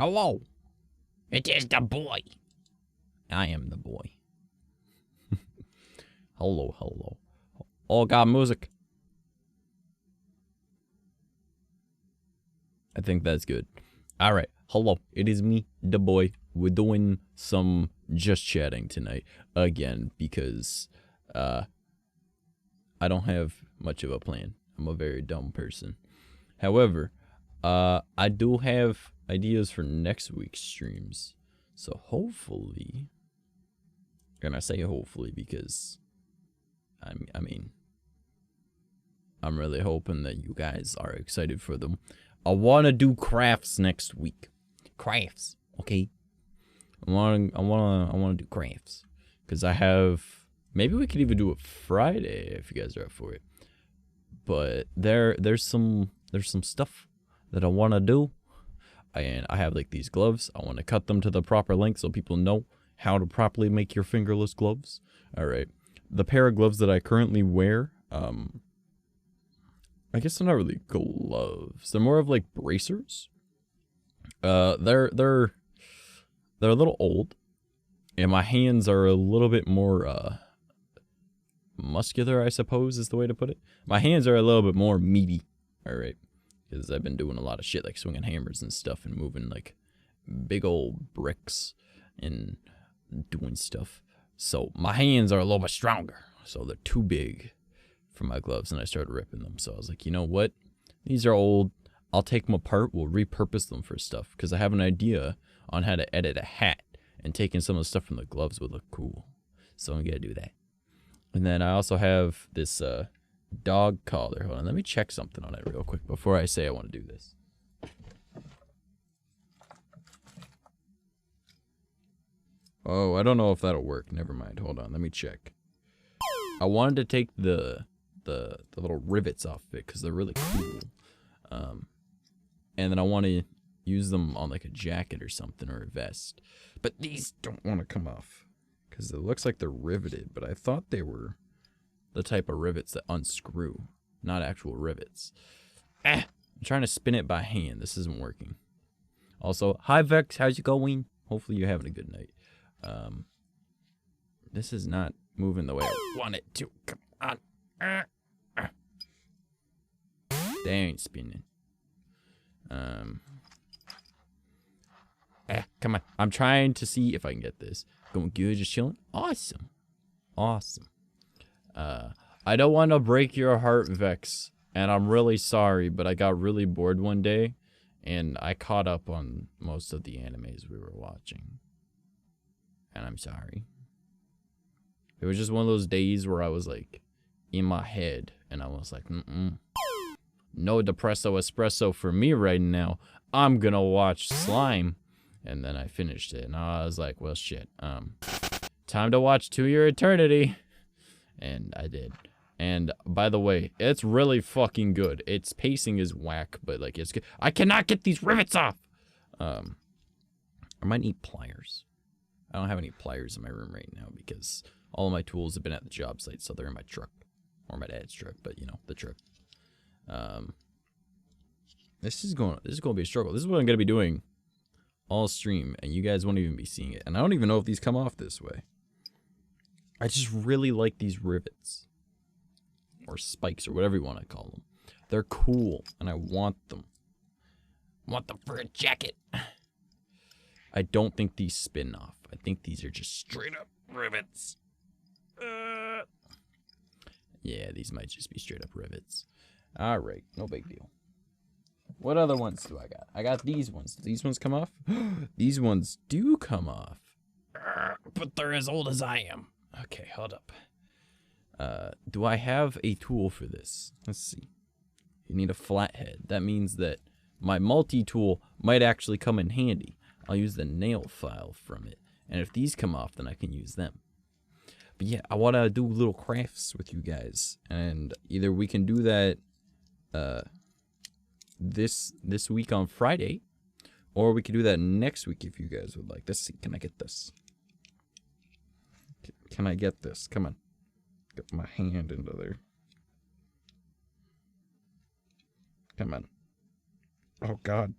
Hello. It is the boy. I am the boy. Hello, hello. Oh, God, music. I think that's good. All right. Hello. It is me, the boy. We're doing some just chatting tonight again because I don't have much of a plan. I'm a very dumb person. However, I do have ideas for next week's streams. So hopefully, and I say hopefully because I mean, I'm really hoping that you guys are excited for them. I want to do crafts next week. Crafts, okay? I want to do crafts because I have. Maybe we could even do it Friday if you guys are up for it. But there's some stuff that I want to do, and I have like these gloves. I want to cut them to the proper length so people know how to properly make your fingerless gloves. All right, the pair of gloves that I currently wear, I guess they're not really gloves. They're more of like bracers. They're a little old, and my hands are a little bit more muscular, I suppose is the way to put it. My hands are a little bit more meaty. All right, because I've been doing a lot of shit like swinging hammers and stuff and moving like big old bricks and doing stuff. So my hands are a little bit stronger. So they're too big for my gloves, and I started ripping them. So I was like, you know what? These are old. I'll take them apart. We'll repurpose them for stuff because I have an idea on how to edit a hat, and taking some of the stuff from the gloves would look cool. So I'm gonna do that. And then I also have this dog collar. Hold on, let me check something on it real quick before I say I want to do this. Oh, I don't know if that'll work. Never mind. Hold on, let me check. I wanted to take the little rivets off of it because they're really cool. And then I want to use them on like a jacket or something, or a vest. But these don't want to come off because it looks like they're riveted, but I thought they were the type of rivets that unscrew, not actual rivets. I'm trying to spin it by hand. This isn't working. Also, hi Vex, how's it going? Hopefully you're having a good night. This is not moving the way I want it to. Come on. They ain't spinning. Come on. I'm trying to see if I can get this. Going good, just chilling. Awesome. Awesome. I don't want to break your heart, Vex, and I'm really sorry, but I got really bored one day, and I caught up on most of the animes we were watching. And I'm sorry. It was just one of those days where I was like in my head, and I was like, no depresso espresso for me right now. I'm gonna watch Slime. And then I finished it, and I was like, well, shit. Time to watch To Your Eternity. And I did. And by the way, it's really fucking good. Its pacing is whack, but like it's good. I cannot get these rivets off. I might need pliers. I don't have any pliers in my room right now because all of my tools have been at the job site, so they're in my truck. Or my dad's truck, but you know, the truck. This is going to be a struggle. This is what I'm going to be doing all stream, and you guys won't even be seeing it. And I don't even know if these come off this way. I just really like these rivets. Or spikes, or whatever you want to call them. They're cool, and I want them. I want them for a jacket. I don't think these spin off. I think these are just straight up rivets. Yeah, these might just be straight up rivets. Alright, no big deal. What other ones do I got? I got these ones. Do these ones come off? These ones do come off. But they're as old as I am. Okay, hold up. Do I have a tool for this? Let's see. You need a flathead. That means that my multi-tool might actually come in handy. I'll use the nail file from it. And if these come off, then I can use them. But yeah, I want to do little crafts with you guys. And either we can do that this week on Friday, or we could do that next week if you guys would like. Let's see. Can I get this? Can I get this? Come on. Get my hand into there. Come on. Oh, God.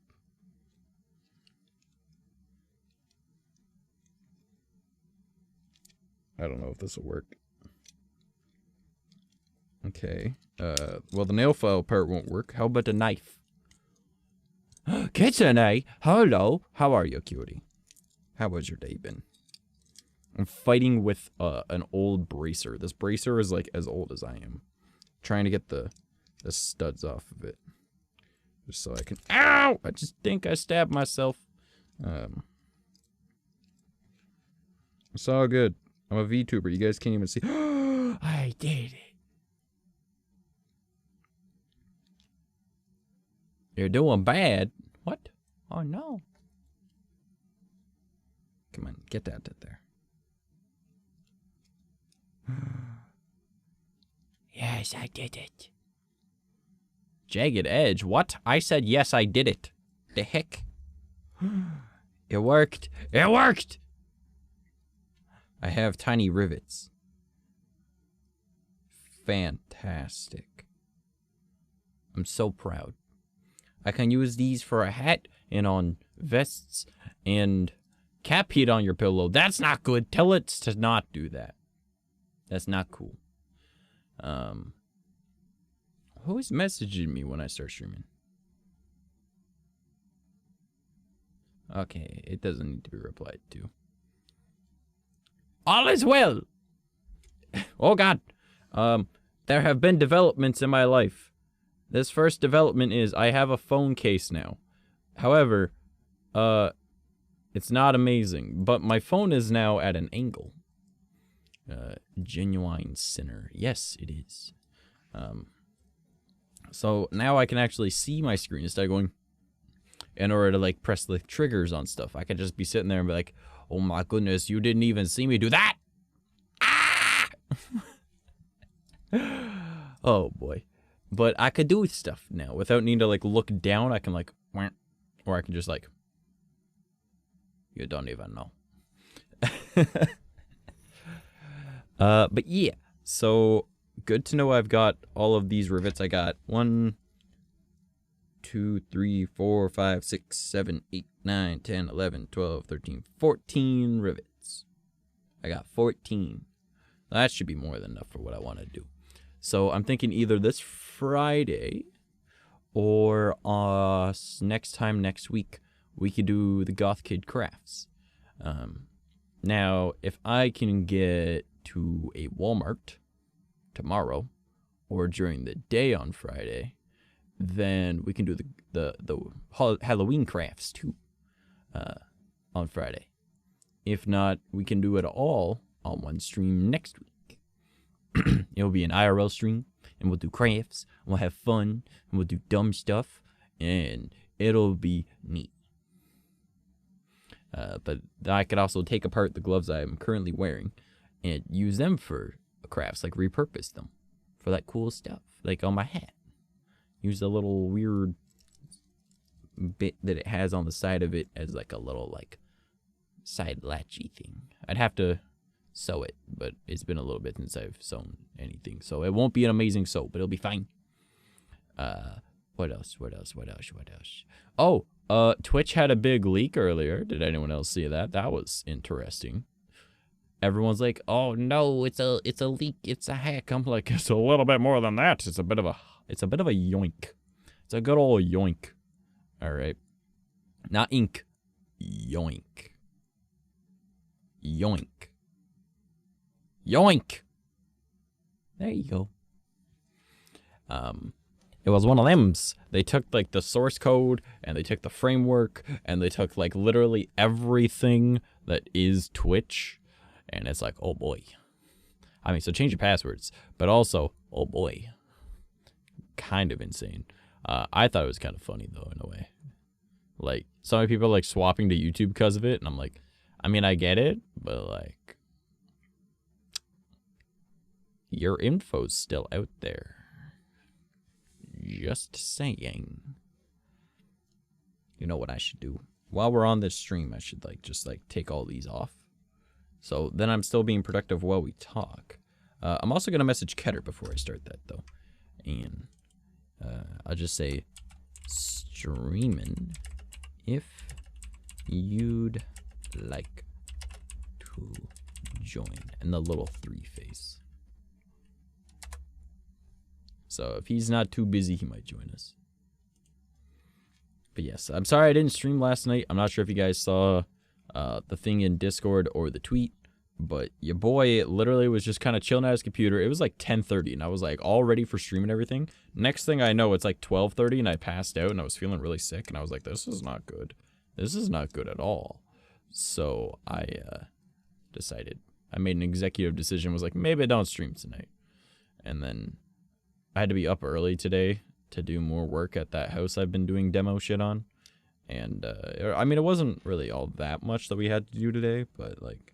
I don't know if this will work. Okay. Well, the nail file part won't work. How about the knife? Kitsune, hello. How are you, cutie? How was your day been? I'm fighting with an old bracer. This bracer is like as old as I am. Trying to get the studs off of it. Just so I can... Ow! I just think I stabbed myself. It's all good. I'm a VTuber. You guys can't even see. I did it. You're doing bad. What? Oh, no. Come on. Get that there. Yes, I did it. Jagged edge? What? I said yes, I did it. The heck? It worked. It worked! I have tiny rivets. Fantastic. I'm so proud. I can use these for a hat and on vests and cap heat on your pillow. That's not good. Tell it to not do that. That's not cool. Who's messaging me when I start streaming? Okay, it doesn't need to be replied to. All is well. Oh God. There have been developments in my life. This first development is I have a phone case now. However, it's not amazing, but my phone is now at an angle. Genuine sinner. Yes, it is. So now I can actually see my screen instead of going in order to like press the triggers on stuff. I could just be sitting there and be like, oh my goodness, you didn't even see me do that. Ah! Oh boy. But I could do stuff now without needing to like look down. I can like, or I can just like, you don't even know. But yeah, so good to know I've got all of these rivets. I got 1, 2, 3, 4, 5, 6, 7, 8, 9, 10, 11, 12, 13, 14 rivets. I got 14. That should be more than enough for what I want to do. So I'm thinking either this Friday or next week we could do the Goth Kid crafts. Now, if I can get to a Walmart tomorrow or during the day on Friday, then we can do the Halloween crafts too on Friday. If not, we can do it all on one stream next week. It'll be an IRL stream, and we'll do crafts, and we'll have fun, and we'll do dumb stuff, and it'll be neat. But I could also take apart the gloves I am currently wearing and use them for crafts, like repurpose them for that cool stuff, like on my hat. Use the little weird bit that it has on the side of it as like a little like side latchy thing. I'd have to sew it, but it's been a little bit since I've sewn anything, so it won't be an amazing sew, but it'll be fine. What else? Oh, Twitch had a big leak earlier. Did anyone else see that? That was interesting. Everyone's like, "Oh no, it's a leak, it's a hack." I'm like, it's a little bit more than that. It's a bit of a yoink. It's a good old yoink. All right, not ink, yoink, yoink, yoink. There you go. It was one of them's. They took like the source code and they took the framework and they took like literally everything that is Twitch. And it's like, oh boy. I mean, so change your passwords, but also, oh boy. Kind of insane. I thought it was kind of funny though, in a way. Like, so many people are like swapping to YouTube because of it. And I'm like, I mean, I get it, but like, your info's still out there. Just saying. You know what I should do? While we're on this stream, I should like just like take all these off. So then I'm still being productive while we talk. I'm also going to message Keter before I start that, though. And I'll just say, streamin' if you'd like to join and the little 3 face. So if he's not too busy, he might join us. But yes, I'm sorry I didn't stream last night. I'm not sure if you guys saw the thing in Discord or the tweet, but your boy literally was just kind of chilling at his computer. It was like 10:30, and I was like all ready for stream and everything. Next thing I know, it's like 12:30, and I passed out, and I was feeling really sick, and I was like, this is not good. This is not good at all. So I decided, I made an executive decision, was like, maybe I don't stream tonight. And then I had to be up early today to do more work at that house I've been doing demo shit on. And, I mean, it wasn't really all that much that we had to do today, but, like,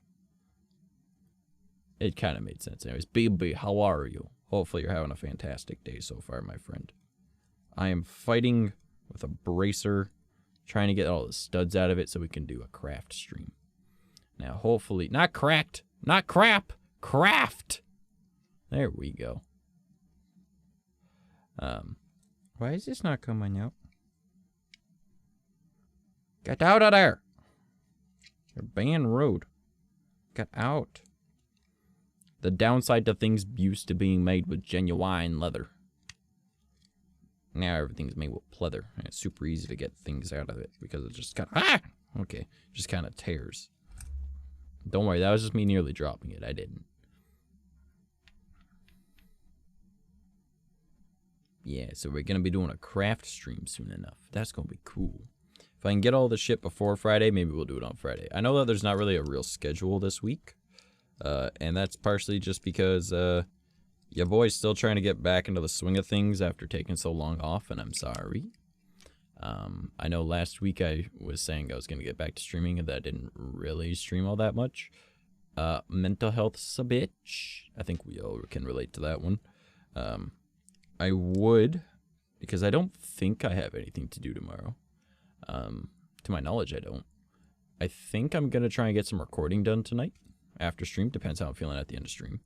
it kind of made sense. Anyways, BB, how are you? Hopefully you're having a fantastic day so far, my friend. I am fighting with a bracer, trying to get all the studs out of it so we can do a craft stream. Now, hopefully, not cracked, not crap, craft. There we go. Why is this not coming out? Get out of there. You're banned road. Get out. The downside to things used to being made with genuine leather. Now everything's made with pleather. And it's super easy to get things out of it because it just kind of, okay, just kind of tears. Don't worry, that was just me nearly dropping it. I didn't. Yeah, so we're going to be doing a craft stream soon enough. That's going to be cool. If I can get all the shit before Friday, maybe we'll do it on Friday. I know that there's not really a real schedule this week. And that's partially just because your boy's still trying to get back into the swing of things after taking so long off, and I'm sorry. I know last week I was saying I was going to get back to streaming and that I didn't really stream all that much. Mental health's a bitch. I think we all can relate to that one. I would, because I don't think I have anything to do tomorrow. To my knowledge, I don't. I think I'm going to try and get some recording done tonight after stream. Depends how I'm feeling at the end of stream.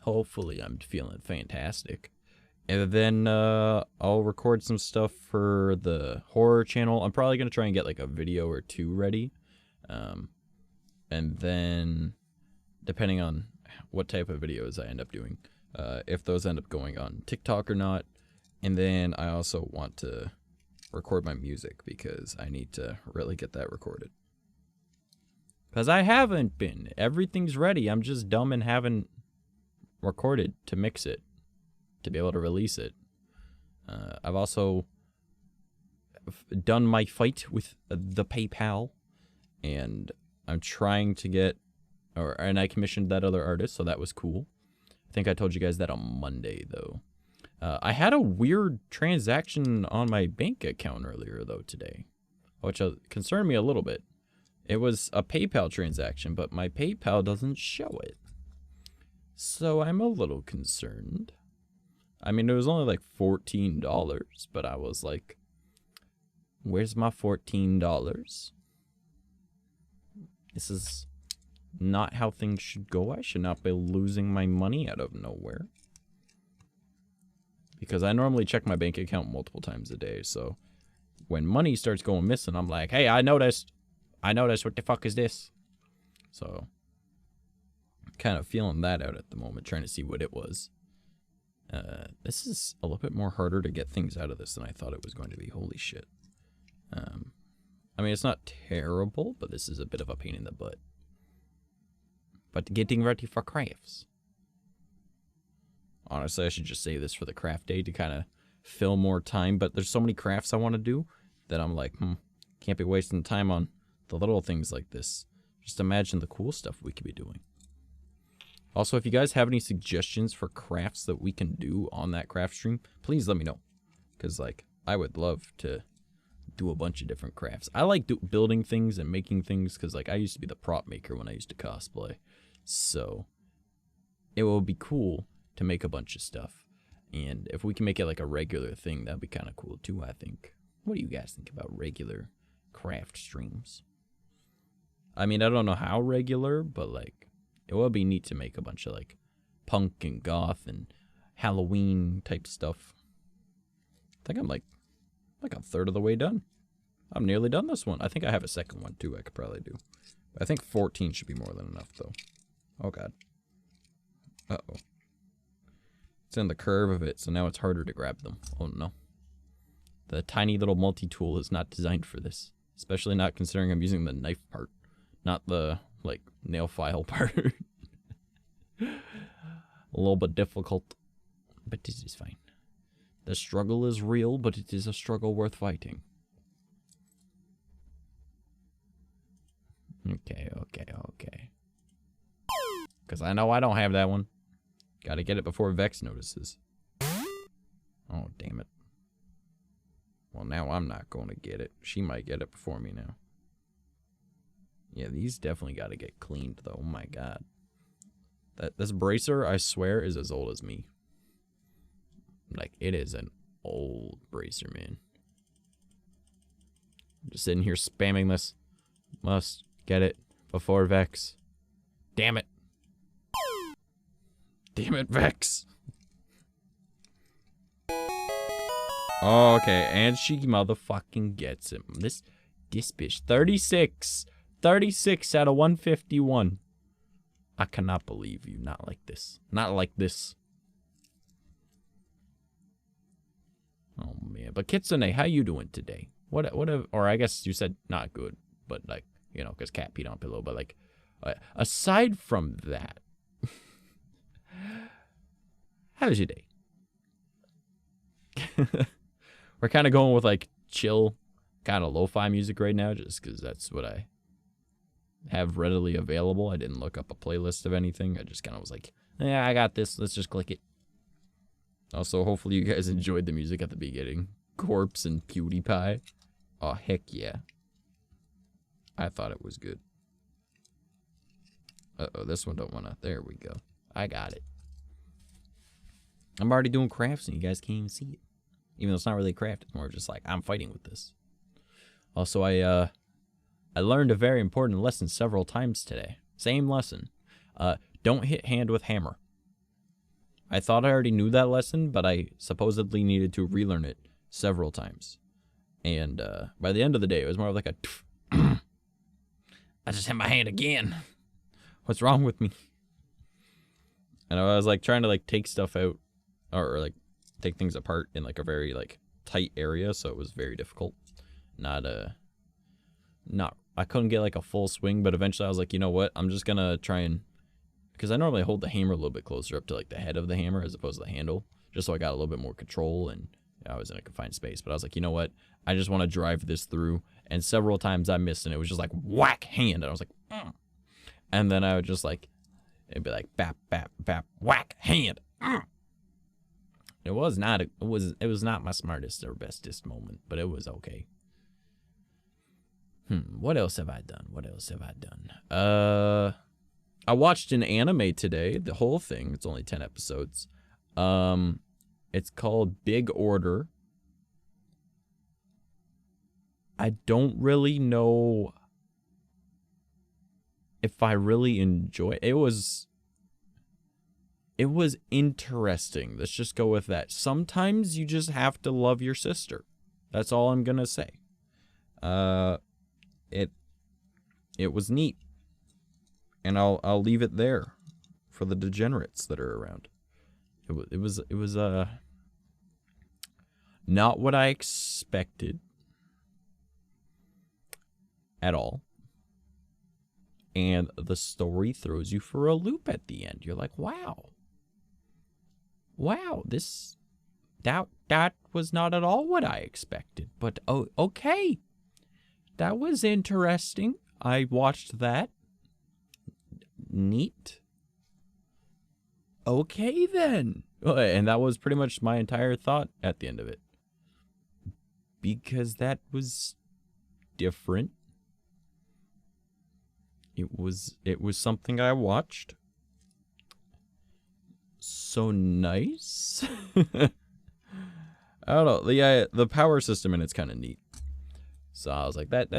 Hopefully I'm feeling fantastic. And then I'll record some stuff for the horror channel. I'm probably going to try and get like a video or 2 ready. And then depending on what type of videos I end up doing, if those end up going on TikTok or not. And then I also want to record my music because I need to really get that recorded. Because I haven't been. Everything's ready. I'm just dumb and haven't recorded to mix it, to be able to release it. I've also done my fight with the PayPal, and I'm trying to get, and I commissioned that other artist, so that was cool. I think I told you guys that on Monday, though. I had a weird transaction on my bank account earlier, though, today, which concerned me a little bit. It was a PayPal transaction, but my PayPal doesn't show it. So I'm a little concerned. I mean, it was only like $14, but I was like, where's my $14? This is not how things should go. I should not be losing my money out of nowhere. Because I normally check my bank account multiple times a day, so when money starts going missing, I'm like, hey, I noticed, what the fuck is this? So, kind of feeling that out at the moment, trying to see what it was. This is a little bit more harder to get things out of this than I thought it was going to be. Holy shit. I mean, it's not terrible, but this is a bit of a pain in the butt. But getting ready for crafts. Honestly, I should just save this for the craft day to kind of fill more time, but there's so many crafts I want to do that I'm like, can't be wasting time on the little things like this. Just imagine the cool stuff we could be doing. Also, if you guys have any suggestions for crafts that we can do on that craft stream, please let me know. Because, like, I would love to do a bunch of different crafts. I like building things and making things because, like, I used to be the prop maker when I used to cosplay. So, it will be cool to make a bunch of stuff. And if we can make it like a regular thing, that'd be kind of cool too, I think. What do you guys think about regular craft streams? I mean, I don't know how regular, but like, it would be neat to make a bunch of like punk and goth and Halloween type stuff. I think I'm like a third of the way done. I'm nearly done this one. I think I have a second one too I could probably do. I think 14 should be more than enough though. Oh, God. Uh-oh. It's in the curve of it, so now it's harder to grab them. Oh, no. The tiny little multi-tool is not designed for this. Especially not considering I'm using the knife part. Not the, like, nail file part. A little bit difficult. But this is fine. The struggle is real, but it is a struggle worth fighting. Okay. Because I know I don't have that one. Gotta get it before Vex notices. Oh, damn it. Well, now I'm not going to get it. She might get it before me now. Yeah, these definitely gotta get cleaned, though. Oh, my God. This bracer, I swear, is as old as me. Like, it is an old bracer, man. Just sitting here spamming this. Must get it before Vex. Damn it. Damn it, Vex. Oh, okay, and she motherfucking gets him. This bitch. 36. 36 out of 151. I cannot believe you. Not like this. Not like this. Oh, man. But Kitsune, how you doing today? What or I guess you said not good, but like, you know, because cat peed on pillow, but like, aside from that, how was your day? We're kind of going with like chill, kind of lo-fi music right now, just because that's what I have readily available. I didn't look up a playlist of anything. I just kind of was like, yeah, I got this. Let's just click it. Also, hopefully you guys enjoyed the music at the beginning. Corpse and PewDiePie. Oh, heck yeah. I thought it was good. Uh-oh, this one don't want to. There we go. I got it. I'm already doing crafts and you guys can't even see it. Even though it's not really a craft, it's more just like, I'm fighting with this. Also, I learned a very important lesson several times today. Same lesson. Don't hit hand with hammer. I thought I already knew that lesson, but I supposedly needed to relearn it several times. And by the end of the day, it was more like a I just hit my hand again. What's wrong with me? And I was like trying to like take stuff out or like take things apart in like a very like tight area, so it was very difficult. I couldn't get like a full swing, but eventually I was like, you know what? I'm just gonna try and, because I normally hold the hammer a little bit closer up to like the head of the hammer as opposed to the handle, just so I got a little bit more control and I was in a confined space. But I was like, you know what? I just want to drive this through. And several times I missed and it was just like whack hand. And I was like, and then I would just like, it'd be like bap, bap, bap, whack hand. It was not my smartest or bestest moment, but it was okay. What else have I done? I watched an anime today, the whole thing. It's only 10 episodes. It's called Big Order. I don't really know if I really enjoy it. It was interesting. Let's just go with that. Sometimes you just have to love your sister. That's all I'm gonna say. It was neat. And I'll leave it there for the degenerates that are around. It was not what I expected at all. And the story throws you for a loop at the end. You're like, wow, that was not at all what I expected. But oh, okay, that was interesting. I watched that. Neat. Okay then. And that was pretty much my entire thought at the end of it. Because that was different. It was something I watched. So nice. I don't know. The power system in it's kind of neat. So I was like, that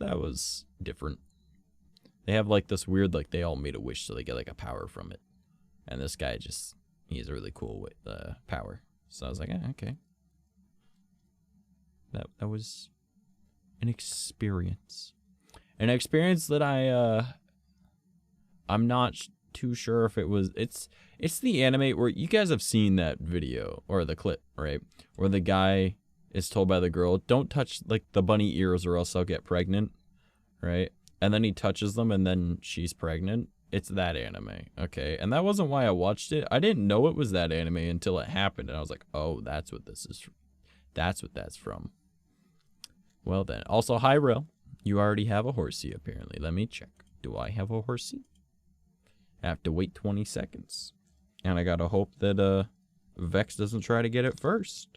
was different. They have like this weird, like they all made a wish so they get like a power from it. And this guy he's really cool with power. So I was like, okay. That was an experience. An experience that I'm not too sure if it was. It's the anime where you guys have seen that video or the clip, right? Where the guy is told by the girl, "Don't touch like the bunny ears or else I'll get pregnant," right? And then he touches them and then she's pregnant. It's that anime, okay? And that wasn't why I watched it. I didn't know it was that anime until it happened, and I was like, "Oh, that's what this is. That's what that's from." Well then, also hi Rel. You already have a horsey apparently. Let me check. Do I have a horsey? I have to wait 20 seconds. And I gotta hope that Vex doesn't try to get it first.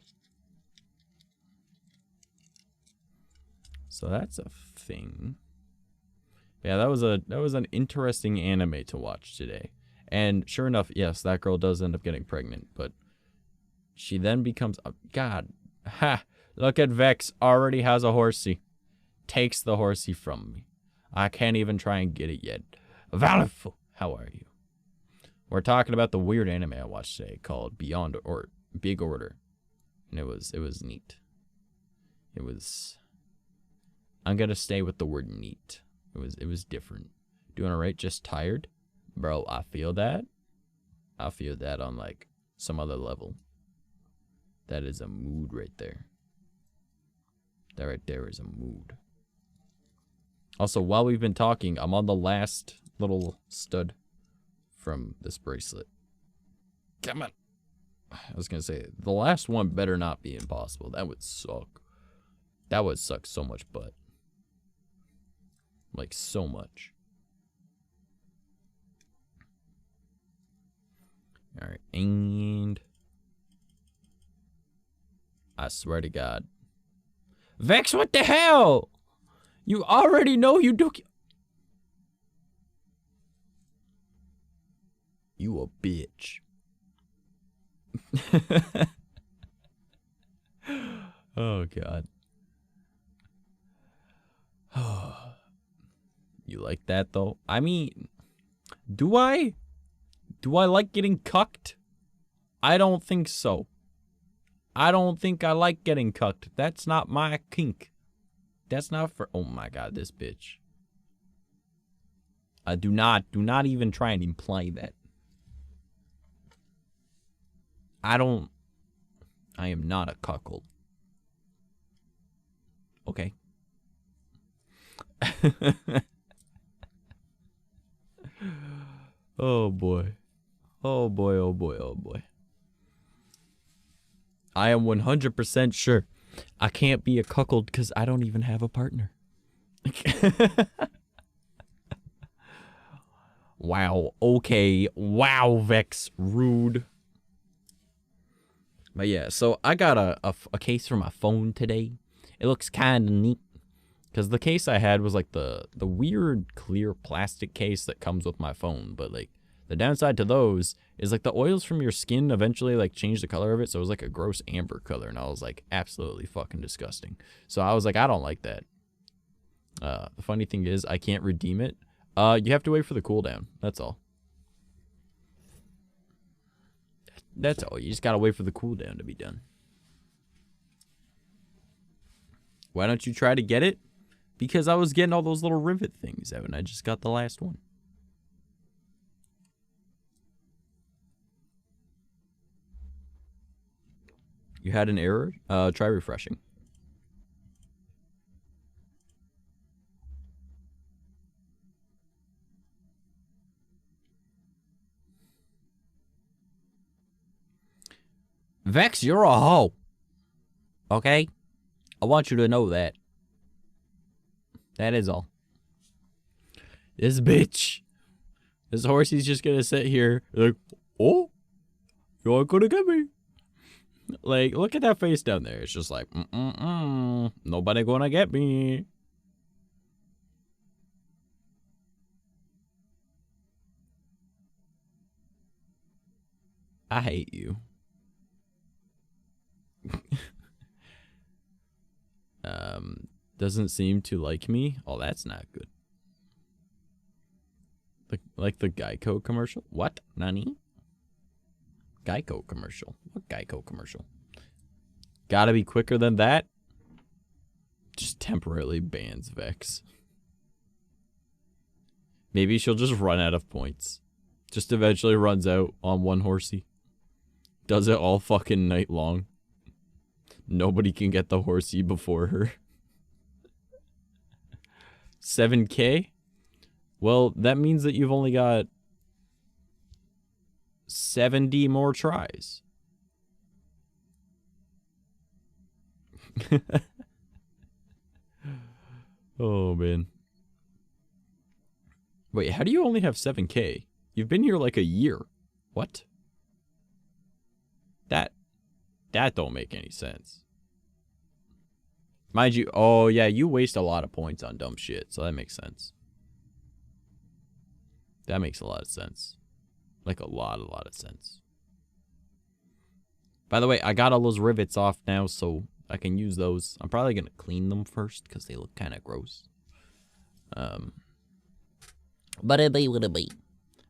So that's a thing. Yeah, that was an interesting anime to watch today. And sure enough, yes, that girl does end up getting pregnant, but she then becomes God. Ha! Look at Vex, already has a horsey. Takes the horsey from me. I can't even try and get it yet. Valiful, how are you? We're talking about the weird anime I watched today called Beyond or Big Order. And it was neat. It was, I'm gonna stay with the word neat. It was different. Doing alright, just tired? Bro, I feel that. I feel that on like some other level. That is a mood right there. That right there is a mood. Also, while we've been talking, I'm on the last little stud from this bracelet. Come on. I was going to say, the last one better not be impossible. That would suck. That would suck so much butt. Like, so much. Alright, and I swear to God. Vex, what the hell? You already know you do. You a bitch. Oh, God. You like that, though? I mean, do I? Do I like getting cucked? I don't think so. I don't think I like getting cucked. That's not my kink. That's not for... Oh my God, this bitch. Do not even try and imply that. I am not a cuckold. Okay. Oh boy. Oh boy, oh boy, oh boy. I am 100% sure I can't be a cuckold because I don't even have a partner. Wow, okay. Wow, Vex, rude. But yeah, so I got a case for my phone today. It looks kind of neat. Because the case I had was like the weird clear plastic case that comes with my phone. But like the downside to those is like the oils from your skin eventually like change the color of it. So it was like a gross amber color. And I was like absolutely fucking disgusting. So I was like, I don't like that. The funny thing is I can't redeem it. You have to wait for the cooldown. That's all. That's all. You just gotta wait for the cooldown to be done. Why don't you try to get it? Because I was getting all those little rivet things out and I just got the last one. You had an error? Try refreshing. Vex, you're a hoe. Okay? I want you to know that. That is all. This bitch. This horsey's just gonna sit here like, oh, you aren't gonna get me. Like, look at that face down there. It's just like, nobody gonna get me. I hate you. Doesn't seem to like me. Oh, that's not good. Like the Geico commercial? What? Nani? Geico commercial? What Geico commercial? Gotta be quicker than that? Just temporarily bans Vex. Maybe she'll just run out of points. Just eventually runs out on one horsey. Does it all fucking night long. Nobody can get the horsey before her. 7K? Well, that means that you've only got 70 more tries. Oh, man. Wait, how do you only have 7K? You've been here like a year. What? That don't make any sense. Mind you, oh yeah, you waste a lot of points on dumb shit, so that makes sense. That makes a lot of sense. Like a lot of sense. By the way, I got all those rivets off now, so I can use those. I'm probably gonna clean them first because they look kind of gross. But it be what it be.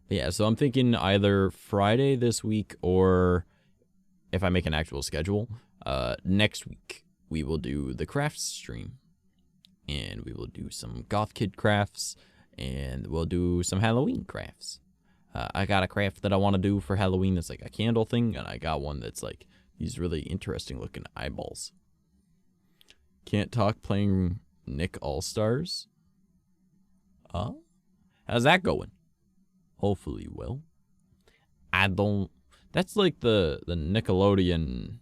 Yeah, so I'm thinking either Friday this week or if I make an actual schedule, next week we will do the crafts stream. And we will do some goth kid crafts and we'll do some Halloween crafts. I got a craft that I want to do for Halloween that's like a candle thing, and I got one that's like these really interesting looking eyeballs. Can't talk playing Nick All-Stars. How's that going? Hopefully well. I don't... That's like the Nickelodeon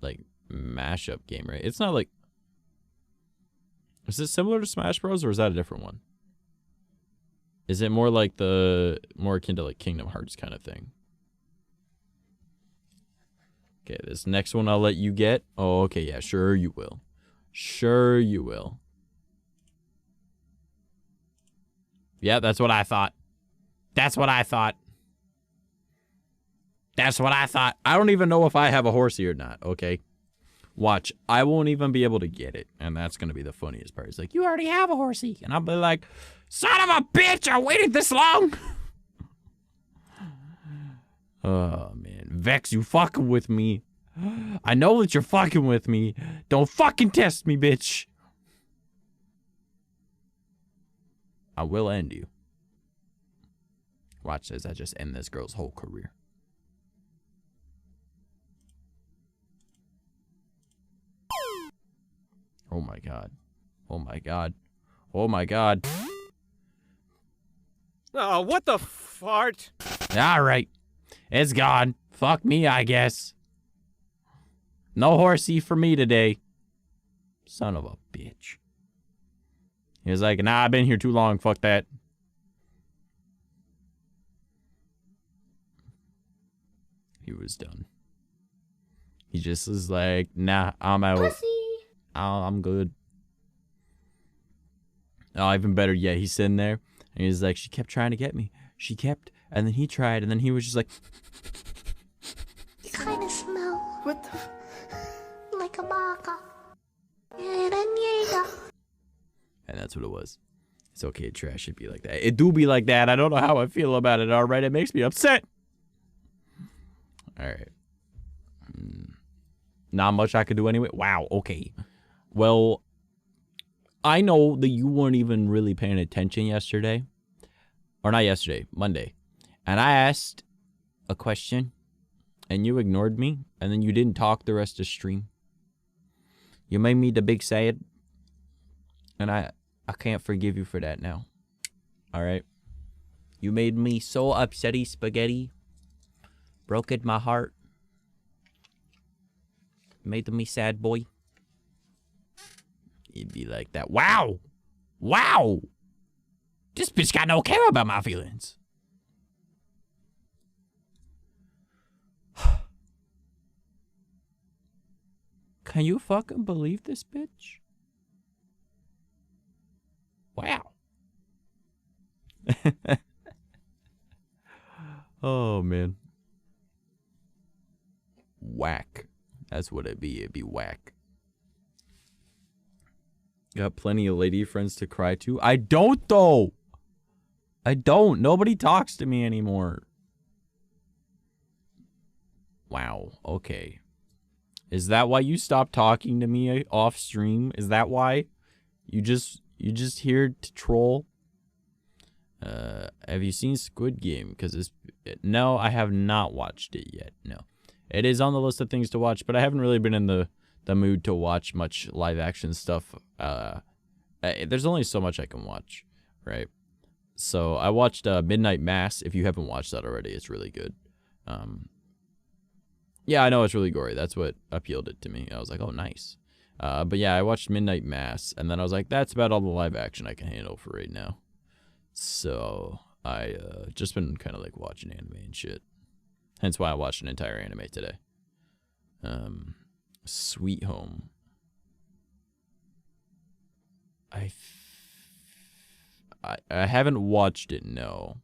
like mashup game, right? It's not like... Is it similar to Smash Bros. Or is that a different one? Is it more like more akin to like Kingdom Hearts kind of thing? Okay, this next one I'll let you get. Oh, okay, yeah, sure you will. Sure you will. Yeah, that's what I thought. That's what I thought. That's what I thought. I don't even know if I have a horsey or not, okay? Watch, I won't even be able to get it, and that's going to be the funniest part. It's like, you already have a horsey. And I'll be like, son of a bitch, I waited this long. Oh, man. Vex, you fucking with me. I know that you're fucking with me. Don't fucking test me, bitch. I will end you. Watch as I just end this girl's whole career. Oh my god. Oh my god. Oh my god. Oh, what the fart? Alright. It's gone. Fuck me, I guess. No horsey for me today. Son of a bitch. He was like, nah, I've been here too long. Fuck that. He was done. He just was like, nah, I'm out. Pussy. I'm good. Oh, even better yet, he's sitting there, and he's like, she kept trying to get me. She kept, and then he tried, and then he was just like... You kind of smell What the? like a baka. And that's what it was. It's okay, trash should be like that. It do be like that. I don't know how I feel about it, alright? It makes me upset. Alright. Not much I could do anyway. Wow, okay. Well, I know that you weren't even really paying attention yesterday. Or not yesterday, Monday. And I asked a question, and you ignored me, and then you didn't talk the rest of the stream. You made me the big sad, and I can't forgive you for that now. Alright? You made me so upsetty spaghetti. Broke my heart. Made me sad boy. It'd be like that. Wow! Wow! This bitch got no care about my feelings. Can you fucking believe this bitch? Wow. Oh, man. Whack. That's what it'd be. It'd be whack. Got plenty of lady friends to cry to. I don't, though. I don't. Nobody talks to me anymore. Wow. Okay. Is that why you stopped talking to me off stream? Is that why? You just here to troll? Have you seen Squid Game? Because no, I have not watched it yet. No, it is on the list of things to watch, but I haven't really been in the mood to watch much live action stuff. There's only so much I can watch, right? So I watched Midnight Mass. If you haven't watched that already, it's really good. Yeah, I know it's really gory. That's what appealed it to me. I was like, oh, nice. But yeah, I watched Midnight Mass, and then I was like, that's about all the live action I can handle for right now. So I just been kind of like watching anime and shit. Hence why I watched an entire anime today. Sweet Home. I haven't watched it, no.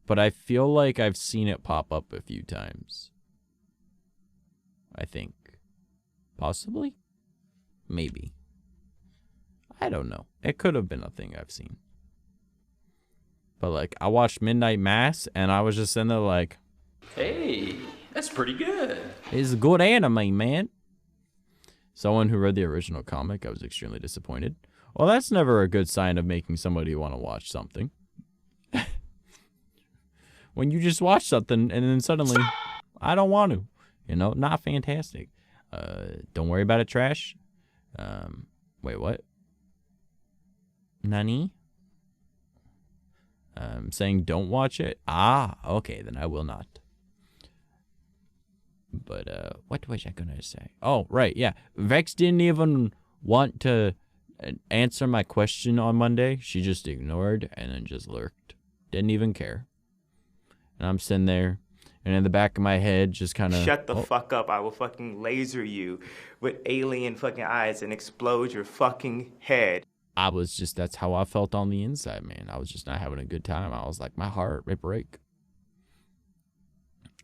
But I feel like I've seen it pop up a few times. I think. Possibly? Maybe. I don't know. It could have been a thing I've seen. But like, I watched Midnight Mass, and I was just sitting there like, hey, that's pretty good. It's good anime, man. Someone who read the original comic, I was extremely disappointed. Well, that's never a good sign of making somebody want to watch something. When you just watch something, and then suddenly, I don't want to. You know, not fantastic. Don't worry about it, trash. Wait, what? Nani? Saying don't watch it? Ah, okay, then I will not. But, what was I gonna say? Oh, right, yeah. Vex didn't even want to answer my question on Monday. She just ignored and then just lurked. Didn't even care. And I'm sitting there, and in the back of my head, just kind of... Shut the fuck up. I will fucking laser you with alien fucking eyes and explode your fucking head. I was just, that's how I felt on the inside, man. I was just not having a good time. I was like, my heart may break.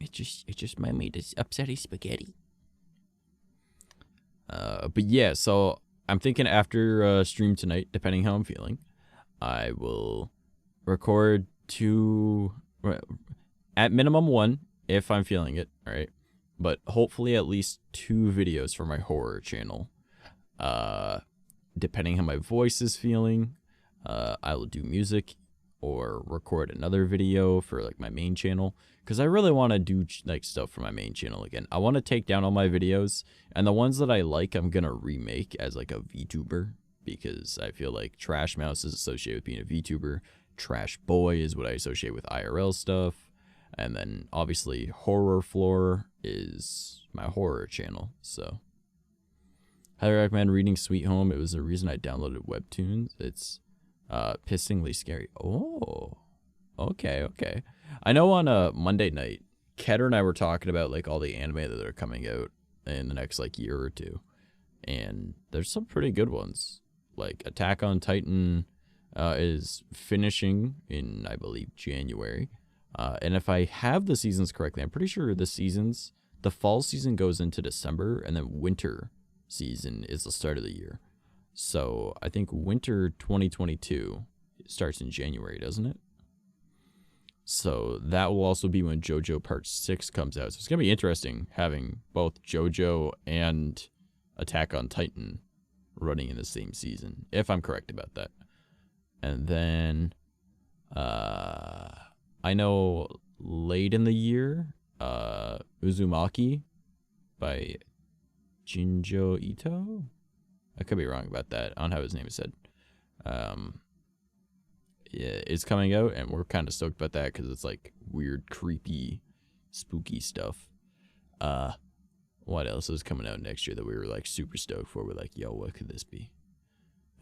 It just made me this upsetty spaghetti. But yeah, so I'm thinking after stream tonight, depending how I'm feeling, I will record 2, at minimum 1, if I'm feeling it, all right? But hopefully at least 2 videos for my horror channel. Depending how my voice is feeling, I will do music or record another video for like my main channel, because I really want to do like stuff for my main channel again. I want to take down all my videos, and the ones that I like I'm gonna remake as like a VTuber, because I feel like Trash Mouse is associated with being a VTuber, Trash Boy is what I associate with IRL stuff, and then obviously Horror Floor is my horror channel. So I recommend reading Sweet Home. It was the reason I downloaded Webtoons. It's pissingly scary. Oh, okay. I know on a Monday night, Ketter and I were talking about like all the anime that are coming out in the next like year or two, and there's some pretty good ones. Like Attack on Titan is finishing in, I believe, January. And if I have the seasons correctly, I'm pretty sure the fall season goes into December, and then winter season is the start of the year. So I think winter 2022 starts in January, doesn't it? So that will also be when JoJo Part 6 comes out. So it's going to be interesting having both JoJo and Attack on Titan running in the same season, if I'm correct about that. And then I know late in the year, Uzumaki by Junji Ito? I could be wrong about that. I don't know how his name is said. Yeah, it's coming out, and we're kind of stoked about that because it's like weird, creepy, spooky stuff. What else is coming out next year that we were like super stoked for? We're like, yo, what could this be?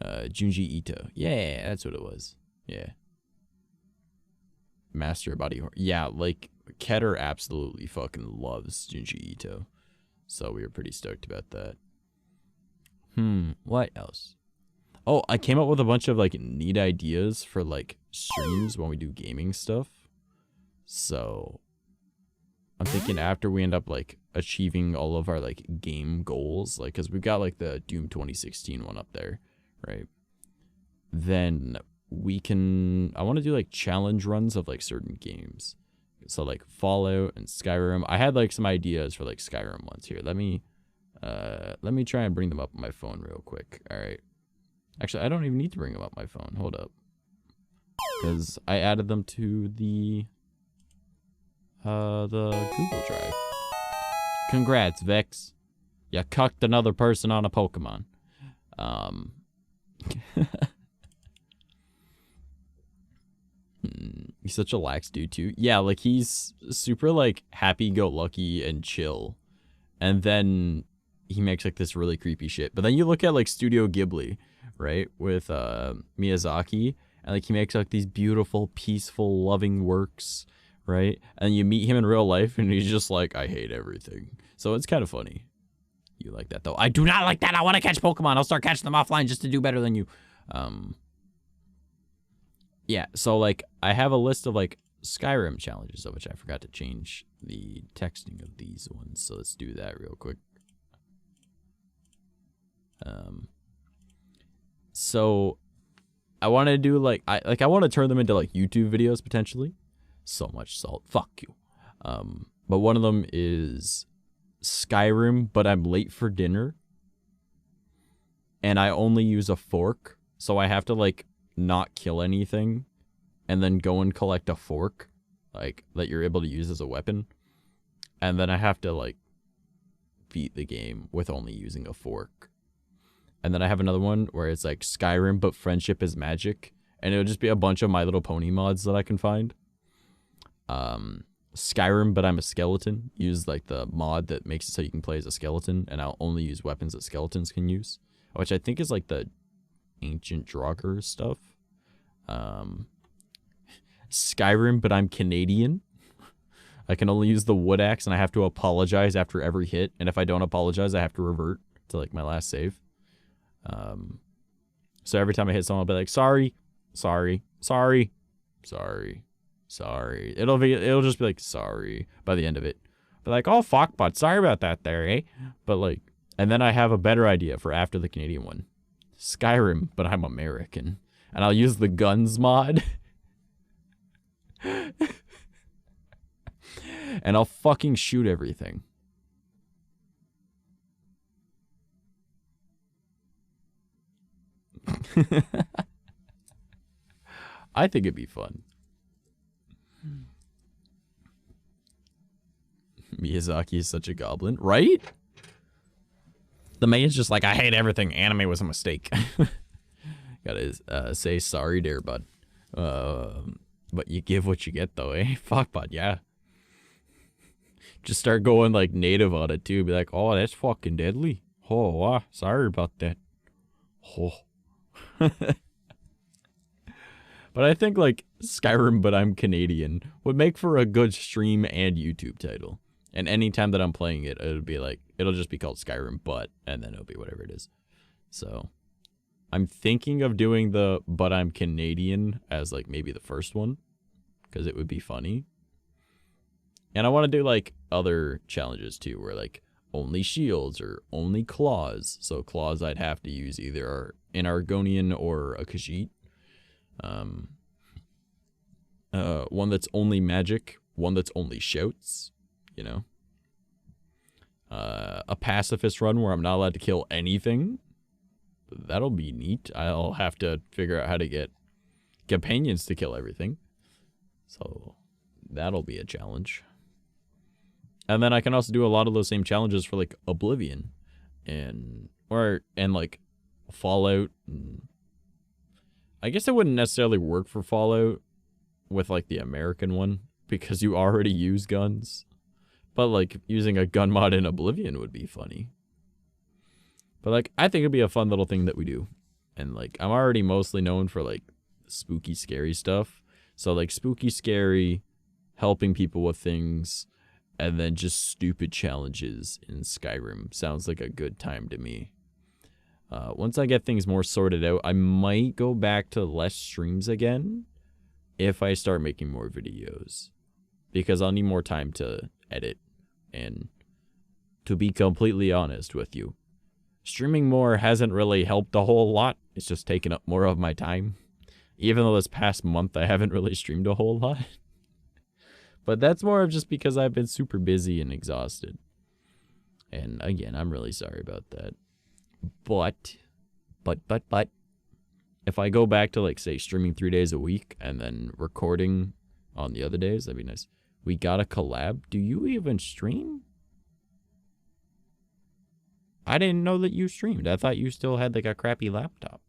Junji Ito. Yeah, that's what it was. Yeah. Master of Body Horror. Yeah, like Ketter absolutely fucking loves Junji Ito. So we were pretty stoked about that. What else? Oh, I came up with a bunch of like neat ideas for like streams when we do gaming stuff. So I'm thinking after we end up like achieving all of our like game goals, like because we've got like the Doom 2016 one up there, right? Then we can, I want to do like challenge runs of like certain games. So like Fallout and Skyrim. I had like some ideas for like Skyrim ones here. Let me try and bring them up on my phone real quick. All right. Actually, I don't even need to bring them up my phone. Hold up. because I added them to the Google Drive. Congrats, Vex. You cucked another person on a Pokemon. He's such a lax dude too. Yeah, like he's super like happy-go-lucky and chill. And then he makes like this really creepy shit. But then you look at like Studio Ghibli, right? With Miyazaki, and like he makes like these beautiful, peaceful, loving works, right? And you meet him in real life and he's just like, I hate everything. So it's kind of funny. You like that though? I do not like that. I want to catch Pokemon. I'll start catching them offline just to do better than you. Yeah, so like I have a list of like Skyrim challenges, of which I forgot to change the texting of these ones. So let's do that real quick. So I want to do like I want to turn them into like YouTube videos potentially. So much salt. Fuck you. But one of them is Skyrim, but I'm late for dinner. And I only use a fork, so I have to like not kill anything and then go and collect a fork like that you're able to use as a weapon, and then I have to like beat the game with only using a fork. And then I have another one where it's like Skyrim but friendship is magic, and it'll just be a bunch of My Little Pony mods that I can find. Skyrim but I'm a skeleton, use like the mod that makes it so you can play as a skeleton, and I'll only use weapons that skeletons can use, which I think is like the ancient Draugr stuff. Skyrim, but I'm Canadian. I can only use the wood axe, and I have to apologize after every hit. And if I don't apologize, I have to revert to like my last save. So every time I hit someone, I'll be like, sorry, sorry, sorry, sorry, sorry. It'll just be like, sorry by the end of it. But like, oh fuck, but sorry about that there, eh? But like, and then I have a better idea for after the Canadian one. Skyrim, but I'm American. And I'll use the guns mod. And I'll fucking shoot everything. I think it'd be fun. Miyazaki is such a goblin, right? The man's just like, I hate everything. Anime was a mistake. Gotta say sorry there, bud. But you give what you get, though, eh? Fuck, bud, yeah. Just start going, like, native on it, too. Be like, oh, that's fucking deadly. Oh, wow. Sorry about that. Oh. But I think, like, Skyrim, but I'm Canadian would make for a good stream and YouTube title. And anytime that I'm playing it, it'll be like, it'll just be called Skyrim, and then it'll be whatever it is. So I'm thinking of doing the but I'm Canadian as like maybe the first one, because it would be funny. And I want to do like other challenges too, where like only shields or only claws. So claws I'd have to use either an Argonian or a Khajiit. One that's only magic, one that's only shouts, you know. A pacifist run where I'm not allowed to kill anything. That'll be neat. I'll have to figure out how to get companions to kill everything. So that'll be a challenge. And then I can also do a lot of those same challenges for like Oblivion and like Fallout. I guess it wouldn't necessarily work for Fallout with like the American one because you already use guns. But like using a gun mod in Oblivion would be funny. But like I think it'd be a fun little thing that we do. And like I'm already mostly known for like spooky scary stuff. So like spooky scary, helping people with things, and then just stupid challenges in Skyrim sounds like a good time to me. Once I get things more sorted out, I might go back to less streams again if I start making more videos. Because I'll need more time to edit. And to be completely honest with you, streaming more hasn't really helped a whole lot. It's just taken up more of my time. Even though this past month I haven't really streamed a whole lot. But that's more of just because I've been super busy and exhausted. And again, I'm really sorry about that. But, if I go back to, like, say, streaming 3 days a week and then recording on the other days, that'd be nice. We got a collab. Do you even stream? I didn't know that you streamed. I thought you still had, like, a crappy laptop.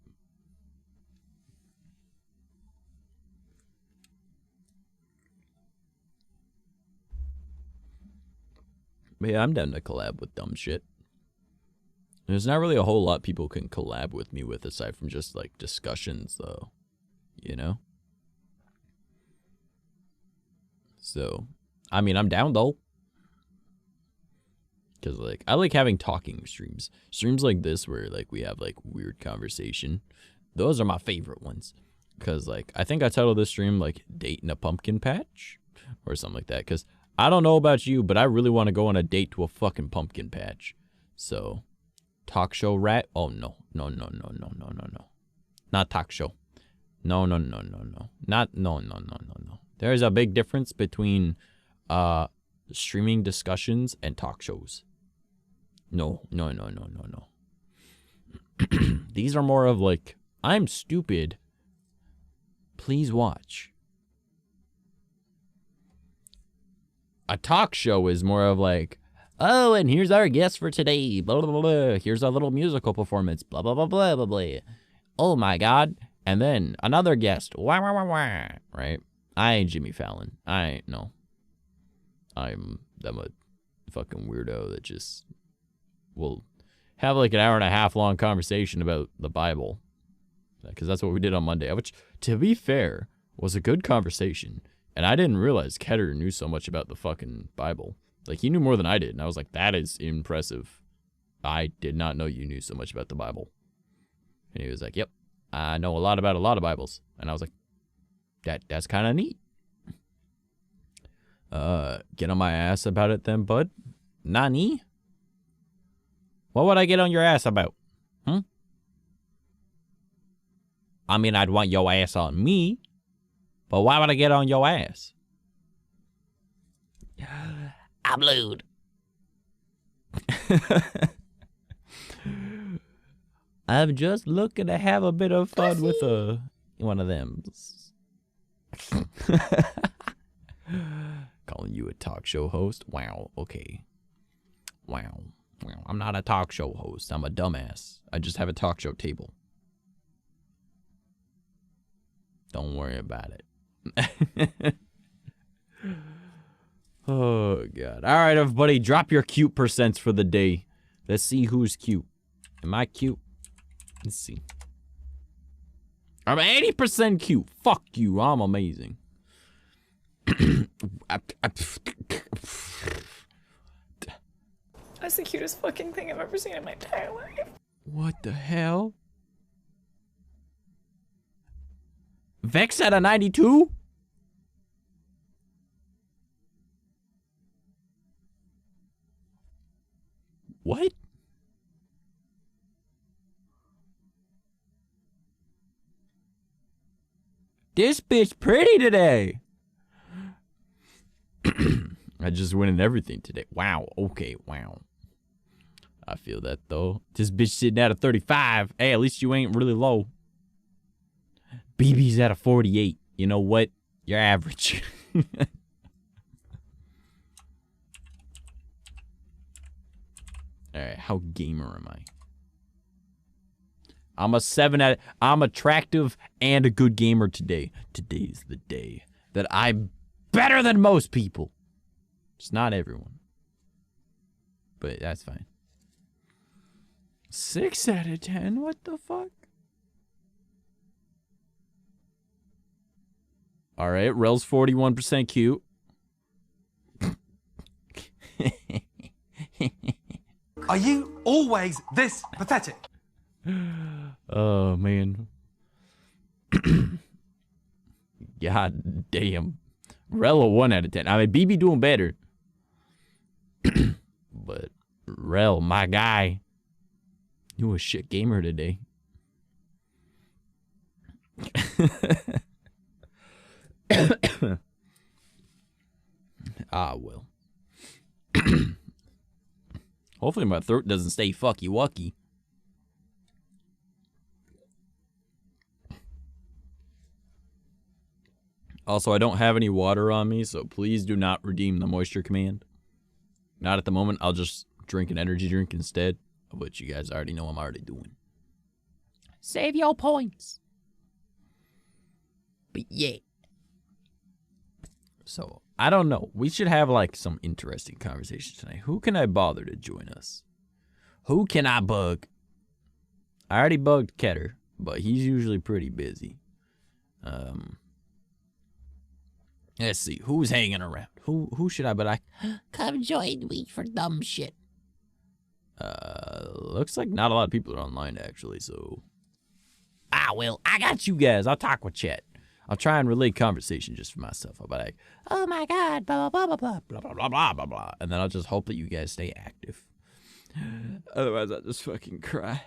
But yeah, I'm down to collab with dumb shit. There's not really a whole lot people can collab with me with aside from just, like, discussions, though. You know? So, I mean, I'm down, though. Because, like, I like having talking streams. Streams like this where, like, we have, like, weird conversation. Those are my favorite ones. Because, like, I think I titled this stream, like, Date in a Pumpkin Patch. Or something like that. Because I don't know about you, but I really want to go on a date to a fucking pumpkin patch. So... Talk show rat? Oh, no. No. Not talk show. No. Not, no. There's a big difference between streaming discussions and talk shows. No. These are more of like, I'm stupid. Please watch. A talk show is more of like, oh, and here's our guest for today. Blah, blah, blah, blah. Here's a little musical performance. Blah, blah, blah, blah, blah, blah. Oh, my God. And then another guest. Wah, wah, wah, wah. Right? I ain't Jimmy Fallon. No. I'm a fucking weirdo that just will have like an hour and a half long conversation about the Bible. Because that's what we did on Monday. Which, to be fair, was a good conversation. And I didn't realize Keter knew so much about the fucking Bible. Like, he knew more than I did. And I was like, that is impressive. I did not know you knew so much about the Bible. And he was like, yep, I know a lot about a lot of Bibles. And I was like, that's kind of neat. Get on my ass about it then, bud? Nani? What would I get on your ass about? I mean, I'd want your ass on me. But why would I get on your ass? I'm lewd. I'm just looking to have a bit of fun with one of them. Calling you a talk show host? Wow, okay. Wow. I'm not a talk show host. I'm a dumbass. I just have a talk show table. Don't worry about it. Oh, God. All right, everybody. Drop your cute percents for the day. Let's see who's cute. Am I cute? Let's see. I'm 80% cute. Fuck you. I'm amazing. That's the cutest fucking thing I've ever seen in my entire life. What the hell? Vex at a 92? What? This bitch pretty today. I just win in everything today. Wow. Okay. Wow. I feel that though. This bitch sitting at a 35. Hey, at least you ain't really low. BB's at a 48. You know what? You're average. Alright, how gamer am I? I'm a 7 out of... I'm attractive and a good gamer today. Today's the day that I'm better than most people. It's not everyone. But that's fine. 6 out of 10? What the fuck? Alright, Rel's 41% cute. Are you always this pathetic? Oh, man. God damn. Rel a 1 out of 10. I mean, BB doing better. But Rel, my guy. You a shit gamer today. Ah, well. Hopefully my throat doesn't stay fucky wucky. Also, I don't have any water on me, so please do not redeem the moisture command. Not at the moment. I'll just drink an energy drink instead, of which you guys already know I'm already doing. Save your points. But yeah. So, I don't know. We should have, like, some interesting conversations tonight. Who can I bother to join us? Who can I bug? I already bugged Ketter, but he's usually pretty busy. Let's see. Who's hanging around? Who should I, but I... Come join me for dumb shit. Looks like not a lot of people are online, actually, so... well, I got you guys. I'll talk with chat. I'll try and relay conversation just for myself. I'll be like, oh my god, blah, blah, blah, blah, blah, blah, blah, blah, blah, blah. And then I'll just hope that you guys stay active. Otherwise, I'll just fucking cry.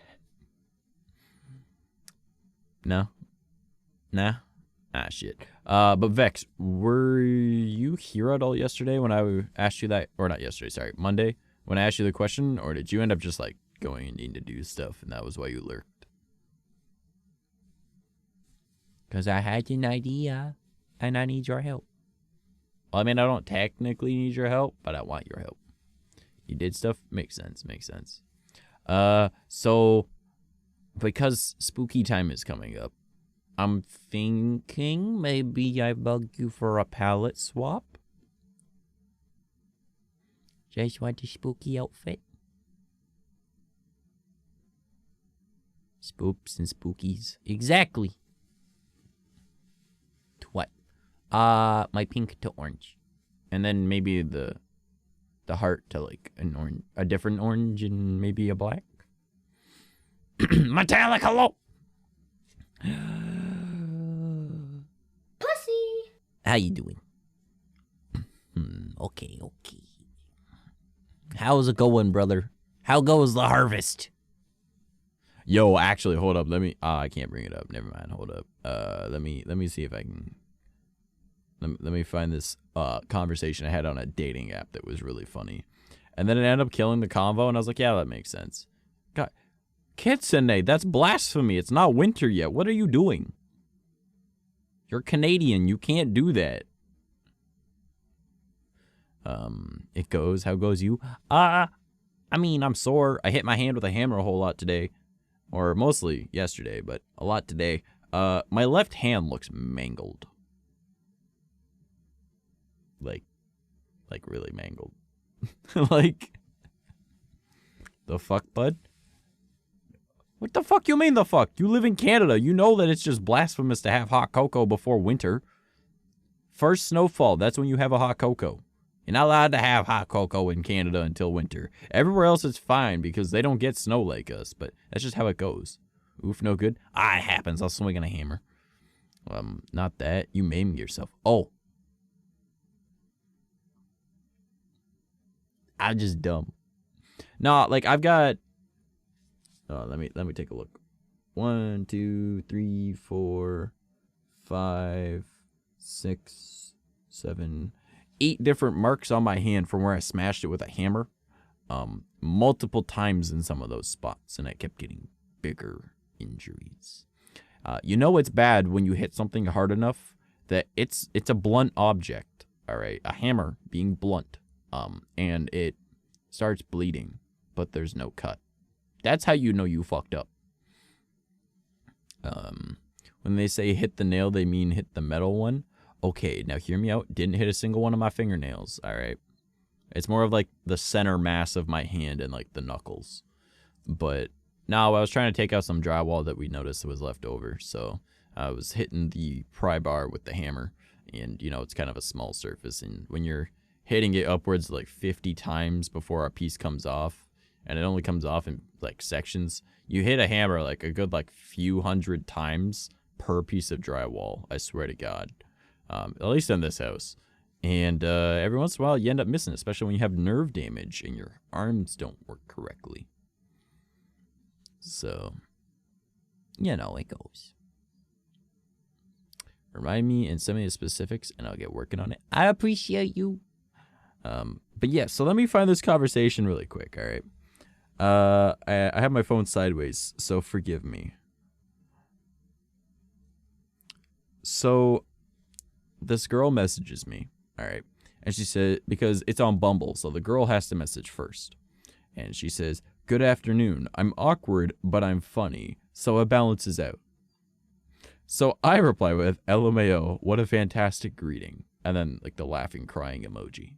No? Nah? Ah, shit. But Vex, were you here at all yesterday when I asked you that? Or not yesterday, sorry, Monday, when I asked you the question? Or did you end up just, like, going and needing to do stuff, and that was why you lurked? Because I had an idea, and I need your help. Well, I mean, I don't technically need your help, but I want your help. You did stuff? Makes sense, makes sense. So, because spooky time is coming up, I'm thinking maybe I bug you for a palette swap. Just want a spooky outfit? Spoops and spookies. Exactly. To what? My pink to orange. And then maybe the heart to like an orange, a different orange and maybe a black. Metallic, hello! Pussy. How you doing? Okay. How's it going, brother? How goes the harvest? Yo, actually, hold up. Let me. I can't bring it up. Never mind. Hold up. Let me see if I can. Let me find this conversation I had on a dating app that was really funny, and then it ended up killing the convo. And I was like, yeah, that makes sense. God, 𝐂𝐡𝐚, that's blasphemy. It's not winter yet. What are you doing? You're Canadian. You can't do that. It goes. How goes you? I mean, I'm sore. I hit my hand with a hammer a whole lot today. Or mostly yesterday, but a lot today. My left hand looks mangled. Like really mangled. Like, the fuck, bud? What the fuck you mean the fuck? You live in Canada. You know that it's just blasphemous to have hot cocoa before winter. First snowfall, that's when you have a hot cocoa. You're not allowed to have hot cocoa in Canada until winter. Everywhere else it's fine because they don't get snow like us, but that's just how it goes. Oof, no good. It happens. I'll swing on a hammer. Not that. You maimed yourself. Oh. I'm just dumb. No, like I've got... Oh, let me take a look. 1, 2, 3, 4, 5, 6, 7... 8 different marks on my hand from where I smashed it with a hammer, multiple times in some of those spots, and I kept getting bigger injuries. You know it's bad when you hit something hard enough that it's a blunt object, all right, a hammer being blunt, and it starts bleeding, but there's no cut. That's how you know you fucked up. When they say hit the nail, they mean hit the metal one. Okay, now hear me out. Didn't hit a single one of my fingernails, all right? It's more of like the center mass of my hand and like the knuckles. But no, I was trying to take out some drywall that we noticed was left over. So I was hitting the pry bar with the hammer. And, you know, it's kind of a small surface. And when you're hitting it upwards like 50 times before a piece comes off, and it only comes off in like sections, you hit a hammer like a good like few hundred times per piece of drywall. I swear to God. At least in this house. And every once in a while, you end up missing, especially when you have nerve damage and your arms don't work correctly. So, you know, it goes. Remind me and send me the specifics, and I'll get working on it. I appreciate you. But yeah, so let me find this conversation really quick, all right? I have my phone sideways, so forgive me. So... this girl messages me, all right? And she said, because it's on Bumble, so the girl has to message first. And she says, "Good afternoon. I'm awkward, but I'm funny, so it balances out." So I reply with, "LMAO, what a fantastic greeting." And then, like, the laughing, crying emoji.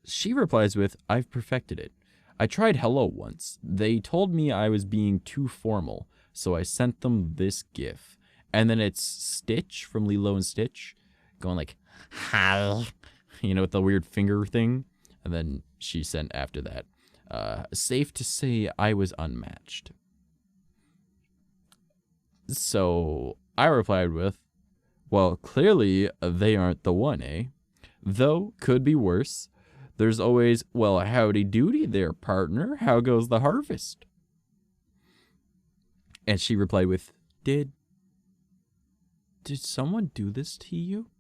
She replies with, "I've perfected it. I tried hello once. They told me I was being too formal, so I sent them this gif." And then it's Stitch from Lilo and Stitch going like, "Hi," you know, with the weird finger thing. And then she sent after that, "Safe to say I was unmatched." So I replied with, "Well, clearly they aren't the one, eh? Though, could be worse. There's always, well, howdy doody there, partner. How goes the harvest?" And she replied with, Did someone do this to you?"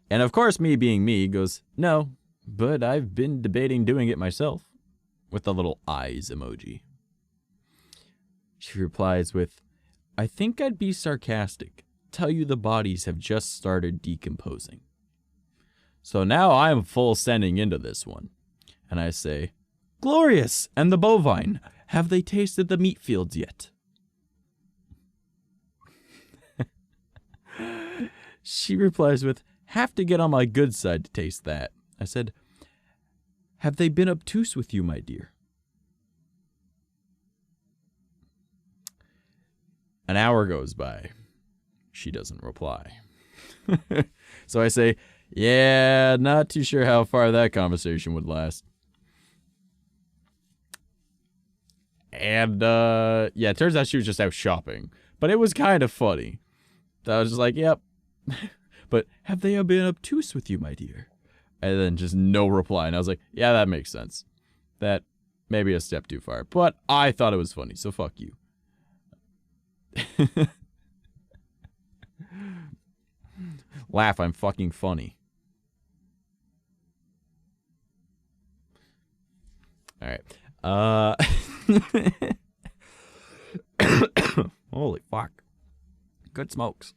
And of course, me being me goes, "No, but I've been debating doing it myself," with the little eyes emoji. She replies with, "I think I'd be sarcastic. Tell you the bodies have just started decomposing." So now I'm full sending into this one. And I say, "Glorious! And the bovine, have they tasted the meat fields yet?" She replies with, "Have to get on my good side to taste that." I said, "Have they been obtuse with you, my dear?" An hour goes by. She doesn't reply. So I say, "Yeah, not too sure how far that conversation would last." And, yeah, it turns out she was just out shopping. But it was kind of funny. So I was just like, "Yep." But, "Have they been obtuse with you, my dear?" And then just no reply. And I was like, "Yeah, that makes sense. That may be a step too far. But I thought it was funny, so fuck you." Laugh, I'm fucking funny. Alright. Holy fuck. Good smokes.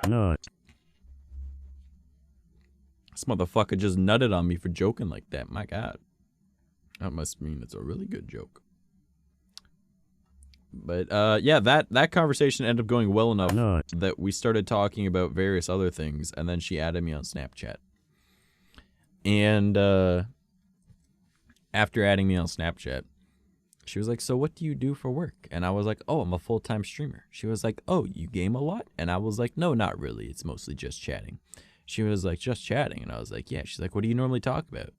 No. This motherfucker just nutted on me for joking like that. My God. That must mean it's a really good joke. But, yeah, that conversation ended up going well enough that we started talking about various other things, and then she added me on Snapchat. And, after adding me on Snapchat, she was like, "So what do you do for work?" And I was like, "Oh, I'm a full-time streamer." She was like, "Oh, you game a lot?" And I was like, "No, not really. It's mostly just chatting." She was like, "Just chatting?" And I was like, "Yeah." She's like, "What do you normally talk about?"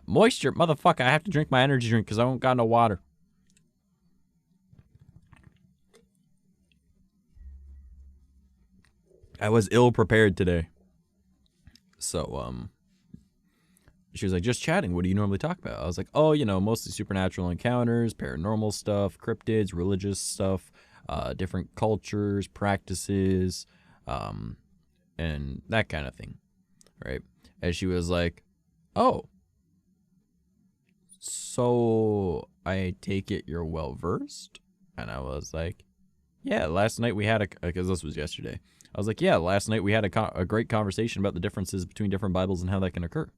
Moisture, motherfucker. I have to drink my energy drink because I don't got no water. I was ill prepared today. So, she was like, "Just chatting. What do you normally talk about?" I was like, "Oh, you know, mostly supernatural encounters, paranormal stuff, cryptids, religious stuff, different cultures, practices, and that kind of thing." Right? And she was like, "Oh, so I take it you're well versed?" And I was like, "Yeah, last night we had because this was yesterday. I was like, "Yeah, last night we had a great conversation about the differences between different Bibles and how that can occur."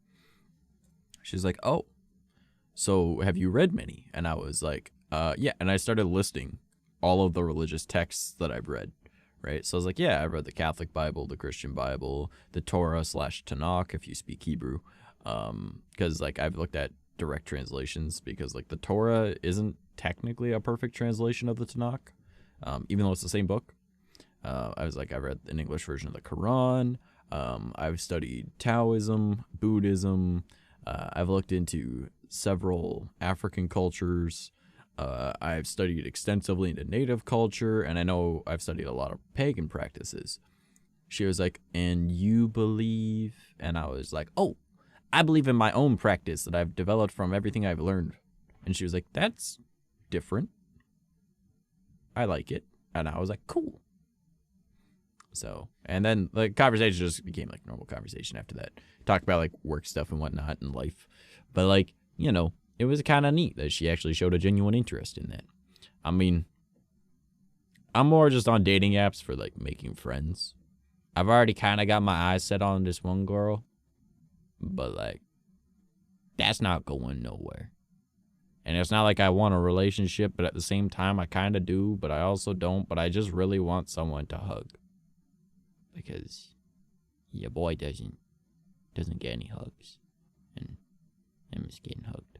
She's like, "Oh, so have you read many?" And I was like, yeah. And I started listing all of the religious texts that I've read, right? So I was like, "Yeah, I've read the Catholic Bible, the Christian Bible, the Torah/Tanakh, if you speak Hebrew." Because, like, I've looked at direct translations because, like, the Torah isn't technically a perfect translation of the Tanakh, even though it's the same book. I was like, I've read an English version of the Quran. I've studied Taoism, Buddhism. I've looked into several African cultures. I've studied extensively into native culture, and I know I've studied a lot of pagan practices. She was like, "And you believe?" And I was like, "Oh, I believe in my own practice that I've developed from everything I've learned." And she was like, "That's different. I like it." And I was like, "Cool." So, and then the conversation just became like normal conversation after that. Talked about like work stuff and whatnot and life. But like, you know, it was kind of neat that she actually showed a genuine interest in that. I mean, I'm more just on dating apps for like making friends. I've already kind of got my eyes set on this one girl, but like that's not going nowhere. And it's not like I want a relationship, but at the same time I kind of do, but I also don't. But I just really want someone to hug, because your boy doesn't get any hugs, and I'm just getting hugged.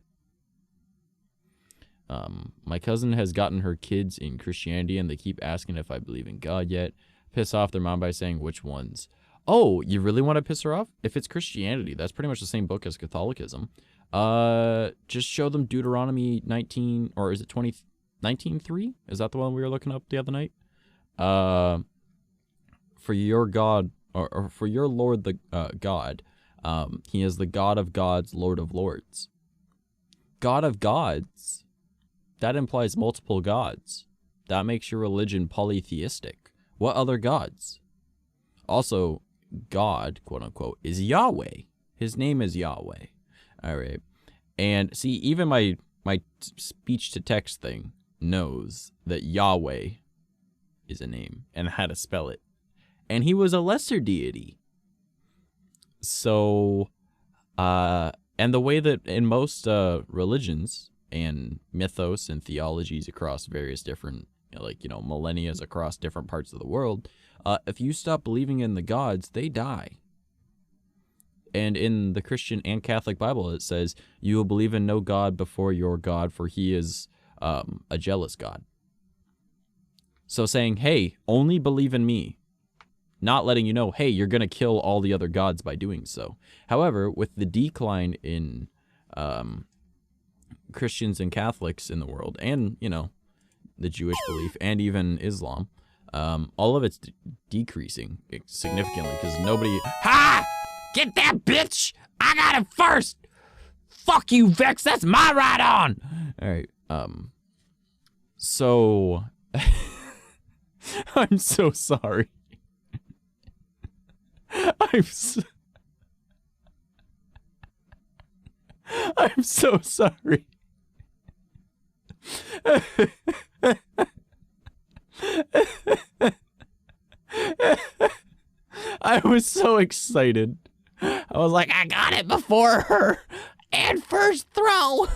My cousin has gotten her kids in Christianity, and they keep asking if I believe in God yet. Piss off their mom by saying which ones. Oh, you really want to piss her off? If it's Christianity, that's pretty much the same book as Catholicism. Just show them Deuteronomy 19, or is it 19:3? Is that the one we were looking up the other night? For your God, or for your Lord the God, he is the God of gods, Lord of lords. God of gods? That implies multiple gods. That makes your religion polytheistic. What other gods? Also, God, quote unquote, is Yahweh. His name is Yahweh. All right. And see, even my speech to text thing knows that Yahweh is a name and how to spell it. And he was a lesser deity. So, and the way that in most religions and mythos and theologies across various different, like, you know, millennia across different parts of the world, if you stop believing in the gods, they die. And in the Christian and Catholic Bible, it says, you will believe in no God before your God, for he is a jealous God. So saying, hey, only believe in me, not letting you know, hey, you're going to kill all the other gods by doing so. However, with the decline in Christians and Catholics in the world, and, you know, the Jewish belief, and even Islam, all of it's decreasing significantly, because nobody... Ha! Get that bitch! I got it first! Fuck you, Vex! That's my ride on! Alright, so... I'm so sorry. I'm so sorry. I was so excited. I was like, I got it before her. And first throw.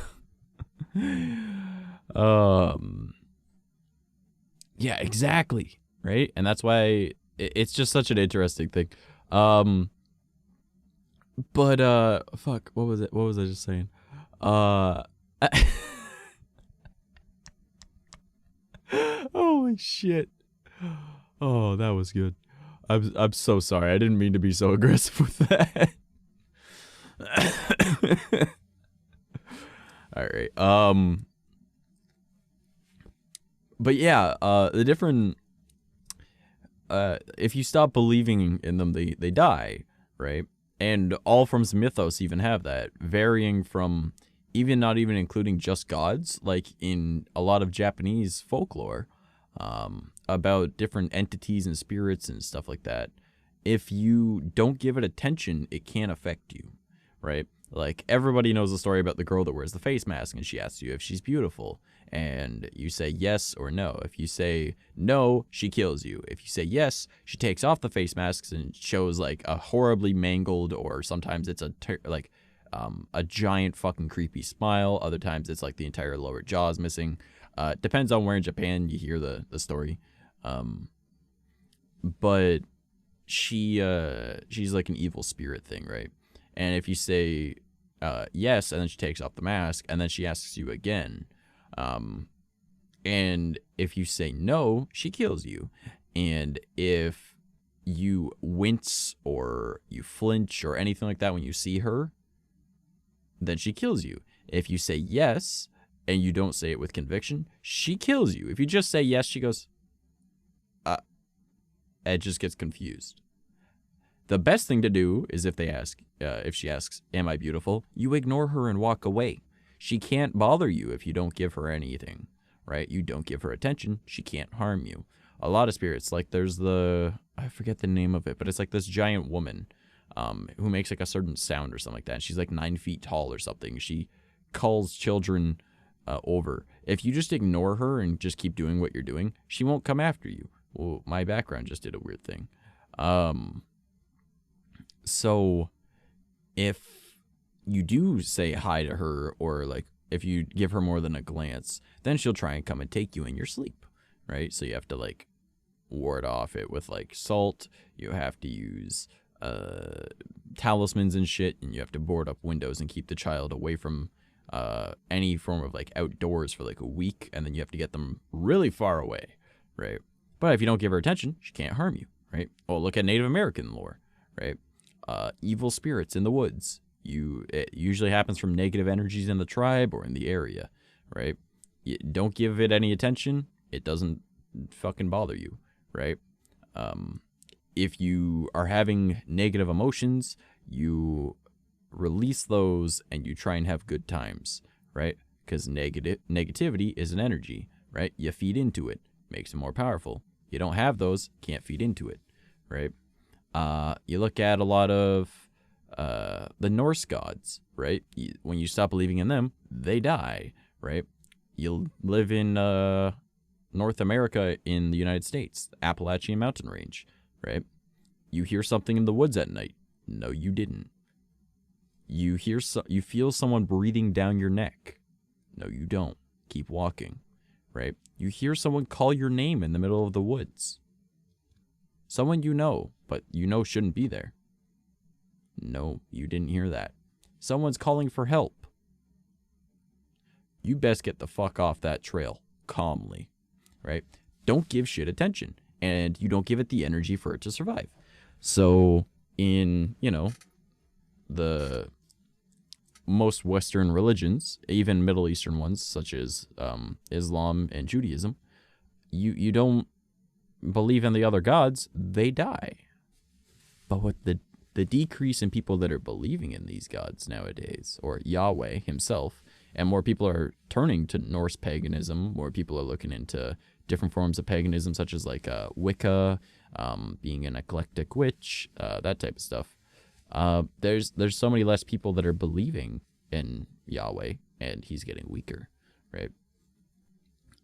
Yeah, exactly. Right? And that's why it's just such an interesting thing. But fuck, what was it? What was I just saying? Holy shit. Oh, that was good. I'm so sorry. I didn't mean to be so aggressive with that. All right. But yeah, the different if you stop believing in them, they die, right? And all forms of mythos even have that, varying from even not even including just gods, like in a lot of Japanese folklore, about different entities and spirits and stuff like that. If you don't give it attention, it can affect you, right? Like, everybody knows the story about the girl that wears the face mask, and she asks you if she's beautiful, and you say yes or no. If you say no, she kills you. If you say yes, she takes off the face masks and shows like a horribly mangled, or sometimes it's a giant fucking creepy smile. Other times it's like the entire lower jaw is missing. Depends on where in Japan you hear the story. But she's like an evil spirit thing, right? And if you say yes, and then she takes off the mask, and then she asks you again, and if you say no, she kills you. And if you wince or you flinch or anything like that when you see her, then she kills you. If you say yes, and you don't say it with conviction, she kills you. If you just say yes, she goes, it just gets confused. The best thing to do is if she asks, am I beautiful? You ignore her and walk away. She can't bother you if you don't give her anything, right? You don't give her attention, she can't harm you. A lot of spirits, like there's I forget the name of it, but it's like this giant woman who makes like a certain sound or something like that. She's like 9 feet tall or something. She calls children over. If you just ignore her and just keep doing what you're doing, she won't come after you. Well, my background just did a weird thing. So if you do say hi to her, or like if you give her more than a glance, then she'll try and come and take you in your sleep, right? So you have to like ward off it with like salt. You have to use talismans and shit, and you have to board up windows and keep the child away from any form of like outdoors for like a week, and then you have to get them really far away, right? But if you don't give her attention, she can't harm you, right? Oh, look at Native American lore, right? Evil spirits in the woods. It usually happens from negative energies in the tribe or in the area, right? You don't give it any attention, it doesn't fucking bother you, right? If you are having negative emotions, you release those and you try and have good times, right? Because negativity is an energy, right? You feed into it, makes it more powerful. You don't have those, can't feed into it, right? You look at a lot of the Norse gods, right? When you stop believing in them, they die, right? You live in North America in the United States, Appalachian mountain range, right? You hear something in the woods at night. No, you didn't. You feel someone breathing down your neck. No, you don't. Keep walking, right? You hear someone call your name in the middle of the woods. Someone you know, but you know shouldn't be there. No, you didn't hear that. Someone's calling for help. You best get the fuck off that trail calmly, right? Don't give shit attention, and you don't give it the energy for it to survive. So in, the most Western religions, even Middle Eastern ones, such as Islam and Judaism, you don't believe in the other gods, they die. But with the decrease in people that are believing in these gods nowadays, or Yahweh himself, and more people are turning to Norse paganism, more people are looking into different forms of paganism, such as like Wicca, being an eclectic witch, that type of stuff. There's so many less people that are believing in Yahweh, and he's getting weaker, right?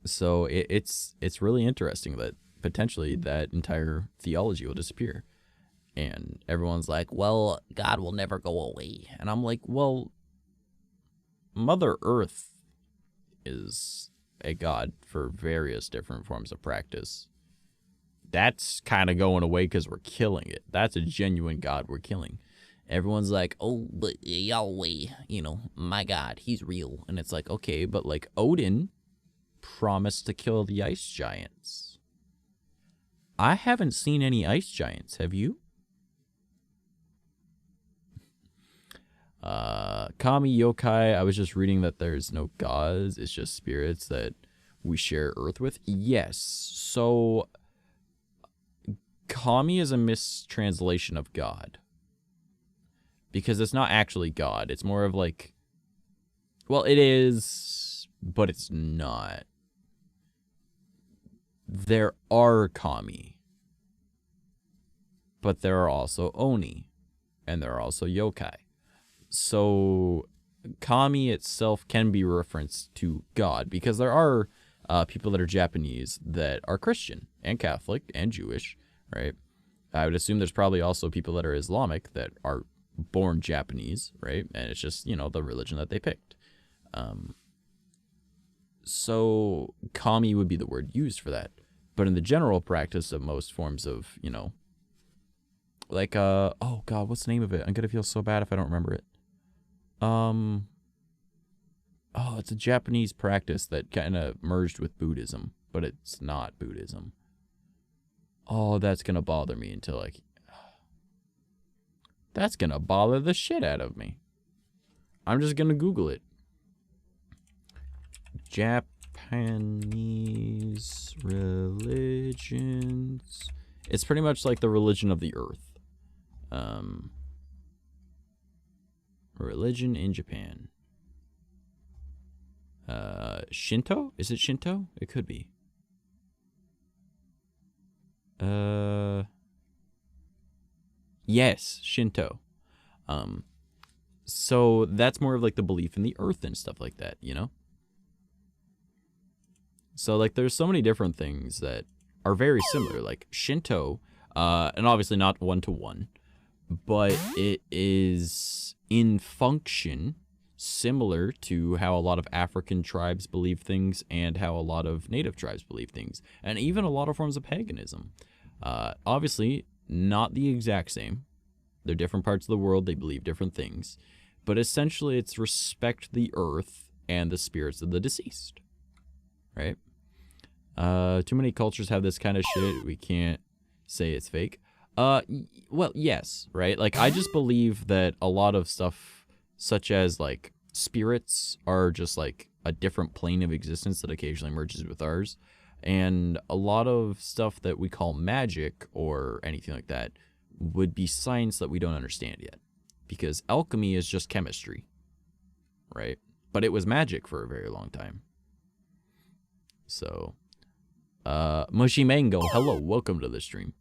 So it's really interesting that potentially that entire theology will disappear. And everyone's like, well, God will never go away. And I'm like, well, Mother Earth is a god for various different forms of practice. That's kind of going away because we're killing it. That's a genuine god we're killing. Everyone's like, oh, but Yahweh, my God, he's real. And it's like, okay, but like Odin promised to kill the ice giants. I haven't seen any ice giants. Have you? Kami yokai, I was just reading that there's no gods. It's just spirits that we share Earth with. Yes. So Kami is a mistranslation of God. Because it's not actually God. It's more of like, well, it is, but it's not. There are Kami. But there are also Oni. And there are also yokai. So Kami itself can be referenced to God, because there are people that are Japanese that are Christian and Catholic and Jewish, right? I would assume there's probably also people that are Islamic that are born Japanese, right? And it's just, the religion that they picked. So Kami would be the word used for that. But in the general practice of most forms of, like, oh God, what's the name of it? I'm going to feel so bad if I don't remember it. Oh, it's a Japanese practice that kind of merged with Buddhism, but it's not Buddhism. Oh, that's going to bother me until that's going to bother the shit out of me. I'm just going to Google it. Japanese religions. It's pretty much like the religion of the earth. Religion in Japan. Shinto? Is it Shinto? It could be. Yes, Shinto. So that's more of like the belief in the earth and stuff like that, So, like, there's so many different things that are very similar. Like, Shinto, and obviously not one-to-one, but it is in function similar to how a lot of African tribes believe things and how a lot of native tribes believe things, and even a lot of forms of paganism. Obviously, not the exact same. They're different parts of the world. They believe different things. But essentially, it's respect the earth and the spirits of the deceased. Right? Too many cultures have this kind of shit. We can't say it's fake. Well, yes, right? Like, I just believe that a lot of stuff, such as, like, spirits are just, like, a different plane of existence that occasionally merges with ours. And a lot of stuff that we call magic or anything like that would be science that we don't understand yet. Because alchemy is just chemistry, right? But it was magic for a very long time. So, Mushy Mango, hello, welcome to the stream.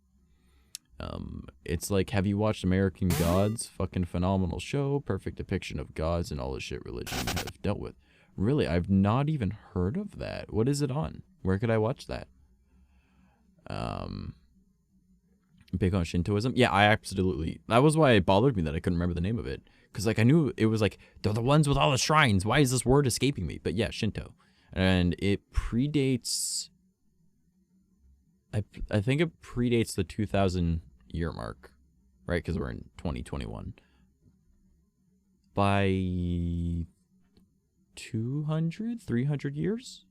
It's like, have you watched American Gods? Fucking phenomenal show, perfect depiction of gods and all the shit religion have dealt with. Really, I've not even heard of that. What is it on? Where could I watch that? Big on Shintoism? Yeah, I absolutely. That was why it bothered me that I couldn't remember the name of it. Because, like, I knew it was like, they're the ones with all the shrines. Why is this word escaping me? But yeah, Shinto. And it predates... I think it predates the 2000 year mark. Right? Because we're in 2021. By 200? 300 years?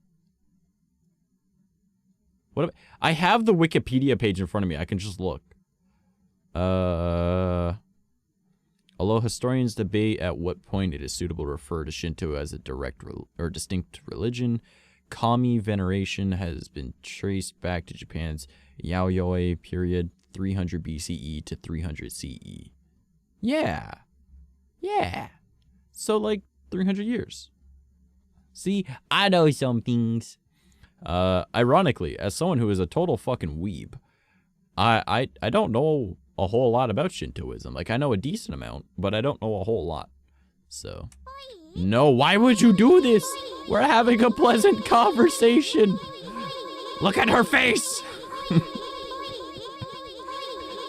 What? I have the Wikipedia page in front of me. I can just look. Although historians debate at what point it is suitable to refer to Shinto as a direct or distinct religion, kami veneration has been traced back to Japan's Yayoi period, 300 BCE to 300 CE. Yeah. Yeah. So, like, 300 years. See, I know some things. Ironically, as someone who is a total fucking weeb, I don't know a whole lot about Shintoism. Like, I know a decent amount, but I don't know a whole lot. So, no, why would you do this? We're having a pleasant conversation. Look at her face.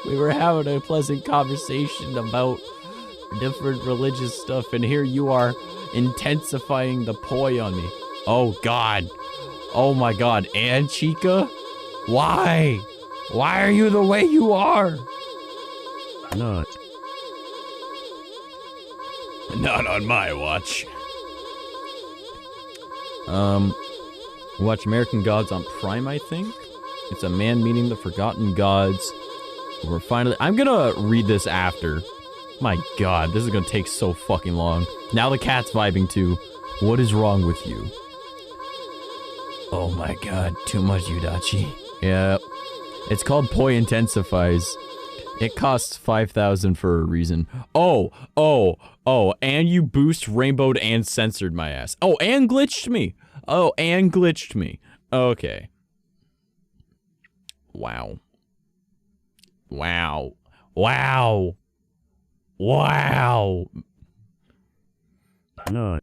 We were having a pleasant conversation about different religious stuff, and here you are intensifying the poi on me. Oh, God. Oh, my God. And Chica? Why? Why are you the way you are? Not on my watch. Watch American Gods on Prime, I think. It's a man meeting the forgotten gods. We're finally... I'm gonna read this after. My God, this is gonna take so fucking long. Now the cat's vibing too. What is wrong with you? Oh my God, too much Udachi. Yep. It's called Poi Intensifies. It costs 5,000 for a reason. Oh, and you boost, rainbowed, and censored my ass. Oh, and glitched me. Oh, and glitched me. Okay. Wow. Wow. Wow. Wow. No.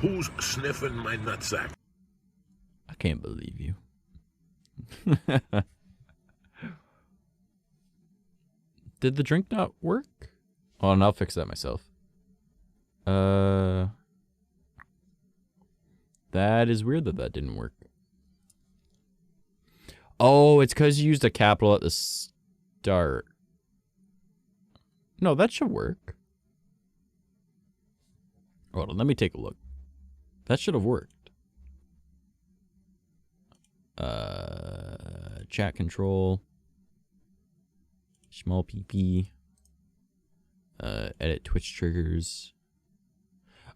Who's sniffing my nutsack? I can't believe you. Did the drink not work? Oh, and I'll fix that myself. That is weird that didn't work. Oh, it's because you used a capital at the start. No, that should work. Hold on, let me take a look. That should have worked. Chat control. Small PP. Edit Twitch triggers.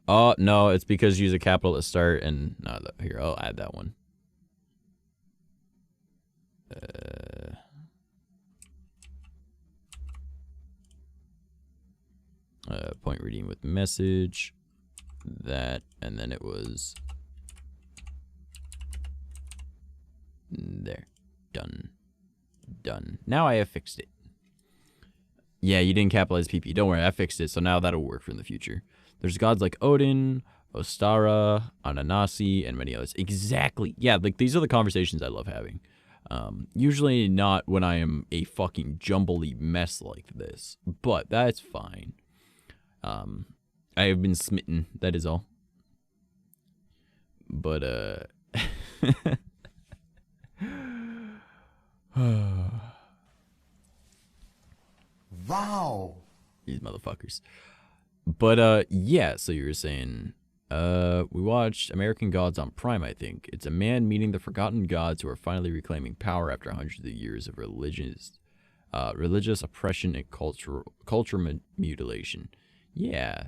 Oh, no, it's because you use a capital at the start and... No, here, I'll add that one. Point redeem with message. That, and then it was... There. Done. Done. Now I have fixed it. Yeah, you didn't capitalize PP. Don't worry, I fixed it, so now that'll work for in the future. There's gods like Odin, Ostara, Ananasi, and many others. Exactly. Yeah, like these are the conversations I love having. Usually not when I am a fucking jumbly mess like this, but that's fine. I have been smitten, that is all. But, Wow. these motherfuckers. But, yeah, so you were saying, we watched American Gods on Prime, I think. It's a man meeting the forgotten gods who are finally reclaiming power after hundreds of years of religious oppression and culture mutilation. Yeah.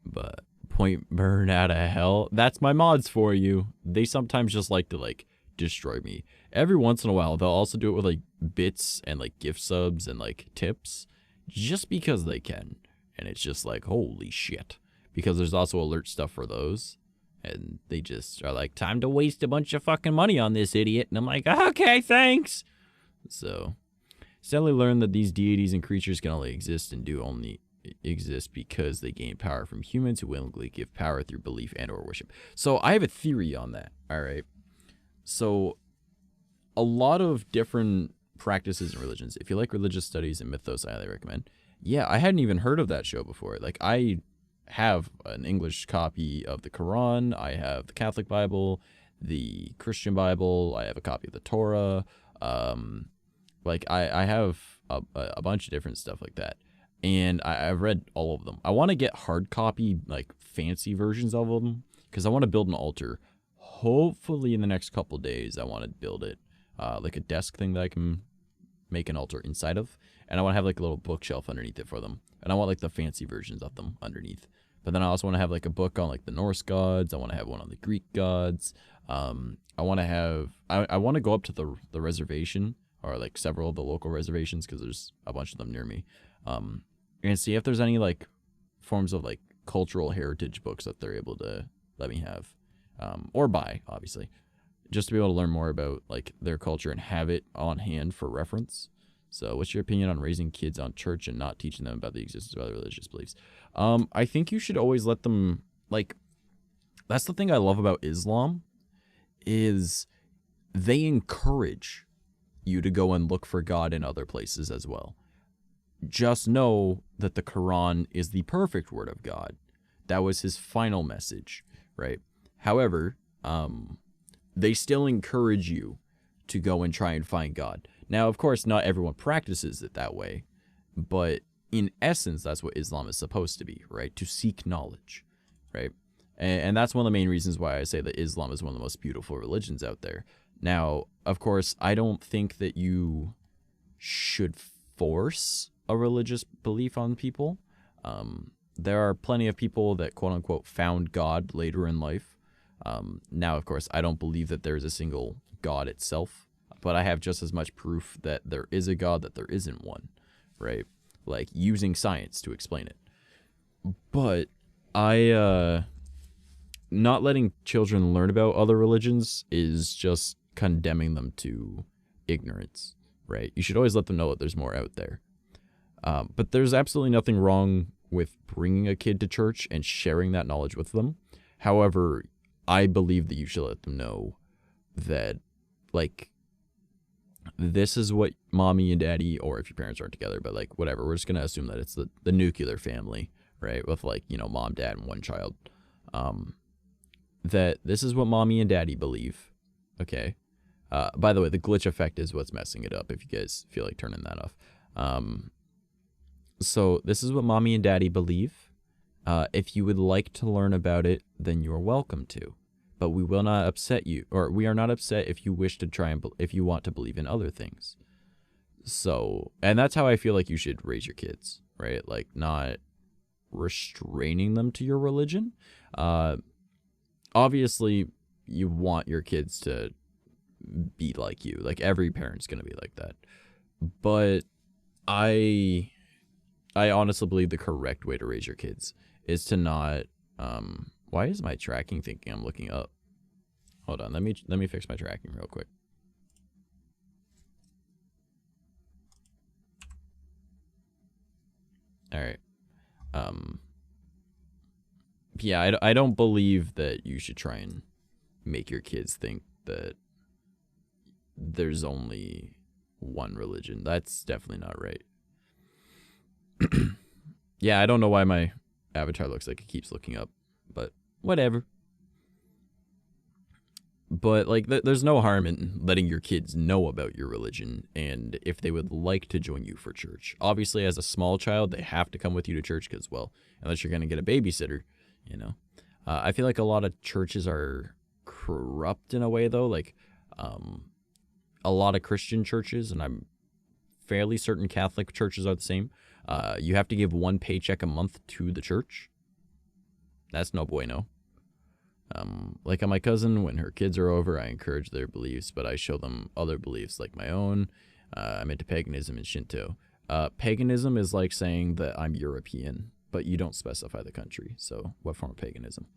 But Point Burn out of hell, that's my mods for you. They sometimes just like to, like, destroy me. Every once in a while, they'll also do it with, like, bits and, like, gift subs and, like, tips. Just because they can. And it's just like, holy shit. Because there's also alert stuff for those. And they just are like, time to waste a bunch of fucking money on this idiot. And I'm like, okay, thanks. So, sadly learned that these deities and creatures can only exist and do only exist because they gain power from humans who willingly give power through belief and or worship. So I have a theory on that. All right. So a lot of different practices and religions. If you like religious studies and mythos, I highly recommend. Yeah, I hadn't even heard of that show before. Like, I have an English copy of the Quran. I have the Catholic Bible, the Christian Bible. I have a copy of the Torah. Like, I have a bunch of different stuff like that. And I've read all of them. I want to get hard copy, like, fancy versions of them. Because I want to build an altar. Hopefully in the next couple days, I want to build it. Like a desk thing that I can make an altar inside of. And I want to have like a little bookshelf underneath it for them. And I want like the fancy versions of them underneath. But then I also want to have like a book on like the Norse gods. I want to have one on the Greek gods. I want to have, I want to go up to the reservation or like several of the local reservations because there's a bunch of them near me. And see if there's any like forms of like cultural heritage books that they're able to let me have. Or buy, obviously. Just to be able to learn more about like their culture and have it on hand for reference. So what's your opinion on raising kids on church and not teaching them about the existence of other religious beliefs? I think you should always let them, like, that's the thing I love about Islam, is they encourage you to go and look for God in other places as well. Just know that the Quran is the perfect word of God. That was his final message, right? However, they still encourage you to go and try and find God. Now, of course, not everyone practices it that way, but in essence, that's what Islam is supposed to be, right? To seek knowledge, right? And that's one of the main reasons why I say that Islam is one of the most beautiful religions out there. Now, of course, I don't think that you should force a religious belief on people. There are plenty of people that, quote unquote, found God later in life. Now, of course, I don't believe that there's a single God itself, but I have just as much proof that there is a God that there isn't one, right? Like using science to explain it. But not letting children learn about other religions is just condemning them to ignorance, right? You should always let them know that there's more out there. But there's absolutely nothing wrong with bringing a kid to church and sharing that knowledge with them. However, I believe that you should let them know that, like, this is what mommy and daddy, or if your parents aren't together, but, like, whatever, we're just going to assume that it's the nuclear family, right, with, like, you know, mom, dad, and one child, that this is what mommy and daddy believe, okay? By the way, the glitch effect is what's messing it up, if you guys feel like turning that off. So this is what mommy and daddy believe. If you would like to learn about it, then you're welcome to. But we will not upset you, or we are not upset if you wish to try and, if you want to believe in other things. So, and that's how I feel like you should raise your kids, right? Like, not restraining them to your religion. Obviously, you want your kids to be like you. Like, every parent's going to be like that. But I honestly believe the correct way to raise your kids is to not, why is my tracking thinking I'm looking up? Hold on, let me fix my tracking real quick. All right. Yeah, I don't believe that you should try and make your kids think that there's only one religion. That's definitely not right. Yeah, I don't know why my avatar looks like it keeps looking up, but whatever. But, like, there's no harm in letting your kids know about your religion and if they would like to join you for church. Obviously, as a small child, they have to come with you to church because, well, unless you're going to get a babysitter, you know. I feel like a lot of churches are corrupt in a way, though. Like, a lot of Christian churches, and I'm fairly certain Catholic churches are the same. You have to give one paycheck a month to the church. That's no bueno. Like on my cousin, when her kids are over, I encourage their beliefs, but I show them other beliefs like my own. I'm into paganism and Shinto. Paganism is like saying that I'm European, but you don't specify the country. So what form of paganism?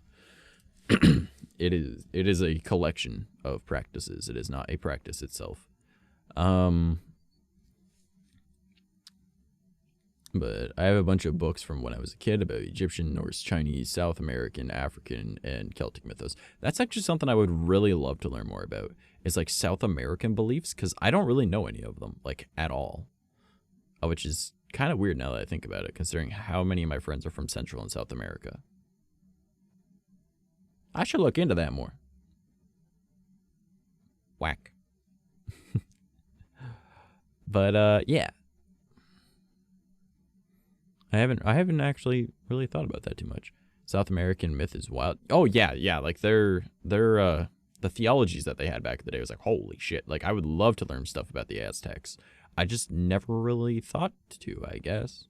It is a collection of practices. It is not a practice itself. But I have a bunch of books from when I was a kid about Egyptian, Norse, Chinese, South American, African, and Celtic mythos. That's actually something I would really love to learn more about, is like South American beliefs, because I don't really know any of them, like, at all. Which is kind of weird now that I think about it, considering how many of my friends are from Central and South America. I should look into that more. Whack. But, yeah. I haven't actually really thought about that too much. South American myth is wild. Oh yeah, like the theologies that they had back in the day was like, holy shit. Like, I would love to learn stuff about the Aztecs. I just never really thought to, I guess.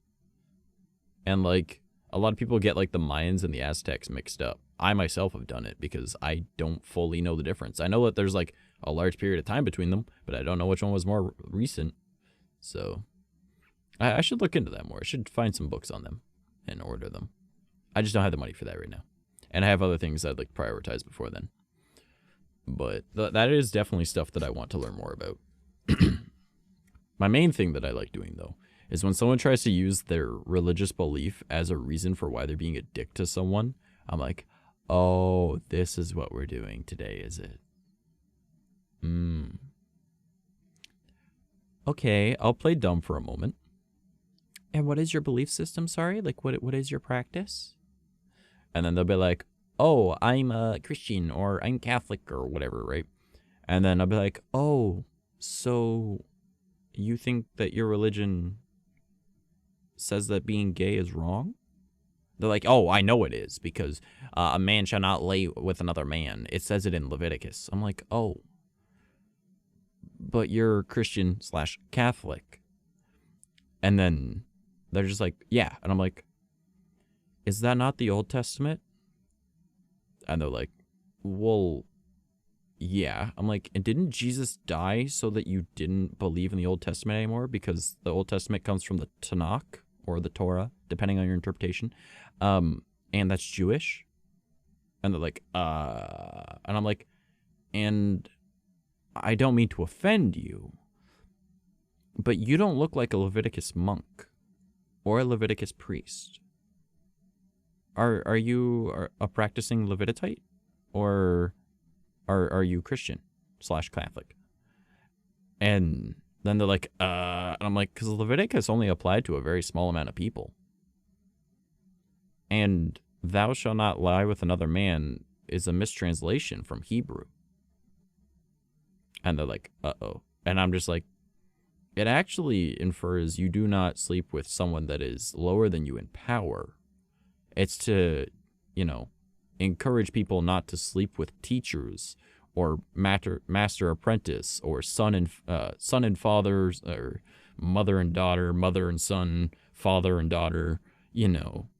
And like, a lot of people get like the Mayans and the Aztecs mixed up. I myself have done it because I don't fully know the difference. I know that there's like a large period of time between them, but I don't know which one was more recent. So I should look into that more. I should find some books on them and order them. I just don't have the money for that right now. And I have other things I'd like to prioritize before then. But that is definitely stuff that I want to learn more about. My main thing that I like doing, though, is when someone tries to use their religious belief as a reason for why they're being a dick to someone, I'm like, oh, this is what we're doing today, is it? Okay, I'll play dumb for a moment. And what is your belief system, sorry? Like, what is your practice? And then they'll be like, oh, I'm a Christian, or I'm Catholic, or whatever, right? And then I'll be like, oh, so you think that your religion says that being gay is wrong? They're like, oh, I know it is, because a man shall not lay with another man. It says it in Leviticus. I'm like, oh, but you're Christian / Catholic. And then they're just like, yeah. And I'm like, is that not the Old Testament? And they're like, well, yeah. I'm like, and didn't Jesus die so that you didn't believe in the Old Testament anymore? Because the Old Testament comes from the Tanakh or the Torah, depending on your interpretation. And that's Jewish. And they're like, and I'm like, and I don't mean to offend you, but you don't look like a Leviticus monk or a Leviticus priest. Are you a practicing Levitite, or are you Christian / Catholic? And then they're like, and I'm like, because Leviticus only applied to a very small amount of people. And thou shalt not lie with another man is a mistranslation from Hebrew. And they're like, uh-oh. And I'm just like, it actually infers you do not sleep with someone that is lower than you in power. It's to, you know, encourage people not to sleep with teachers or master apprentice or son and father, or mother and daughter, mother and son, father and daughter, you know.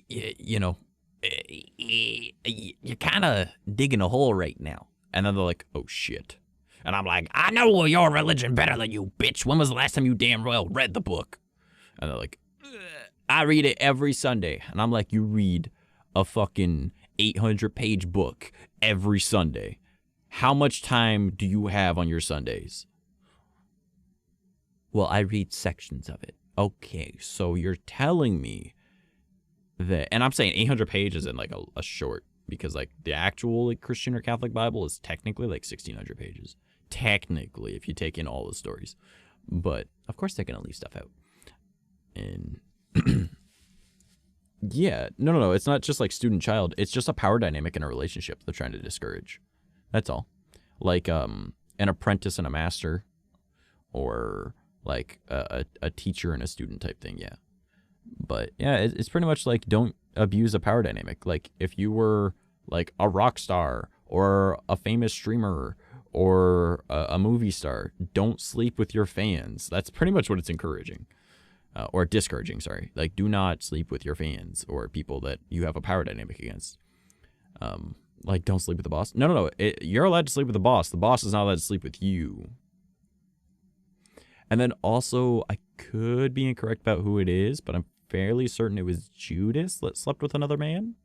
You know, you're kind of digging a hole right now. And then they're like, oh, shit. And I'm like, I know your religion better than you, bitch. When was the last time you damn well read the book? And they're like, I read it every Sunday. And I'm like, you read a fucking 800-page book every Sunday. How much time do you have on your Sundays? Well, I read sections of it. Okay, so you're telling me that, and I'm saying 800 pages in like a short, because like the actual like Christian or Catholic Bible is technically like 1600 pages. Technically, if you take in all the stories. But of course they're going to leave stuff out. And yeah, no, it's not just like student-child. It's just a power dynamic in a relationship they're trying to discourage. That's all. Like an apprentice and a master, or like a teacher and a student type thing, yeah. But yeah, it's pretty much like, don't abuse a power dynamic. Like if you were like a rock star or a famous streamer or a movie star, don't sleep with your fans. That's pretty much what it's encouraging. Or discouraging, sorry. Like, do not sleep with your fans or people that you have a power dynamic against. Like, don't sleep with the boss. No. You're allowed to sleep with the boss. The boss is not allowed to sleep with you. And then also, I could be incorrect about who it is, but I'm fairly certain it was Judas that slept with another man,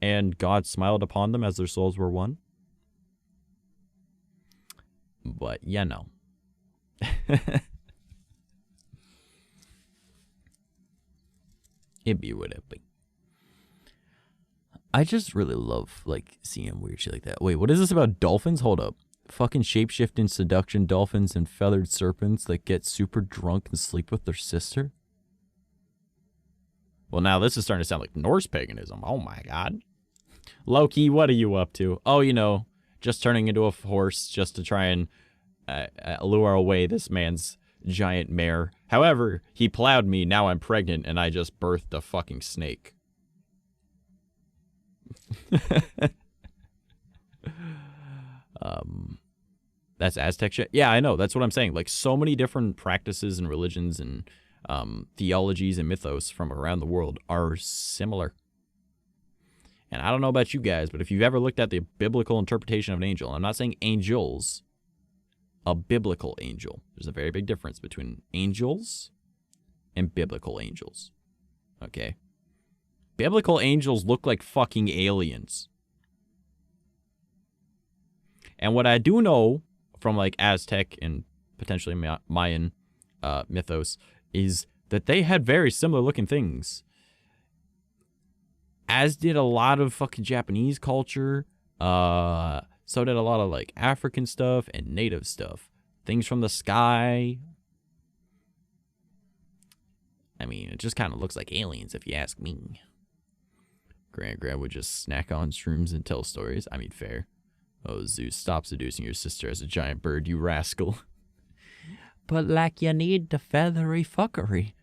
and God smiled upon them as their souls were one. But, yeah, no. It be what it be. I just really love, like, seeing weird shit like that. Wait, what is this about dolphins? Hold up. Fucking shapeshifting seduction dolphins and feathered serpents that get super drunk and sleep with their sister? Well, now this is starting to sound like Norse paganism. Oh my god. Loki, what are you up to? Oh, you know, just turning into a horse just to try and lure away this man's giant mare. However, he plowed me, now I'm pregnant, and I just birthed a fucking snake. That's Aztec shit. Yeah, I know. That's what I'm saying. Like, so many different practices and religions and theologies and mythos from around the world are similar. And I don't know about you guys, but if you've ever looked at the biblical interpretation of an angel, I'm not saying angels, a biblical angel. There's a very big difference between angels and biblical angels. Okay? Biblical angels look like fucking aliens. And what I do know from like Aztec and potentially Mayan mythos is that they had very similar looking things. As did a lot of fucking Japanese culture. So did a lot of like African stuff and native stuff. Things from the sky. I mean, it just kind of looks like aliens if you ask me. Grand would just snack on shrooms and tell stories. I mean, fair. Oh, Zeus, stop seducing your sister as a giant bird, you rascal. But like you need the feathery fuckery.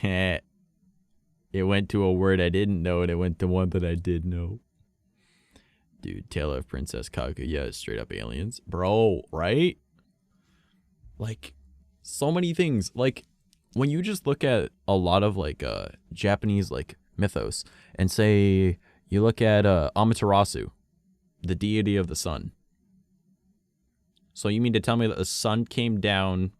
It went to a word I didn't know, and it went to one that I did know. Dude, Taylor of Princess Kaguya is straight up aliens. Bro, right? Like, so many things. Like, when you just look at a lot of, like, Japanese, like, mythos, and say, you look at Amaterasu, the deity of the sun. So you mean to tell me that the sun came down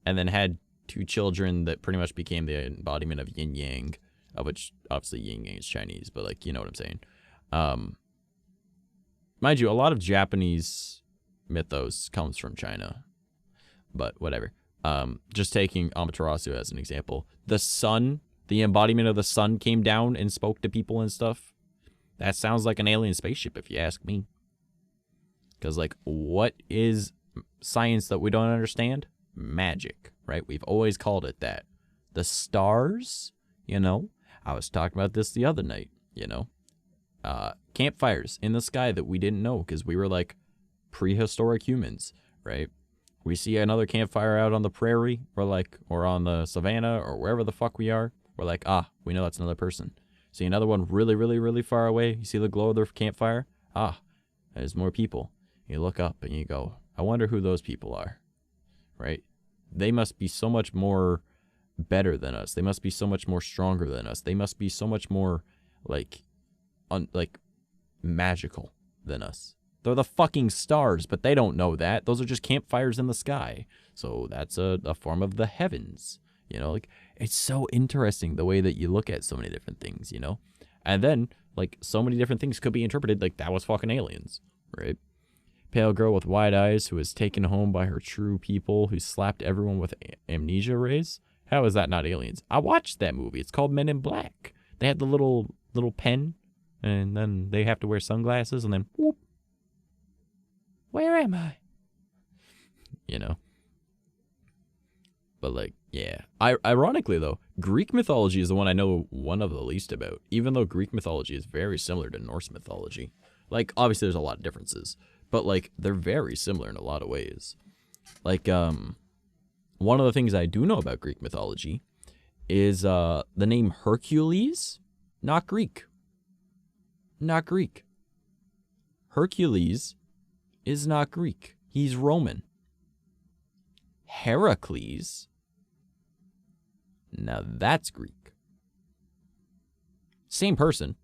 and then had two children that pretty much became the embodiment of yin yang, of which obviously yin yang is Chinese, but like, you know what I'm saying. Mind you, a lot of Japanese mythos comes from China, but whatever. Just taking Amaterasu as an example, the sun, the embodiment of the sun came down and spoke to people and stuff. That sounds like an alien spaceship if you ask me. Because like, what is science that we don't understand? Magic. Right? We've always called it that. The stars, you know, I was talking about this the other night, you know, campfires in the sky that we didn't know because we were like prehistoric humans, right? We see another campfire out on the prairie or on the savannah or wherever the fuck we are. We're like, we know that's another person. See another one really, really, really far away. You see the glow of their campfire? There's more people. You look up and you go, I wonder who those people are, right? They must be so much more better than us. They must be so much more stronger than us. They must be so much more like magical than us. They're the fucking stars, but they don't know that. Those are just campfires in the sky. So that's a form of the heavens. You know, like, it's so interesting the way that you look at so many different things, you know? And then, like, so many different things could be interpreted like that was fucking aliens, right? Pale girl with wide eyes who was taken home by her true people who slapped everyone with amnesia rays. How is that not aliens? I watched that movie. It's called Men in Black. They had the little pen, and then they have to wear sunglasses, and then whoop. Where am I? You know. But like, yeah. Ironically though, Greek mythology is the one I know one of the least about. Even though Greek mythology is very similar to Norse mythology. Like, obviously there's a lot of differences, but like they're very similar in a lot of ways. Like, one of the things I do know about Greek mythology is the name Hercules, not Greek. Not Greek. Hercules is not Greek. He's Roman. Heracles, now that's Greek. Same person,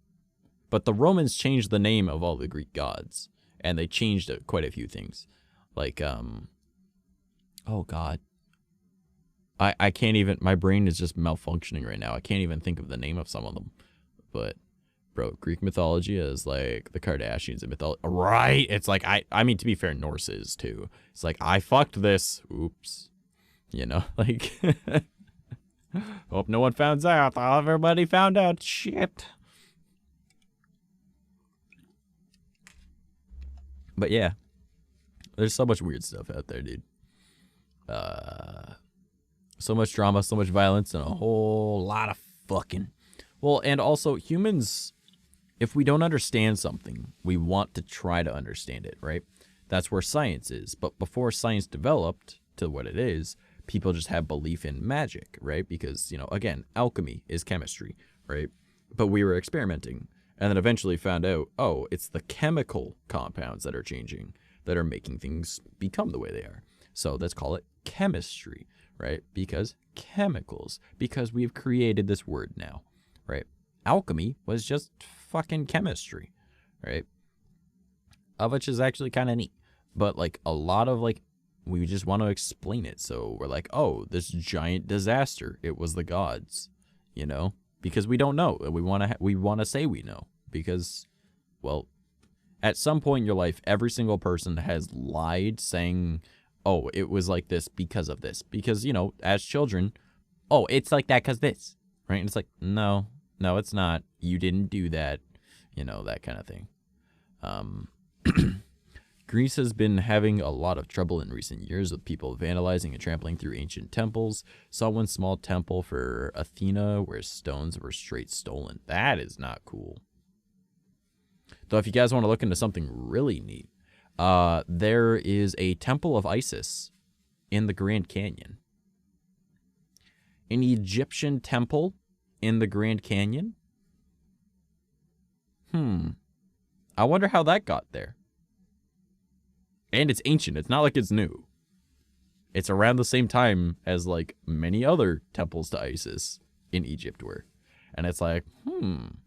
but the Romans changed the name of all the Greek gods, and they changed quite a few things. Like, oh God. I can't even, my brain is just malfunctioning right now. I can't even think of the name of some of them. But, bro, Greek mythology is like the Kardashians in mythology. Right? It's like, I mean, to be fair, Norse is too. It's like, I fucked this. Oops. You know, like, hope no one found out. Everybody found out. Shit. But yeah, there's so much weird stuff out there, dude. So much drama, so much violence, and a whole lot of fucking. Well, and also humans, if we don't understand something, we want to try to understand it, right? That's where science is. But before science developed to what it is, people just have belief in magic, right? Because, you know, again, alchemy is chemistry, right? But we were experimenting and then eventually found out, oh, it's the chemical compounds that are changing that are making things become the way they are. So let's call it chemistry, right? Because chemicals, because we've created this word now, right? Alchemy was just fucking chemistry, right? Which is actually kind of neat. But like a lot of like, we just want to explain it. So we're like, oh, this giant disaster, it was the gods, you know, because we don't know. We want to say we know because, well, at some point in your life, every single person has lied saying, oh, it was like this because of this. Because, you know, as children, oh, it's like that because this, right? And it's like, no, it's not. You didn't do that, you know, that kind of thing. Greece has been having a lot of trouble in recent years with people vandalizing and trampling through ancient temples. Saw one small temple for Athena where stones were straight stolen. That is not cool. Though if you guys want to look into something really neat, there is a temple of Isis in the Grand Canyon. An Egyptian temple in the Grand Canyon? I wonder how that got there. And it's ancient. It's not like it's new. It's around the same time as like many other temples to Isis in Egypt were. And it's like, And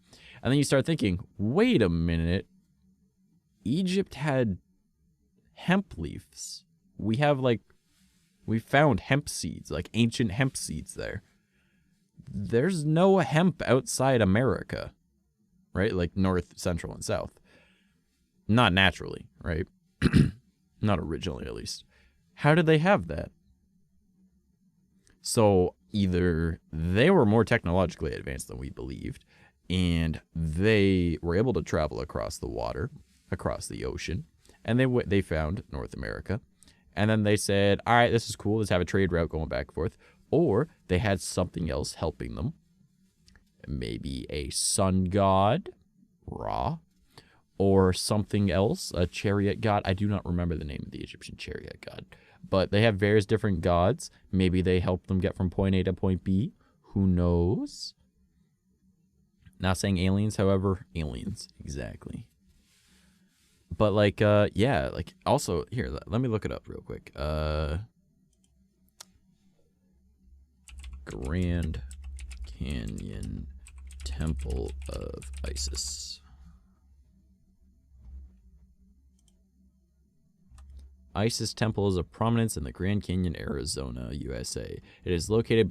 then you start thinking, wait a minute. Egypt had hemp leaves. We found hemp seeds, like ancient hemp seeds there. There's no hemp outside America, right? Like North, Central, and South. Not naturally, right? Not originally, at least. How did they have that? So either they were more technologically advanced than we believed, and they were able to travel across the water, across the ocean, and they found North America. And then they said, all right, this is cool. Let's have a trade route going back and forth. Or they had something else helping them. Maybe a sun god, Ra, or something else, a chariot god. I do not remember the name of the Egyptian chariot god. But they have various different gods. Maybe they help them get from point A to point B. Who knows? Not saying aliens, however, aliens, exactly. But like, yeah, like also, here, let me look it up real quick. Grand Canyon Temple of Isis. Isis Temple is of prominence in the Grand Canyon, Arizona, USA. It is located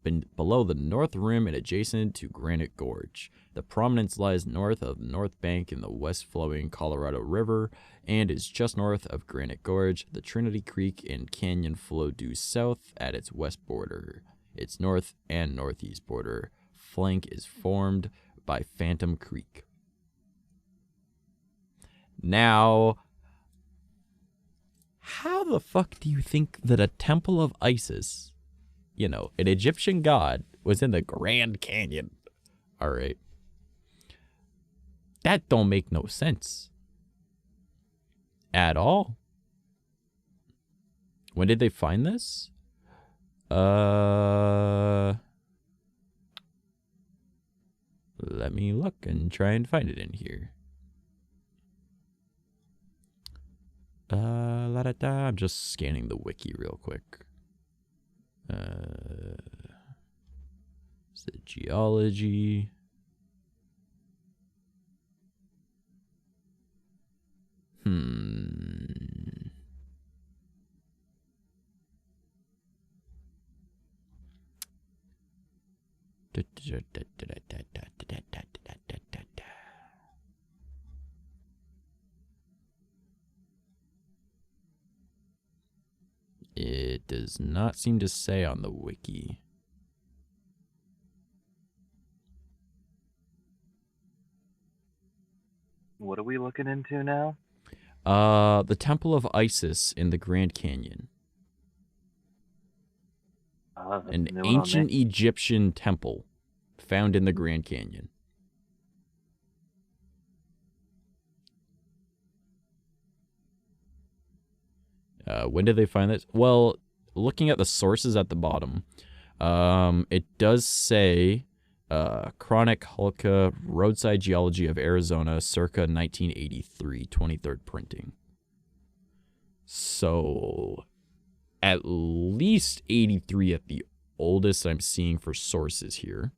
below the north rim and adjacent to Granite Gorge. The prominence lies north of North Bank in the west-flowing Colorado River and is just north of Granite Gorge. The Trinity Creek and Canyon flow due south at its west border. Its north and northeast border flank is formed by Phantom Creek. Now, how the fuck do you think that a temple of Isis, you know, an Egyptian god, was in the Grand Canyon? All right. That don't make no sense. At all. When did they find this? Let me look and try and find it in here. I'm just scanning the wiki real quick. It's the geology. It does not seem to say on the wiki. What are we looking into now? The Temple of Isis in the Grand Canyon. An ancient Egyptian temple found in the Grand Canyon. When did they find this? Well, looking at the sources at the bottom, it does say Chronic Hulka Roadside Geology of Arizona circa 1983, 23rd printing. So at least 83 at the oldest I'm seeing for sources here.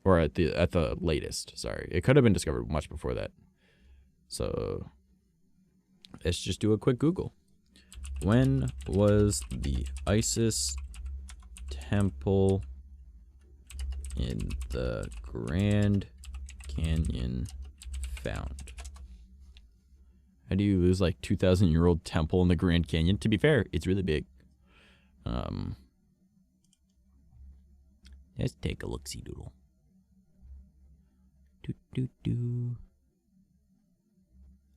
Or at the latest, sorry. It could have been discovered much before that. So let's just do a quick Google. When was the Isis temple in the Grand Canyon found? How do you lose like 2,000-year-old temple in the Grand Canyon? To be fair, it's really big. Let's take a look-see doodle.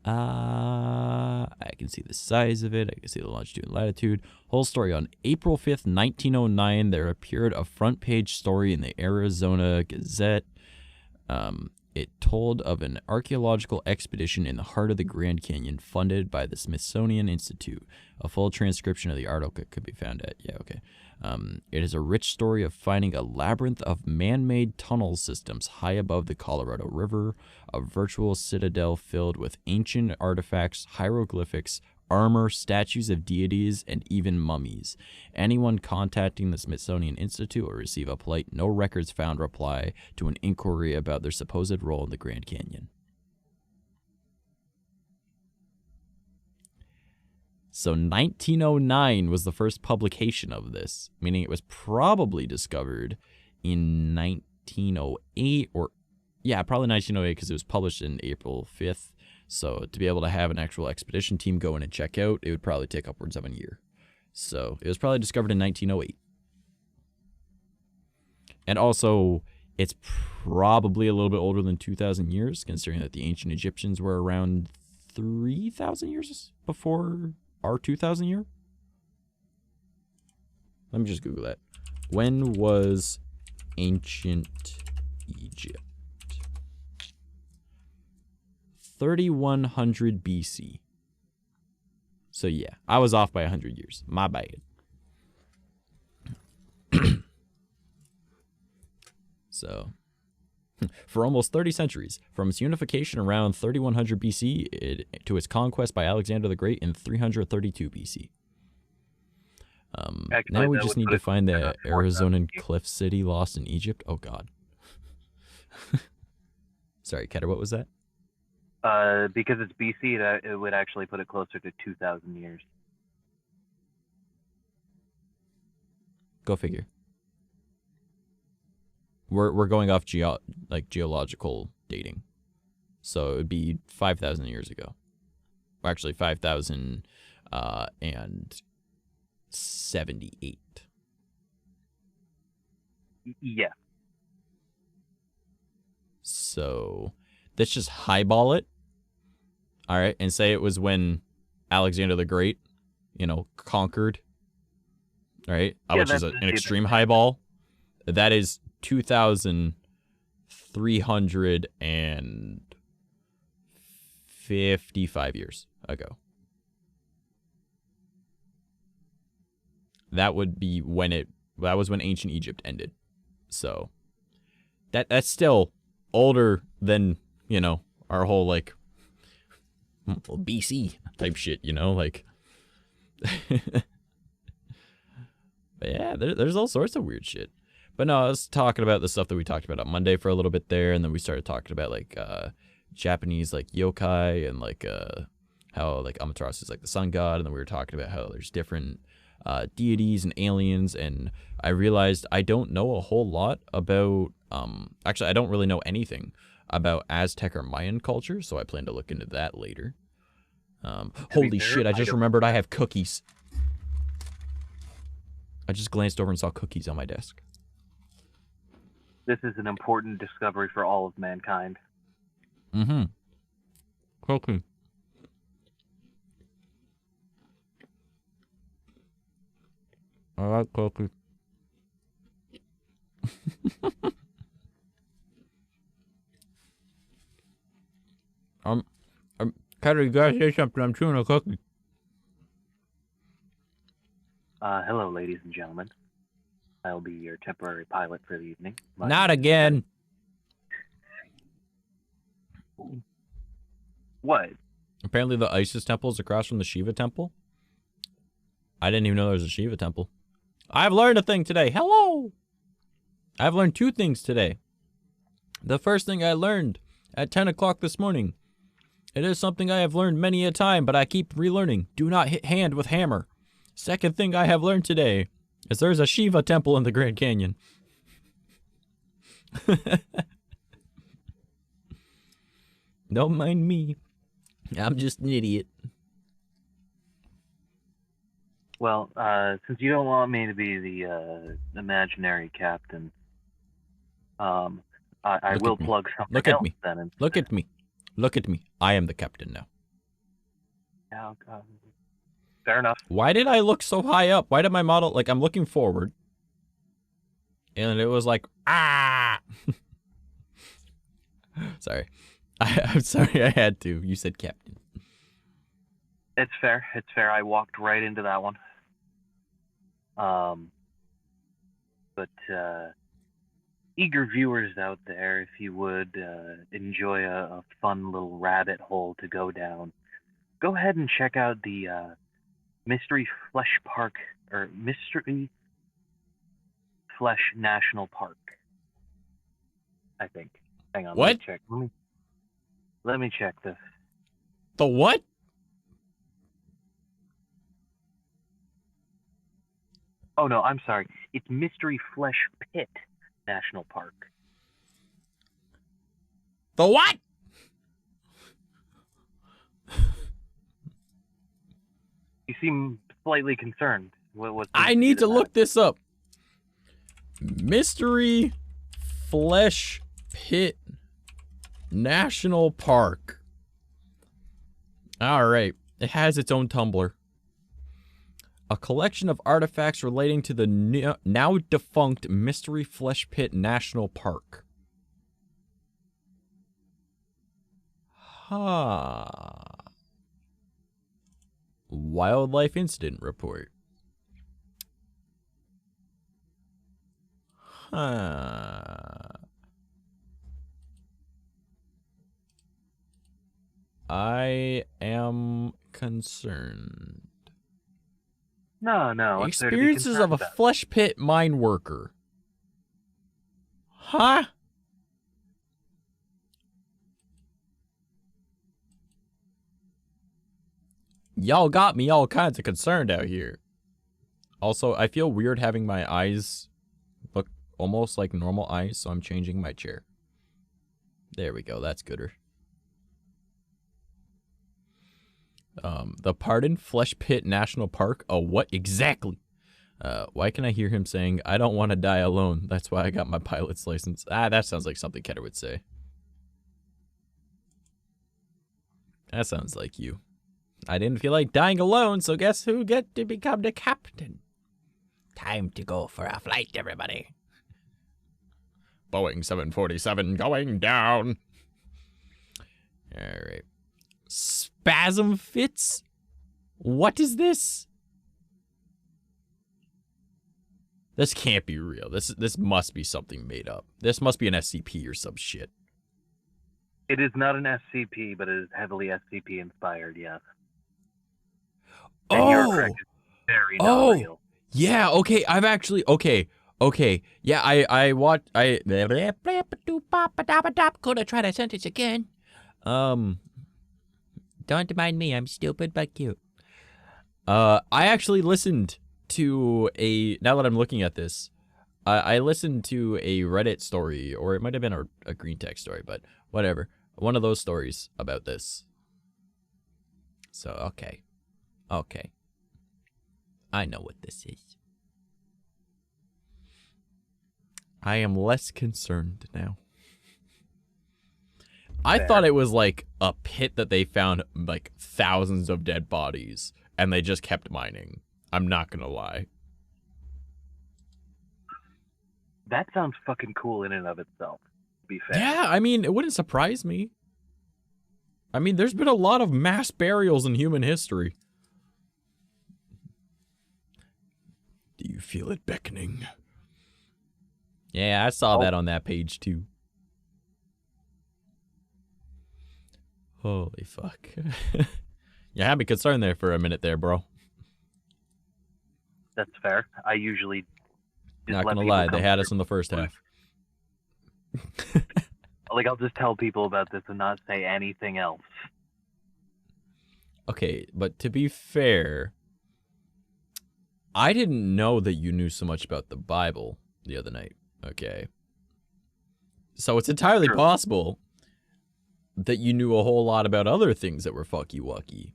I can see the size of it. I can see the longitude and latitude. Whole story. On April 5th, 1909, there appeared a front page story in the Arizona Gazette. It told of an archaeological expedition in the heart of the Grand Canyon funded by the Smithsonian Institute. A full transcription of the article could be found at, it is a rich story of finding a labyrinth of man-made tunnel systems high above the Colorado River, a virtual citadel filled with ancient artifacts, hieroglyphics, armor, statues of deities, and even mummies. Anyone contacting the Smithsonian Institute will receive a polite "no records found" reply to an inquiry about their supposed role in the Grand Canyon. So 1909 was the first publication of this, meaning it was probably discovered in 1908 or, probably 1908 because it was published in April 5th. So to be able to have an actual expedition team go in and check out, it would probably take upwards of a year. So it was probably discovered in 1908. And also, it's probably a little bit older than 2,000 years, considering that the ancient Egyptians were around 3,000 years before our 2,000 year? Let me just Google that. When was ancient Egypt? 3100 BC. So yeah, I was off by 100 years. My bad. So, for almost 30 centuries, from its unification around 3100 BC to its conquest by Alexander the Great in 332 BC. Now we just need to find the Arizonan cliff city lost in Egypt. Oh, God. Sorry, Ketter, what was that? Because it's BC, it would actually put it closer to 2,000 years. Go figure. We're going off geological dating. So it would be 5,000 years ago. Or actually 5,078. Yeah. So let's just highball it. All right, and say it was when Alexander the Great, conquered. All right, which is an extreme highball. That is 2,355 years ago. That would be that was when ancient Egypt ended. So that's still older than, our whole BC type shit, But yeah, there's all sorts of weird shit. But no, I was talking about the stuff that we talked about on Monday for a little bit there, and then we started talking about Japanese yokai and how Amaterasu is the sun god, and then we were talking about how there's different deities and aliens, and I realized I don't know a whole lot about actually I don't really know anything about Aztec or Mayan culture, so I plan to look into that later. Holy shit, I just remembered I have cookies. I just glanced over and saw cookies on my desk. This is an important discovery for all of mankind. Mm-hmm. Cookie. I like cookies. Carter, you gotta say something. I'm chewing a cookie. Hello, ladies and gentlemen. I'll be your temporary pilot for the evening. Not again. What? Apparently the Isis temple is across from the Shiva temple. I didn't even know there was a Shiva temple. I've learned a thing today. Hello! I've learned 2 things today. The first thing I learned at 10 o'clock this morning. It is something I have learned many a time, but I keep relearning. Do not hit hand with hammer. Second thing I have learned today is there's a Shiva temple in the Grand Canyon. Don't mind me. I'm just an idiot. Well, since you don't want me to be the imaginary captain, I will plug something Look at else me. then. Look at me. Look at me. I am the captain now. Yeah, fair enough. Why did I look so high up? Why did my model, I'm looking forward. And it was ah! Sorry. I'm sorry I had to. You said captain. It's fair. It's fair. I walked right into that one. But eager viewers out there, if you would enjoy a fun little rabbit hole to go down, go ahead and check out the Mystery Flesh Park, or Mystery Flesh National Park, I think. Hang on. What? Let me check. Let me check this. The what? Oh, no, I'm sorry. It's Mystery Flesh Pit National Park. The what? You seem slightly concerned. I need to look this up. Mystery Flesh Pit National Park. All right. It has its own Tumblr. A collection of artifacts relating to the now defunct Mystery Flesh Pit National Park. Huh. Wildlife Incident Report. Huh. I am concerned. No. Experiences of a flesh pit mine worker. Huh? Y'all got me all kinds of concerned out here. Also, I feel weird having my eyes look almost like normal eyes, so I'm changing my chair. There we go. That's gooder. The Pardon Flesh Pit National Park. Oh, what exactly? Why can I hear him saying, I don't want to die alone. That's why I got my pilot's license. Ah, that sounds like something Keter would say. That sounds like you. I didn't feel like dying alone, so guess who get to become the captain? Time to go for a flight, everybody. Boeing 747 going down. All right. Spasm fits? What is this? This can't be real. This must be something made up. This must be an SCP or some shit. It is not an SCP, but it is heavily SCP inspired, yes. And you're correct. It's very not real. Yeah, okay, I've actually, okay. Yeah, I watched, Could I try that sentence again? Don't mind me, I'm stupid but cute. I actually listened to now that I'm looking at this, I listened to a Reddit story, or it might have been a green tech story, but whatever. One of those stories about this. So, okay. I know what this is. I am less concerned now. I thought it was like a pit that they found like thousands of dead bodies and they just kept mining. I'm not gonna lie. That sounds fucking cool in and of itself, to be fair. Yeah, I mean, it wouldn't surprise me. I mean, there's been a lot of mass burials in human history. Do you feel it beckoning? Yeah, I saw that on that page too. Holy fuck. You had me concerned there for a minute there, bro. That's fair. I usually not gonna lie, they had us in the first half. Like, I'll just tell people about this and not say anything else. Okay, but to be fair, I didn't know that you knew so much about the Bible the other night. Okay. So it's entirely possible that you knew a whole lot about other things that were fucky-wucky.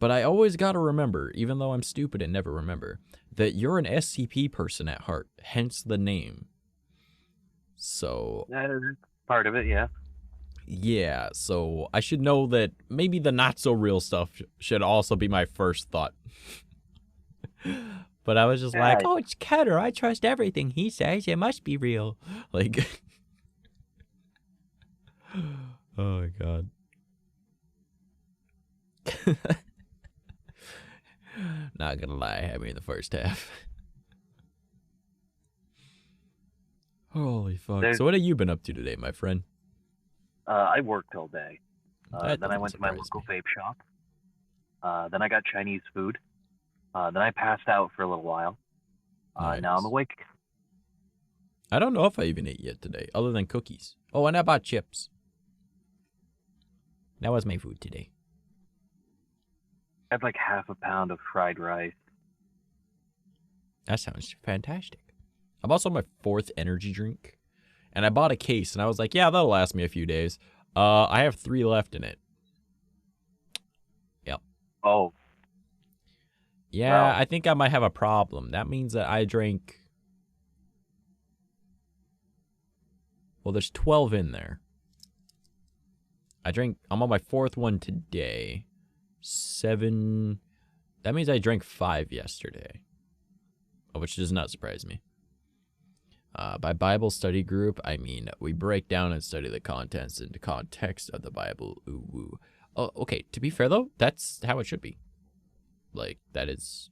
But I always gotta remember, even though I'm stupid and never remember, that you're an SCP person at heart, hence the name. So... part of it, yeah. Yeah, so I should know that maybe the not-so-real stuff should also be my first thought. But I was just like, oh, it's Keter. I trust everything he says. It must be real. Like... Oh, my God. Not gonna lie, had me in the first half. Holy fuck. So what have you been up to today, my friend? I worked all day. Then I went to my local vape shop. Then I got Chinese food. Then I passed out for a little while. Nice. Now I'm awake. I don't know if I even ate yet today, other than cookies. Oh, and I bought chips. That was my food today. I had like half a pound of fried rice. That sounds fantastic. I'm also on my 4th energy drink. And I bought a case, and I was like, yeah, that'll last me a few days. I have 3 left in it. Yep. Oh. Yeah, well, I think I might have a problem. That means that I drank... Well, there's 12 in there. I'm on my 4th one today. 7... That means I drank 5 yesterday. Which does not surprise me. By Bible study group, I mean we break down and study the contents and the context of the Bible. Ooh, woo. Oh, okay, to be fair though, that's how it should be. Like, that is...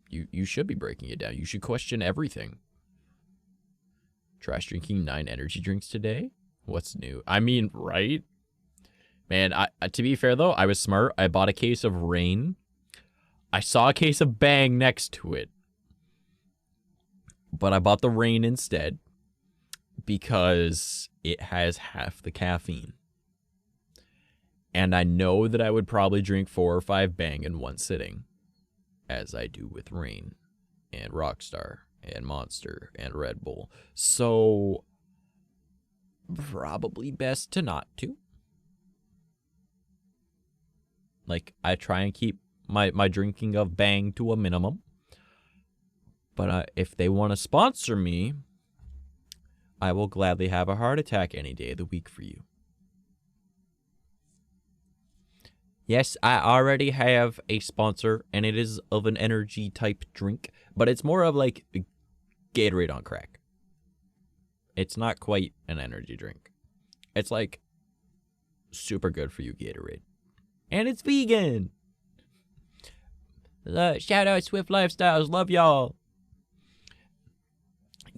You should be breaking it down. You should question everything. Trash drinking 9 energy drinks today? What's new? I mean, right? Man, to be fair though, I was smart. I bought a case of Rain. I saw a case of Bang next to it. But I bought the Rain instead because it has half the caffeine. And I know that I would probably drink 4 or 5 Bang in one sitting, as I do with Rain. and Rockstar and Monster and Red Bull. So probably best to not to. Like, I try and keep my drinking of Bang to a minimum. But if they want to sponsor me, I will gladly have a heart attack any day of the week for you. Yes, I already have a sponsor, and it is of an energy type drink, but it's more of like Gatorade on crack. It's not quite an energy drink. It's like super good for you Gatorade. And it's vegan. Shout out Swift Lifestyles. Love y'all.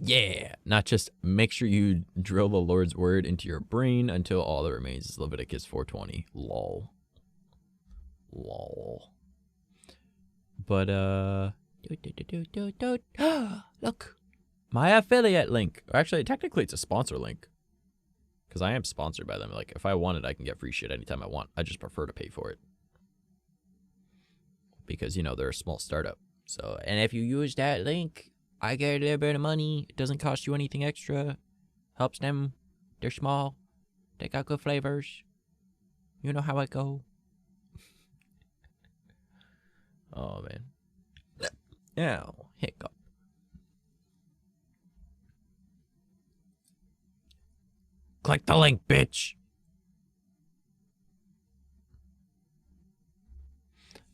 Yeah. Not just make sure you drill the Lord's word into your brain until all that remains is Leviticus 4:20. Lol. Lol. But, look. My affiliate link. Actually, technically it's a sponsor link. Because I am sponsored by them. Like, if I wanted, I can get free shit anytime I want. I just prefer to pay for it. Because, you know, they're a small startup. So, and if you use that link, I get a little bit of money. It doesn't cost you anything extra. Helps them. They're small. They got good flavors. You know how I go. Oh, man. Ow. Hiccup. Click the link, bitch.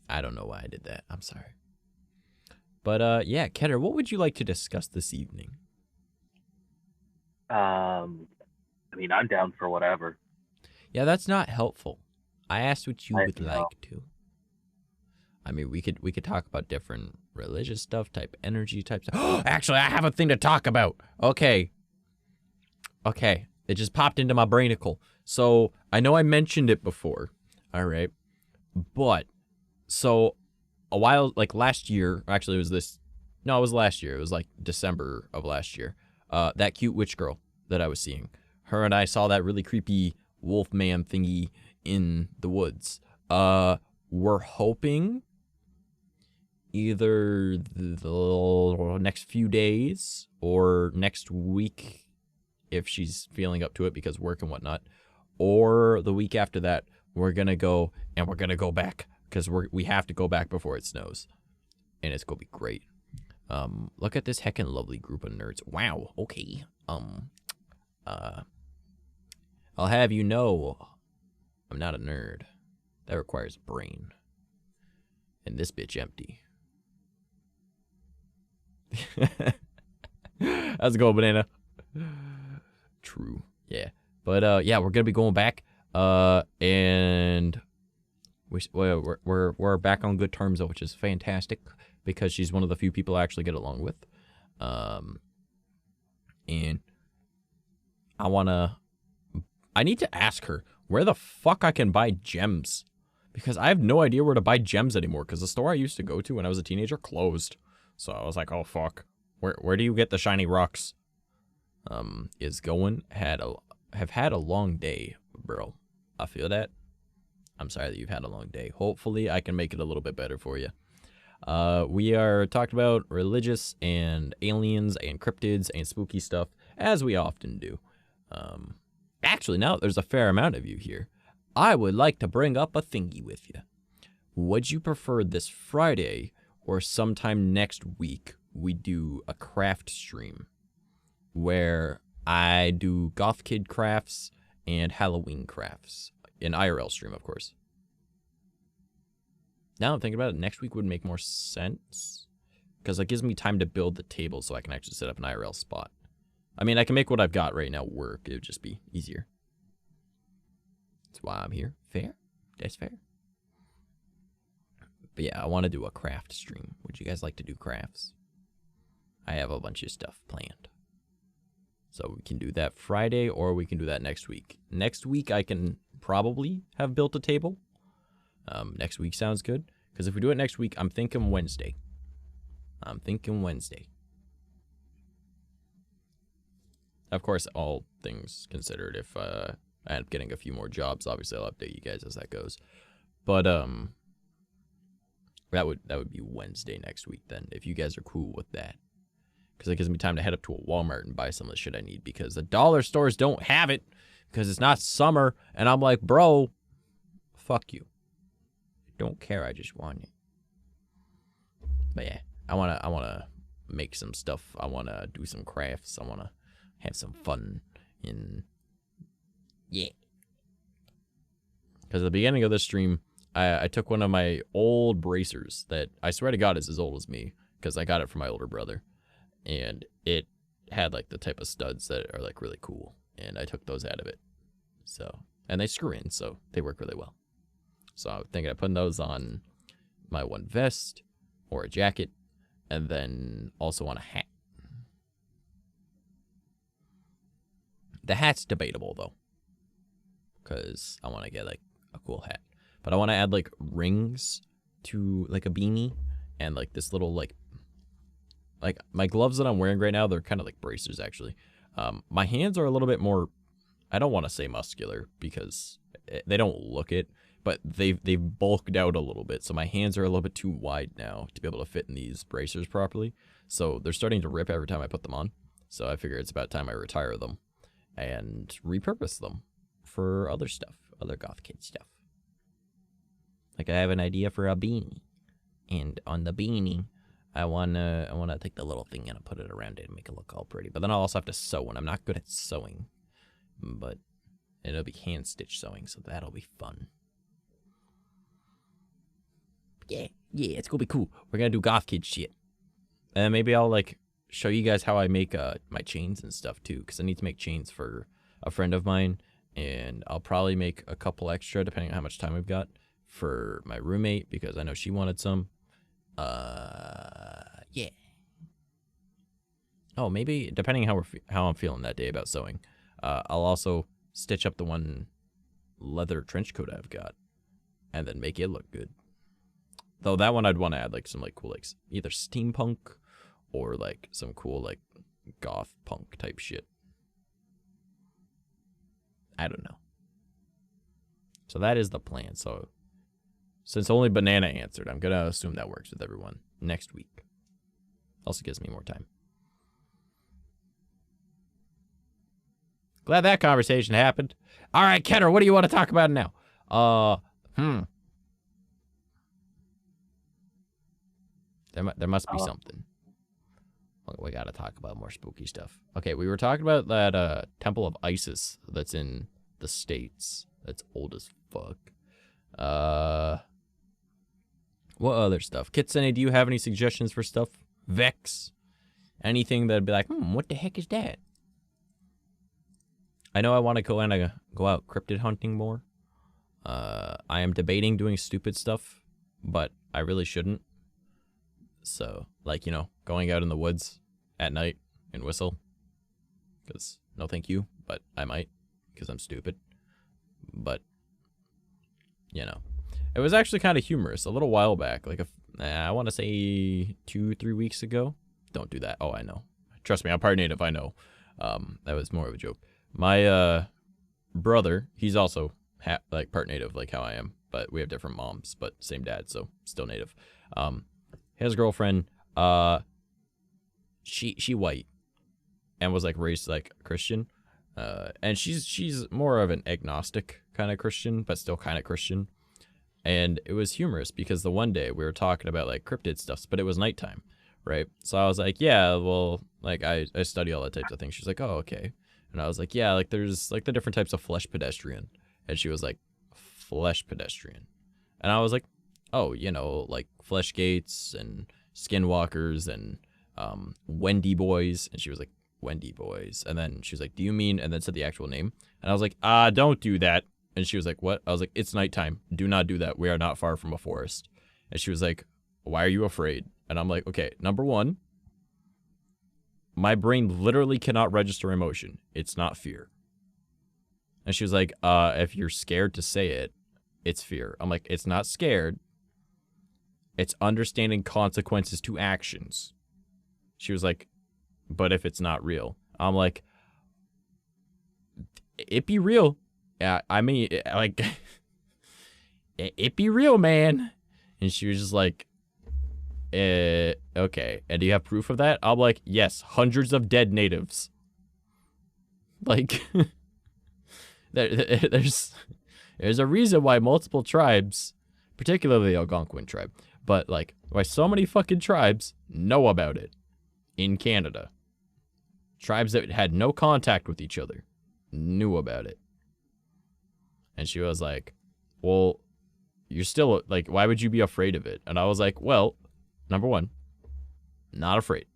I don't know why I did that. I'm sorry. But, yeah, Ketter, what would you like to discuss this evening? I mean, I'm down for whatever. Yeah, that's not helpful. I asked what you would know. like to. I mean, we could talk about different religious stuff, type energy type stuff. Actually, I have a thing to talk about. Okay. Okay. It just popped into my brainicle. So, I know I mentioned it before. All right. But, so, a while, like last year, actually it was this, no, it was last year. It was like December of last year. That cute witch girl that I was seeing. Her and I saw that really creepy wolf man thingy in the woods. We're hoping either the next few days or next week, if she's feeling up to it because work and whatnot, or the week after that, we're going to go and we're going to go back because we have to go back before it snows. And it's going to be great. Look at this heckin' lovely group of nerds. Wow. Okay. I'll have you know, I'm not a nerd. That requires a brain. And this bitch empty. How's it going, Banana? True. Yeah. But yeah, we're gonna be going back. And we're back on good terms, which is fantastic because she's one of the few people I actually get along with. And I need to ask her where the fuck I can buy gems. Because I have no idea where to buy gems anymore. Because the store I used to go to when I was a teenager closed. So I was like, oh fuck. Where do you get the shiny rocks? Is going have had a long day, bro. I feel that. I'm sorry that you've had a long day. Hopefully I can make it a little bit better for you. We are talking about religious and aliens and cryptids and spooky stuff, as we often do. Actually, now there's a fair amount of you here. I would like to bring up a thingy with you. Would you prefer this Friday or sometime next week we do a craft stream where I do Goth Kid crafts and Halloween crafts? An IRL stream, of course. Now I'm thinking about it, next week would make more sense because it gives me time to build the table so I can actually set up an IRL spot. I mean, I can make what I've got right now work. It would just be easier. That's why I'm here. Fair? That's fair. But yeah, I want to do a craft stream. Would you guys like to do crafts? I have a bunch of stuff planned. So we can do that Friday or we can do that next week. Next week I can probably have built a table. Next week sounds good. Because if we do it next week, I'm thinking Wednesday. Of course, all things considered, if I end up getting a few more jobs, obviously I'll update you guys as that goes. But That would be Wednesday next week then, if you guys are cool with that. Because it gives me time to head up to a Walmart and buy some of the shit I need, because the dollar stores don't have it because it's not summer. And I'm like, bro, fuck you. Don't care. I just want it. But yeah, I wanna make some stuff. I wanna do some crafts. I wanna have some fun yeah. Because at the beginning of this stream, I took one of my old bracers that I swear to God is as old as me, because I got it from my older brother, and it had like the type of studs that are like really cool, and I took those out of it. So, and they screw in, so they work really well. So I'm thinking of putting those on my one vest or a jacket, and then also on a hat. The hat's debatable though, because I want to get like a cool hat. But I want to add like rings to like a beanie, and like this little like my gloves that I'm wearing right now, they're kind of like bracers actually. My hands are a little bit more, I don't want to say muscular because they don't look it, but they've bulked out a little bit. So my hands are a little bit too wide now to be able to fit in these bracers properly. So they're starting to rip every time I put them on. So I figure it's about time I retire them and repurpose them for other stuff, other goth kid stuff. Like I have an idea for a beanie, and on the beanie, I wanna take the little thing and put it around it and make it look all pretty. But then I'll also have to sew, and I'm not good at sewing, but it'll be hand stitch sewing, so that'll be fun. Yeah, it's gonna be cool. We're gonna do goth kid shit, and maybe I'll like show you guys how I make my chains and stuff too, because I need to make chains for a friend of mine, and I'll probably make a couple extra depending on how much time we've got for my roommate, because I know she wanted some. Yeah. Oh, maybe depending how I'm feeling that day about sewing, I'll also stitch up the one leather trench coat I've got, and then make it look good. Though that one I'd want to add like some like cool like either steampunk or like some cool like goth punk type shit. I don't know. So that is the plan. So since only Banana answered, I'm gonna assume that works with everyone next week. Also gives me more time. Glad that conversation happened. All right, Kenner, what do you want to talk about now? There must be something. We gotta talk about more spooky stuff. Okay, we were talking about that Temple of Isis that's in the States. That's old as fuck. What other stuff? Kitsune, do you have any suggestions for stuff? Vex? Anything that'd be like, what the heck is that? I know I want to go out cryptid hunting more. I am debating doing stupid stuff, but I really shouldn't. So, like, you know, going out in the woods at night and whistle. Because, no thank you, but I might, because I'm stupid. But, you know. It was actually kind of humorous a little while back. Like, I want to say 2-3 weeks ago. Don't do that. Oh, I know. Trust me, I'm part native, I know. That was more of a joke. My brother, he's also like part native, like how I am. But we have different moms, but same dad, so still native. His girlfriend, she white and was like raised like Christian. And she's more of an agnostic kind of Christian, but still kind of Christian. And it was humorous because the one day we were talking about like cryptid stuff, but it was nighttime, right? So I was like, yeah, well, like I study all that types of things. She's like, oh, okay. And I was like, yeah, like there's like the different types of flesh pedestrian. And she was like, flesh pedestrian. And I was like, oh, you know, like flesh gates and skinwalkers and Wendy boys. And she was like, Wendy boys. And then she was like, do you mean, and then said the actual name. And I was like, don't do that. And she was like, what? I was like, it's nighttime. Do not do that. We are not far from a forest. And she was like, why are you afraid? And I'm like, okay, number one, my brain literally cannot register emotion. It's not fear. And she was like, if you're scared to say it, it's fear. I'm like, it's not scared. It's understanding consequences to actions. She was like, but if it's not real. I'm like, it be real. Yeah, I mean, like, it be real, man. And she was just like, Okay. And do you have proof of that? I'm like, yes, hundreds of dead natives. Like, there's a reason why multiple tribes, particularly the Algonquin tribe, but like why so many fucking tribes know about it in Canada. Tribes that had no contact with each other knew about it. And she was like, well, you're still, like, why would you be afraid of it? And I was like, well, number one, not afraid.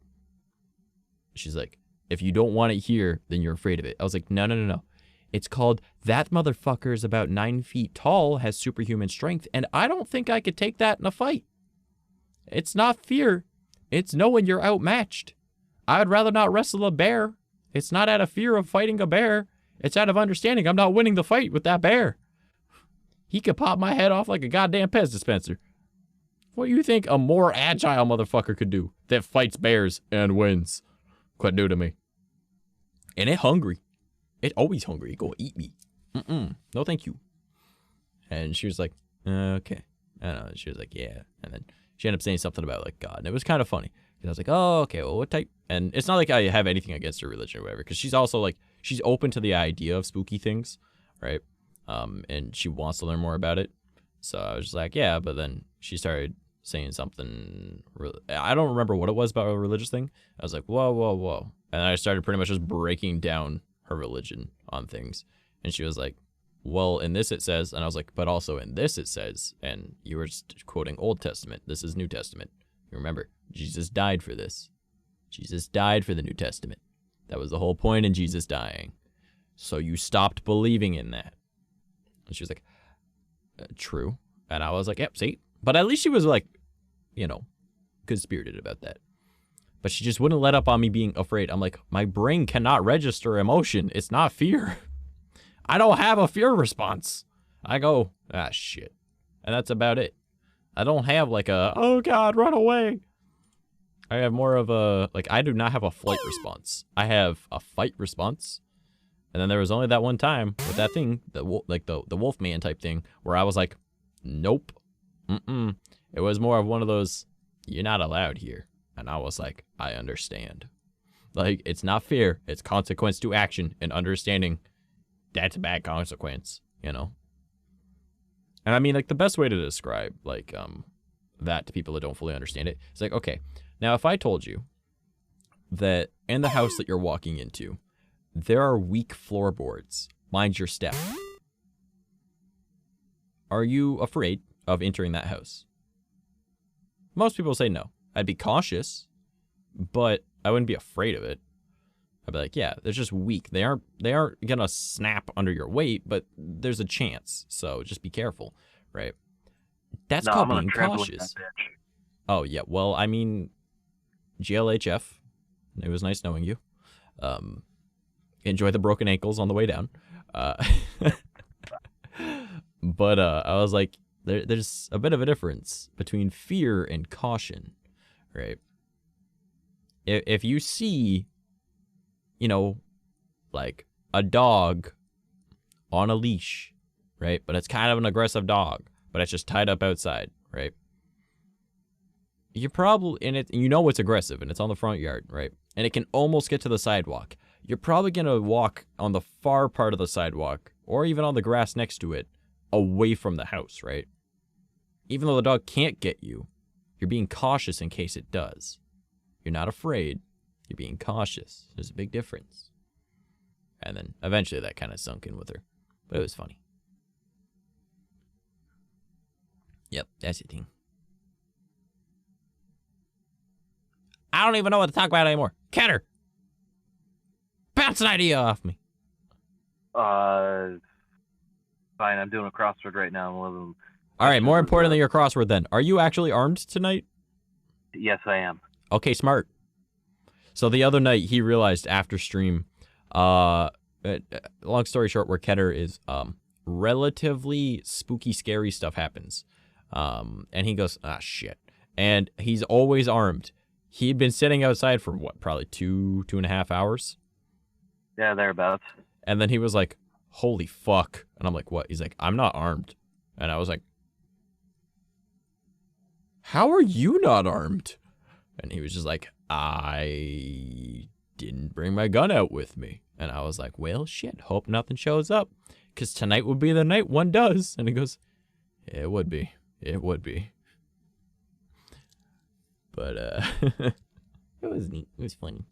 She's like, if you don't want it here, then you're afraid of it. I was like, no. It's called that motherfucker is about 9 feet tall, has superhuman strength, and I don't think I could take that in a fight. It's not fear. It's knowing you're outmatched. I would rather not wrestle a bear. It's not out of fear of fighting a bear. It's out of understanding I'm not winning the fight with that bear. He could pop my head off like a goddamn Pez dispenser. What do you think a more agile motherfucker could do that fights bears and wins? Could do to me. And it hungry. It always hungry. It go eat me. No, thank you. And she was like, okay. And she was like, yeah. And then she ended up saying something about like God. And it was kind of funny. And I was like, oh, okay. Well, what type? And it's not like I have anything against her religion or whatever. Because she's also like, she's open to the idea of spooky things. Right. And she wants to learn more about it. So I was just like, yeah. But then she started saying something. I don't remember what it was about a religious thing. I was like, whoa. And I started pretty much just breaking down her religion on things. And she was like, well, in this it says, and I was like, but also in this it says, and you were just quoting Old Testament. This is New Testament. You remember, Jesus died for this. Jesus died for the New Testament. That was the whole point in Jesus dying. So you stopped believing in that. And she was like, true. And I was like, yep, see? But at least she was like, you know, good-spirited about that. But she just wouldn't let up on me being afraid. I'm like, my brain cannot register emotion. It's not fear. I don't have a fear response. I go, shit. And that's about it. I don't have like a, oh God, run away. I have more of a, like, I do not have a flight response. I have a fight response. And then there was only that one time with that thing, the Wolfman type thing, where I was like, nope. It was more of one of those, you're not allowed here. And I was like, I understand. Like, it's not fear. It's consequence to action and understanding that's a bad consequence, you know? And I mean, like, the best way to describe, like, that to people that don't fully understand it, it's like, okay, now if I told you that in the house that you're walking into, there are weak floorboards, mind your step, are you afraid of entering that house? Most people say no. I'd be cautious, but I wouldn't be afraid of it. I'd be like, yeah, they're just weak. They aren't gonna snap under your weight, but there's a chance. So just be careful, right? That's called being cautious. Oh yeah, well, I mean, GLHF. It was nice knowing you. Enjoy the broken ankles on the way down. But I was like, there's a bit of a difference between fear and caution. Right. If you see, you know, like a dog on a leash, right? But it's kind of an aggressive dog, but it's just tied up outside, right? You're probably in it, and you know it's aggressive, and it's on the front yard, right? And it can almost get to the sidewalk. You're probably going to walk on the far part of the sidewalk, or even on the grass next to it, away from the house, right? Even though the dog can't get you, you're being cautious in case it does. You're not afraid. You're being cautious. There's a big difference. And then eventually that kind of sunk in with her. But it was funny. Yep, that's the thing. I don't even know what to talk about anymore. Kenner! Bounce an idea off me. Fine, I'm doing a crossword right now. All right, more important than your crossword then. Are you actually armed tonight? Yes, I am. Okay, smart. So the other night, he realized after stream, long story short, where Keter is, relatively spooky, scary stuff happens. And he goes, shit. And he's always armed. He'd been sitting outside for what, probably 2.5 hours? Yeah, thereabouts. And then he was like, holy fuck. And I'm like, what? He's like, I'm not armed. And I was like, how are you not armed? And he was just like, I didn't bring my gun out with me. And I was like, well, shit, hope nothing shows up. Because tonight would be the night one does. And he goes, yeah, it would be. It would be. But, it was neat. It was funny.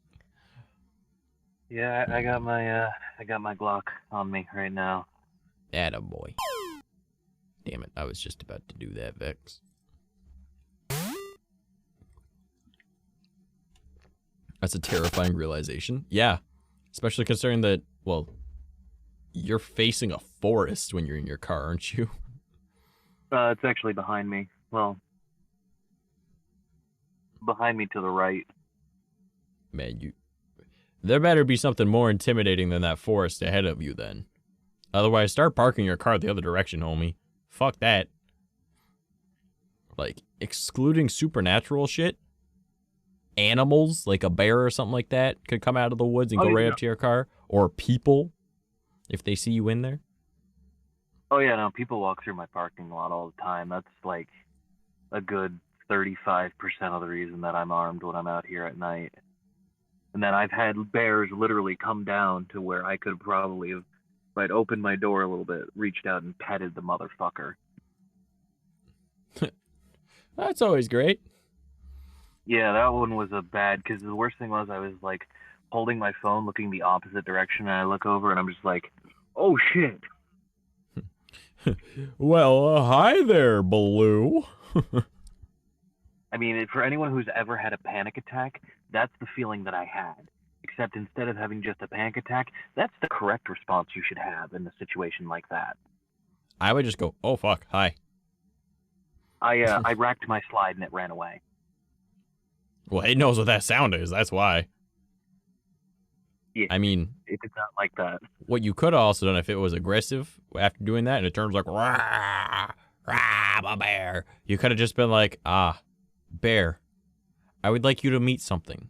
Yeah, I got my Glock on me right now. Attaboy. Damn it, I was just about to do that, Vex. That's a terrifying realization. Yeah, especially considering that, well, you're facing a forest when you're in your car, aren't you? It's actually behind me. Well, behind me to the right. Man, there better be something more intimidating than that forest ahead of you then. Otherwise, start parking your car the other direction, homie. Fuck that. Like, excluding supernatural shit, animals, like a bear or something like that, could come out of the woods and go right up to your car. Or people, if they see you in there. Oh, yeah, no, people walk through my parking lot all the time. That's like a good 35% of the reason that I'm armed when I'm out here at night. And then I've had bears literally come down to where I could probably have, if I'd opened my door a little bit, reached out and petted the motherfucker. That's always great. Yeah, that one was a bad, because the worst thing was I was like holding my phone looking the opposite direction, and I look over and I'm just like, oh shit. Well, hi there, Baloo. I mean, for anyone who's ever had a panic attack, that's the feeling that I had. Except instead of having just a panic attack, that's the correct response you should have in a situation like that. I would just go, oh fuck, hi. I racked my slide and it ran away. Well, it knows what that sound is, that's why. Yeah, I mean, it did not like that. What you could have also done if it was aggressive after doing that and it turns like, rah, rah, I'm a bear. You could have just been like, ah, bear, I would like you to meet something.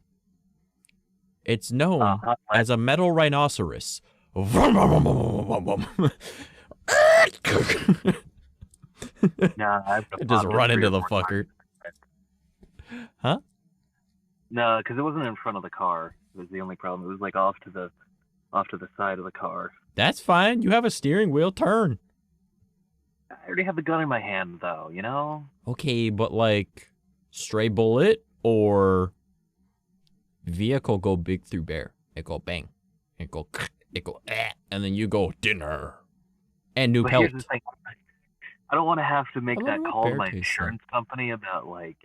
It's known as a metal rhinoceros. Nah, just run into the fucker. Huh? No, because it wasn't in front of the car. It was the only problem. It was like off to the side of the car. That's fine. You have a steering wheel. Turn. I already have the gun in my hand, though. You know. Okay, but like stray bullet or vehicle go big through bear. It go bang. It go and then you go dinner and new But pelt. here's the thing. I don't want to have to make that call to my tastes insurance company about like,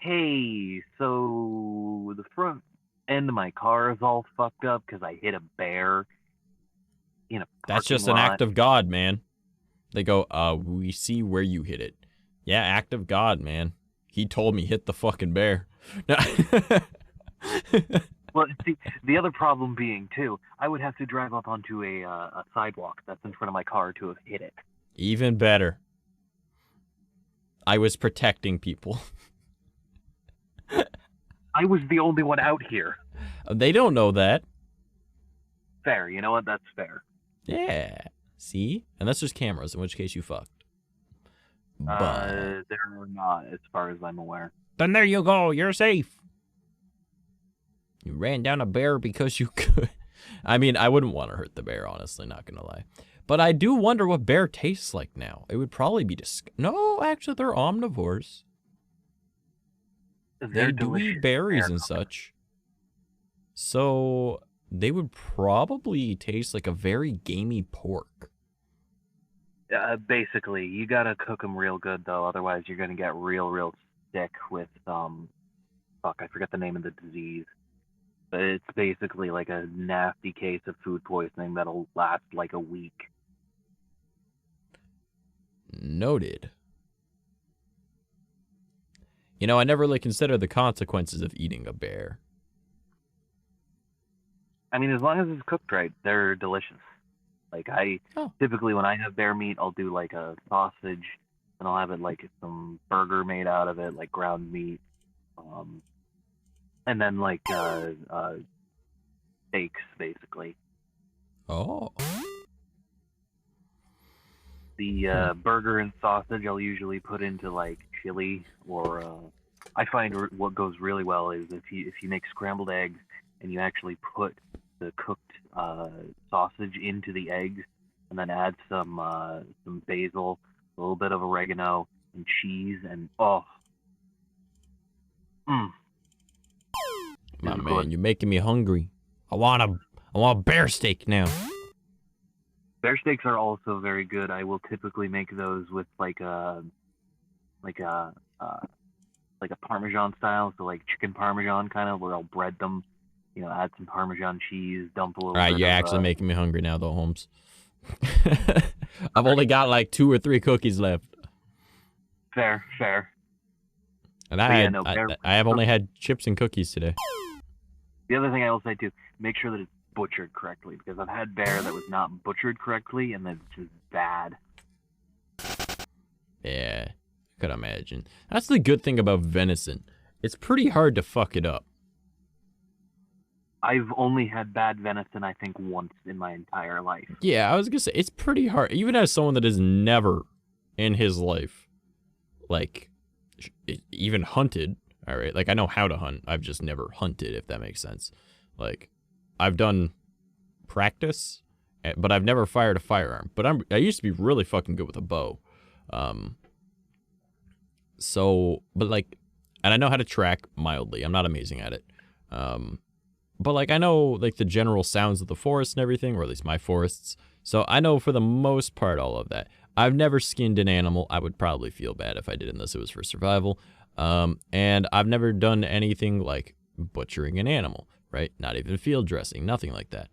hey, so the front end of my car is all fucked up because I hit a bear in a parking That's just an lot. act of God, man. They go, we see where you hit it. Yeah, act of God, man. He told me hit the fucking bear. Well, see, the other problem being too, I would have to drive up onto a sidewalk that's in front of my car to have hit it. Even better. I was protecting people. I was the only one out here. They don't know that. Fair, you know what? That's fair. Yeah. See? And that's just cameras, in which case you fucked. But They're not, as far as I'm aware. Then there you go. You're safe. you ran down a bear because you could. I mean, I wouldn't want to hurt the bear, honestly, not gonna lie. But I do wonder what bear tastes like now. It would probably be No, actually, they're omnivores. They do eat berries and such. So they would probably taste like a very gamey pork. Basically, you gotta cook them real good, though. Otherwise, you're gonna get real sick with, fuck, I forget the name of the disease. But it's basically like a nasty case of food poisoning that'll last like a week. Noted. You know, I never really considered the consequences of eating a bear. I mean, as long as it's cooked right, they're delicious. Like, typically when I have bear meat, I'll do like a sausage, and I'll have it like some burger made out of it, like ground meat. And then like steaks, basically. Oh. The burger and sausage I'll usually put into like chili, or I find what goes really well is if you make scrambled eggs and you actually put the cooked sausage into the eggs and then add some basil, a little bit of oregano and cheese, and my man, good. you're making me hungry. I want bear steak now. Bear steaks are also very good. I will typically make those with like a Parmesan style, so like chicken Parmesan kind of, where I'll bread them, add some Parmesan cheese, dump a little. All right, you're actually making me hungry now, though, Holmes. I've only got like 2 or 3 cookies left. Fair. And I have only had chips and cookies today. The other thing I will say too, make sure that it's butchered correctly, because I've had bear that was not butchered correctly and it's just bad. Yeah, I could imagine. That's the good thing about venison. It's pretty hard to fuck it up. I've only had bad venison, I think, once in my entire life. Yeah, I was gonna say, it's pretty hard. Even as someone that has never in his life, like, even hunted, all right? Like, I know how to hunt. I've just never hunted, if that makes sense. Like, I've done practice, but I've never fired a firearm. But I used to be really fucking good with a bow. But like, and I know how to track mildly. I'm not amazing at it. But like, I know like the general sounds of the forest and everything, or at least my forests. So I know for the most part all of that. I've never skinned an animal. I would probably feel bad if I did, unless it was for survival. And I've never done anything like butchering an animal, right? Not even field dressing, nothing like that.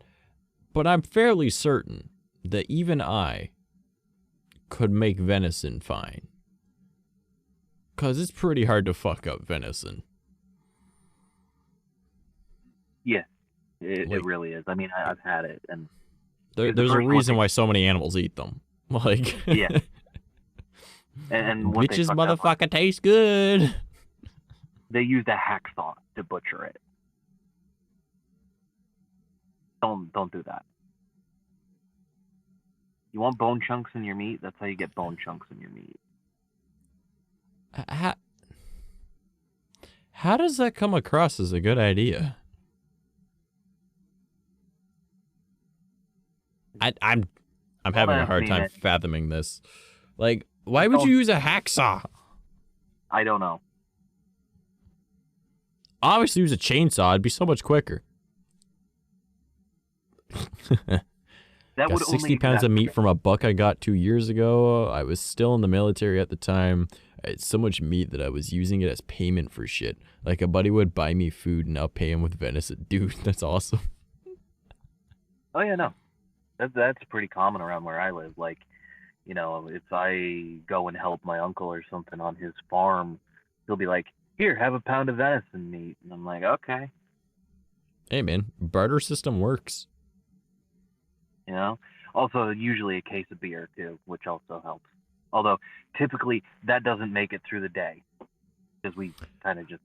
But I'm fairly certain that even I could make venison fine. 'Cause it's pretty hard to fuck up venison. Yeah, it really is. I mean, I've had it, and there's a reason why so many animals eat them. Like, yeah. And what bitches motherfucker tastes good. They used a hacksaw to butcher it. Don't do that. You want bone chunks in your meat? That's how you get bone chunks in your meat. How does that come across as a good idea? I'm having a hard time fathoming this. Like, why would you use a hacksaw? I don't know. Obviously, use a chainsaw. It'd be so much quicker. That got 60 pounds of meat from a buck I got 2 years ago. I was still in the military at the time. I had so much meat that I was using it as payment for shit. Like, a buddy would buy me food and I'll pay him with venison. Dude, that's awesome. Oh, yeah, no. That's pretty common around where I live. Like, if I go and help my uncle or something on his farm, he'll be like, here, have a pound of venison meat. And I'm like, okay. Hey, man, barter system works. Also, usually a case of beer, too, which also helps. Although, typically, that doesn't make it through the day, because we kind of just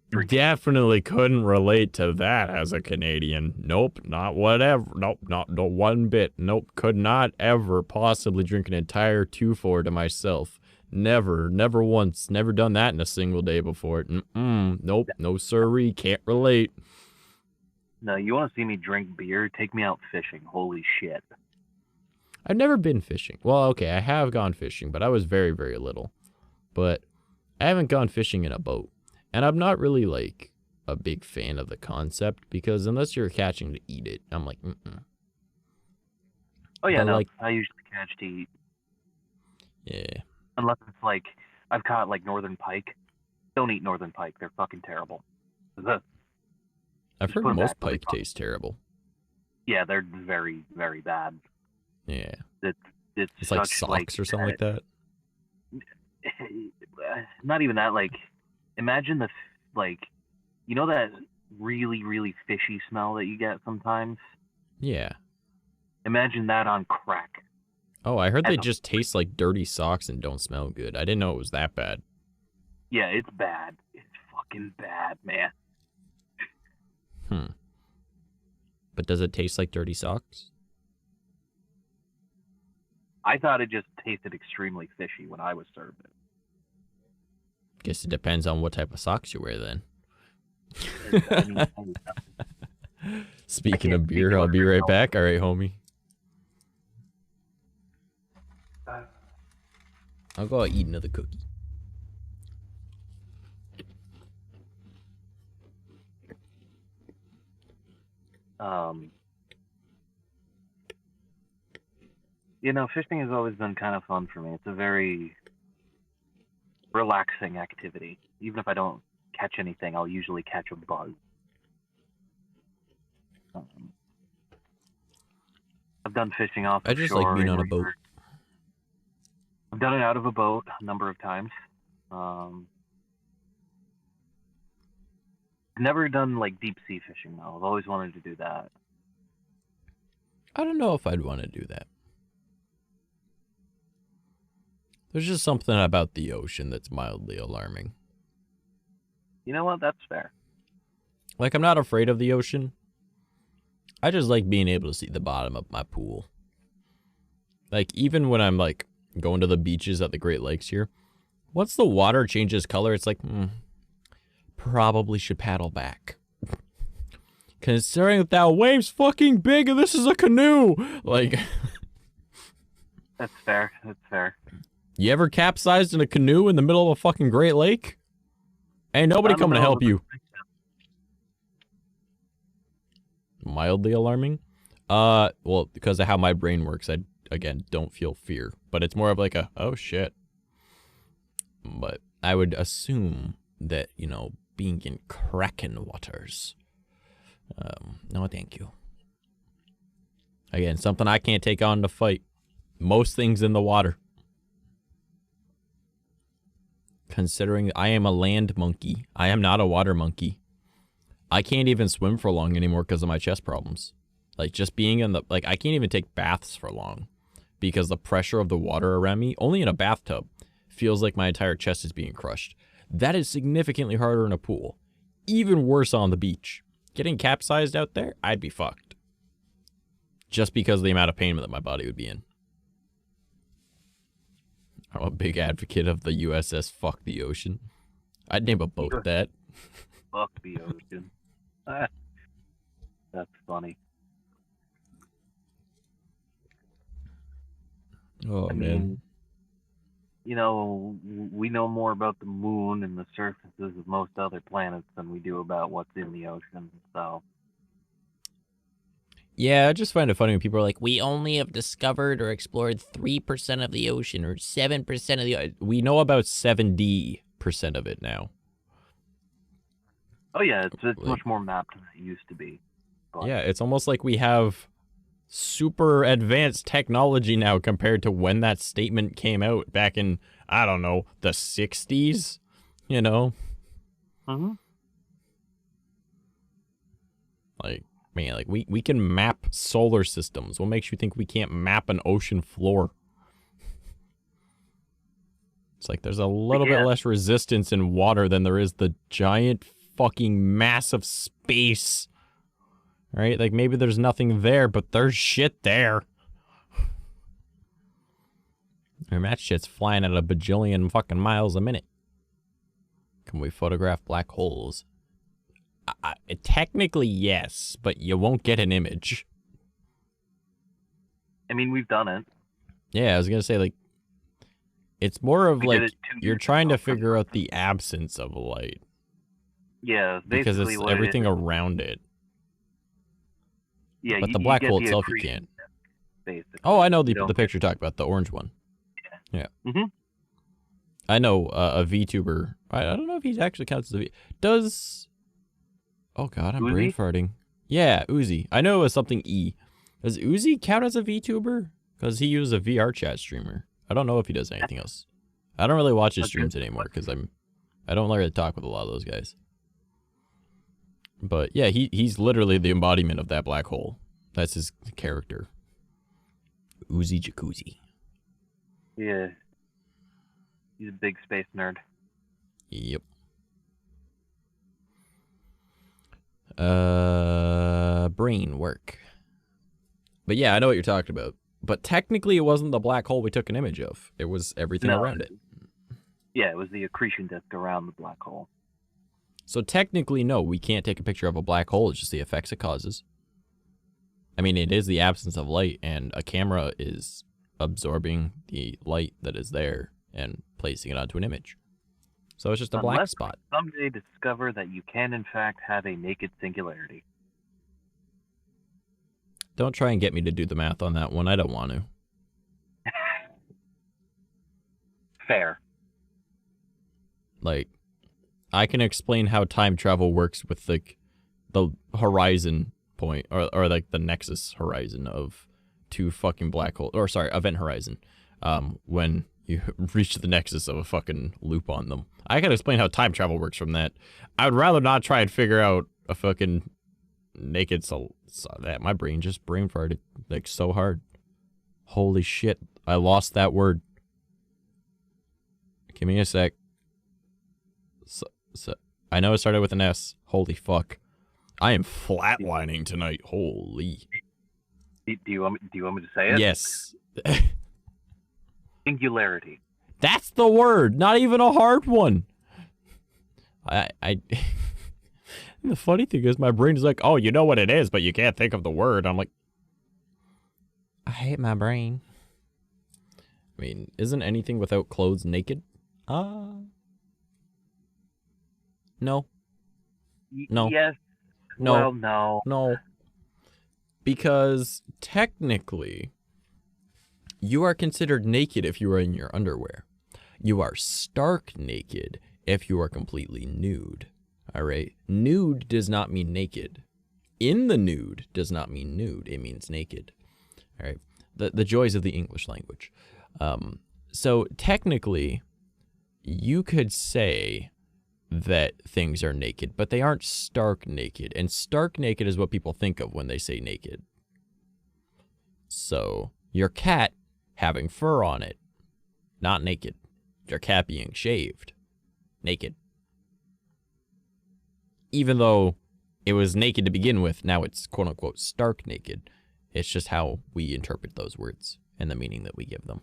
drink. Definitely couldn't relate to that as a Canadian. Nope, not whatever. Nope, not one bit. Nope, could not ever possibly drink an entire 2-4 to myself. Never once. Never done that in a single day before. Nope, no sirree, can't relate. No, you want to see me drink beer? Take me out fishing. Holy shit. I've never been fishing. Well, okay, I have gone fishing, but I was very, very little. But I haven't gone fishing in a boat. And I'm not really, like, a big fan of the concept, because unless you're catching to eat it, I'm like, Oh, yeah, but no, like, I usually catch to eat. Yeah. Unless it's like, I've caught, like, northern pike. Don't eat northern pike. They're fucking terrible. I've heard most pike taste terrible. Yeah, they're very, very bad. Yeah. It's like such, socks or something like that? Not even that. Like, imagine that really, really fishy smell that you get sometimes? Yeah. Imagine that on crack. Oh, I heard they just taste like dirty socks and don't smell good. I didn't know it was that bad. Yeah, it's bad. It's fucking bad, man. But does it taste like dirty socks? I thought it just tasted extremely fishy when I was served it. Guess it depends on what type of socks you wear then. Speaking of beer, I'll be right back. All right, homie. I'll go eat another cookie. You know, fishing has always been kind of fun for me. It's a very relaxing activity. Even if I don't catch anything, I'll usually catch a buzz. I've done fishing off the I just shore like being in on a boat. rivers. I've done it out of a boat a number of times. Never done like deep sea fishing though. I've always wanted to do that. I don't know if I'd want to do that. There's just something about the ocean that's mildly alarming. You know what? That's fair. Like, I'm not afraid of the ocean. I just like being able to see the bottom of my pool. Like, even when I'm, like, going to the beaches at the Great Lakes here, once the water changes color, it's like, probably should paddle back. Considering that wave's fucking big and this is a canoe! Like... That's fair. That's fair. You ever capsized in a canoe in the middle of a fucking Great Lake? Ain't nobody coming to help you. Mildly alarming? Well, because of how my brain works, I, again, don't feel fear. But it's more of like a, oh shit. But I would assume that, you know, being in Kraken waters. No, thank you. Again, something I can't take on to fight. Most things in the water. Considering I am a land monkey. I am not a water monkey. I can't even swim for long anymore because of my chest problems. Like, just being in the... Like, I can't even take baths for long. Because the pressure of the water around me, only in a bathtub, feels like my entire chest is being crushed. That is significantly harder in a pool. Even worse on the beach. Getting capsized out there, I'd be fucked. Just because of the amount of pain that my body would be in. I'm a big advocate of the USS Fuck the Ocean. I'd name a boat that. Fuck the ocean. That's funny. Oh, I mean, you know, we know more about the moon and the surfaces of most other planets than we do about what's in the ocean, so... Yeah, I just find it funny when people are like, we only have discovered or explored 3% of the ocean or 7% of the... We know about 70% of it now. Oh yeah, it's like, much more mapped than it used to be. But... Yeah, it's almost like we have super advanced technology now compared to when that statement came out back in, I don't know, the 60s, you know? Mm-hmm. Like... Man, like, we can map solar systems. What makes you think we can't map an ocean floor? It's like there's a little bit less resistance in water than there is the giant fucking mass of space. Right? Like, maybe there's nothing there, but there's shit there. And that shit's flying at a bajillion fucking miles a minute. Can we photograph black holes? Technically, yes, but you won't get an image. I mean, we've done it. Yeah, I was going to say, like, it's more of, like, you're trying to figure out the absence of light. Yeah, because it's everything around it. Yeah, but the black hole itself, you can't. Basically. Oh, I know the picture you're talking about, the orange one. Yeah. Mm-hmm. I know a VTuber. I don't know if he actually counts as a V. Does... Oh god, I'm brain farting. Yeah, Uzi. I know it was something E. Does Uzi count as a VTuber? Because he was a VR chat streamer. I don't know if he does anything else. I don't really watch his streams anymore because I don't really talk with a lot of those guys. But yeah, he's literally the embodiment of that black hole. That's his character. Uzi Jacuzzi. Yeah. He's a big space nerd. Yep. Brain work. But yeah, I know what you're talking about. But technically, it wasn't the black hole we took an image of. It was everything around it. Yeah, it was the accretion disk around the black hole. So technically, no, we can't take a picture of a black hole. It's just the effects it causes. I mean, it is the absence of light, and a camera is absorbing the light that is there and placing it onto an image. So it's just a black spot. Someday discover that you can, in fact, have a naked singularity. Don't try and get me to do the math on that one. I don't want to. Fair. Like, I can explain how time travel works with, like, the horizon point, or like, the nexus horizon of two fucking black holes, or sorry, event horizon, when you reach the nexus of a fucking loop on them. I can explain how time travel works from that. I would rather not try and figure out a fucking naked soul. That my brain just brain farted like so hard. Holy shit! I lost that word. Give me a sec. So I know it started with an S. Holy fuck! I am flatlining tonight. Holy. Do you want me to say it? Yes. Singularity. That's the word. Not even a hard one. The funny thing is, my brain is like, oh, you know what it is, but you can't think of the word. I'm like, I hate my brain. I mean, isn't anything without clothes naked? No. No. Yes. No. Well, no. No. Because technically, you are considered naked if you are in your underwear. You are stark naked if you are completely nude. All right? Nude does not mean naked. In the nude does not mean nude. It means naked. All right? The joys of the English language. So technically, you could say that things are naked, but they aren't stark naked. And stark naked is what people think of when they say naked. So, your cat having fur on it, not naked. Your cat being shaved, naked. Even though it was naked to begin with, now it's quote-unquote stark naked. It's just how we interpret those words and the meaning that we give them.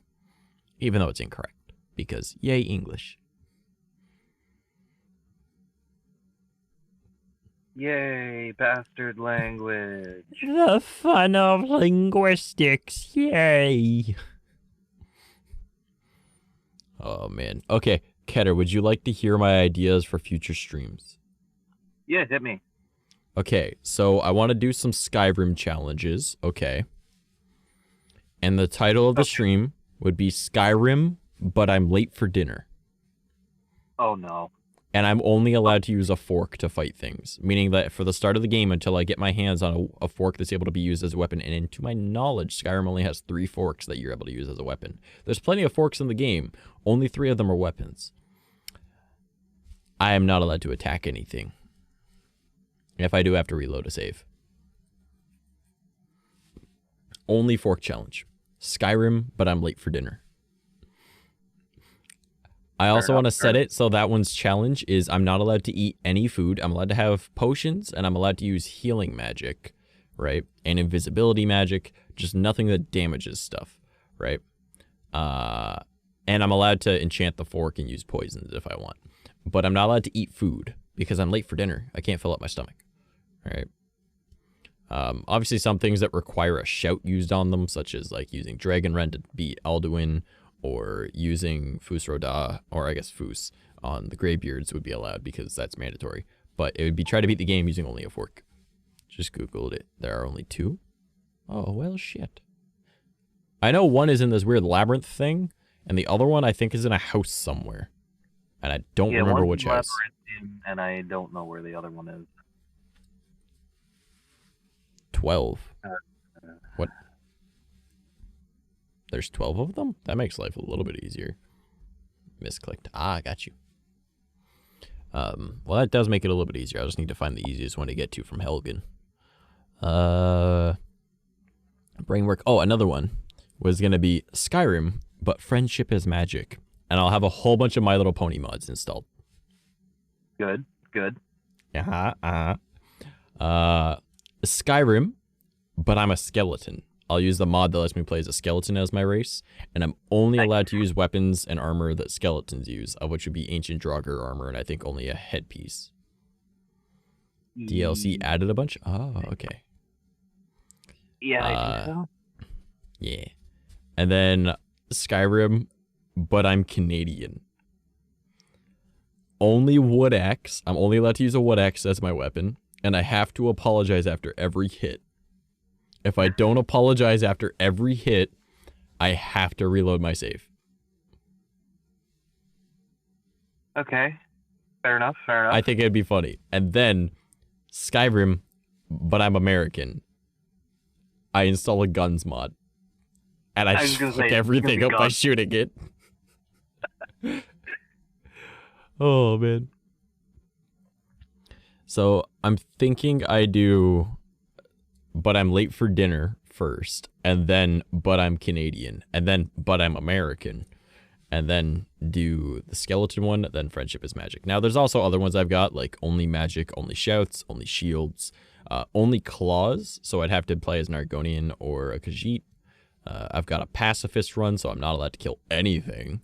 Even though it's incorrect, because yay English. Yay, bastard language. The fun of linguistics, yay. Oh, man. Okay, Keter, would you like to hear my ideas for future streams? Yeah, hit me. Okay, so I want to do some Skyrim challenges, okay? And the title of the stream would be Skyrim, but I'm late for dinner. Oh, no. And I'm only allowed to use a fork to fight things, meaning that for the start of the game, until I get my hands on a fork that's able to be used as a weapon, and to my knowledge, Skyrim only has 3 forks that you're able to use as a weapon. There's plenty of forks in the game, only 3 of them are weapons. I am not allowed to attack anything. If I do, have to reload a save. Only fork challenge. Skyrim, but I'm late for dinner. I also want to set it so that one's challenge is I'm not allowed to eat any food. I'm allowed to have potions, and I'm allowed to use healing magic, right? And invisibility magic, just nothing that damages stuff, right? And I'm allowed to enchant the fork and use poisons if I want. But I'm not allowed to eat food because I'm late for dinner. I can't fill up my stomach, right? Obviously, some things that require a shout used on them, such as like using Dragon Rend to beat Alduin, or using Fus Roda, or I guess Fus, on the Greybeards would be allowed because that's mandatory. But it would be try to beat the game using only a fork. Just Googled it. There are only 2? Oh, well, shit. I know one is in this weird labyrinth thing, and the other one I think is in a house somewhere. And I don't remember which house. And I don't know where the other one is. 12. What? There's 12 of them? That makes life a little bit easier. Misclicked. Ah, I got you. Well, that does make it a little bit easier. I just need to find the easiest one to get to from Helgen. Brainwork. Oh, another one was going to be Skyrim, but friendship is magic. And I'll have a whole bunch of My Little Pony mods installed. Good, good. Skyrim, but I'm a skeleton. I'll use the mod that lets me play as a skeleton as my race, and I'm only allowed to use weapons and armor that skeletons use, of which would be ancient Draugr armor, and I think only a headpiece. DLC added a bunch? Oh, okay. Yeah, I think so. Yeah. And then Skyrim, but I'm Canadian. Only wood axe. I'm only allowed to use a wood axe as my weapon, and I have to apologize after every hit. If I don't apologize after every hit, I have to reload my save. Okay. Fair enough, fair enough. I think it'd be funny. And then Skyrim, but I'm American. I install a guns mod. And I fuck everything up by shooting it. Oh, man. So I'm thinking I do, but I'm late for dinner first, and then, but I'm Canadian, and then, but I'm American, and then do the skeleton one, then friendship is magic. Now, there's also other ones I've got, like only magic, only shouts, only shields, only claws, so I'd have to play as an Argonian or a Khajiit. I've got a pacifist run, so I'm not allowed to kill anything.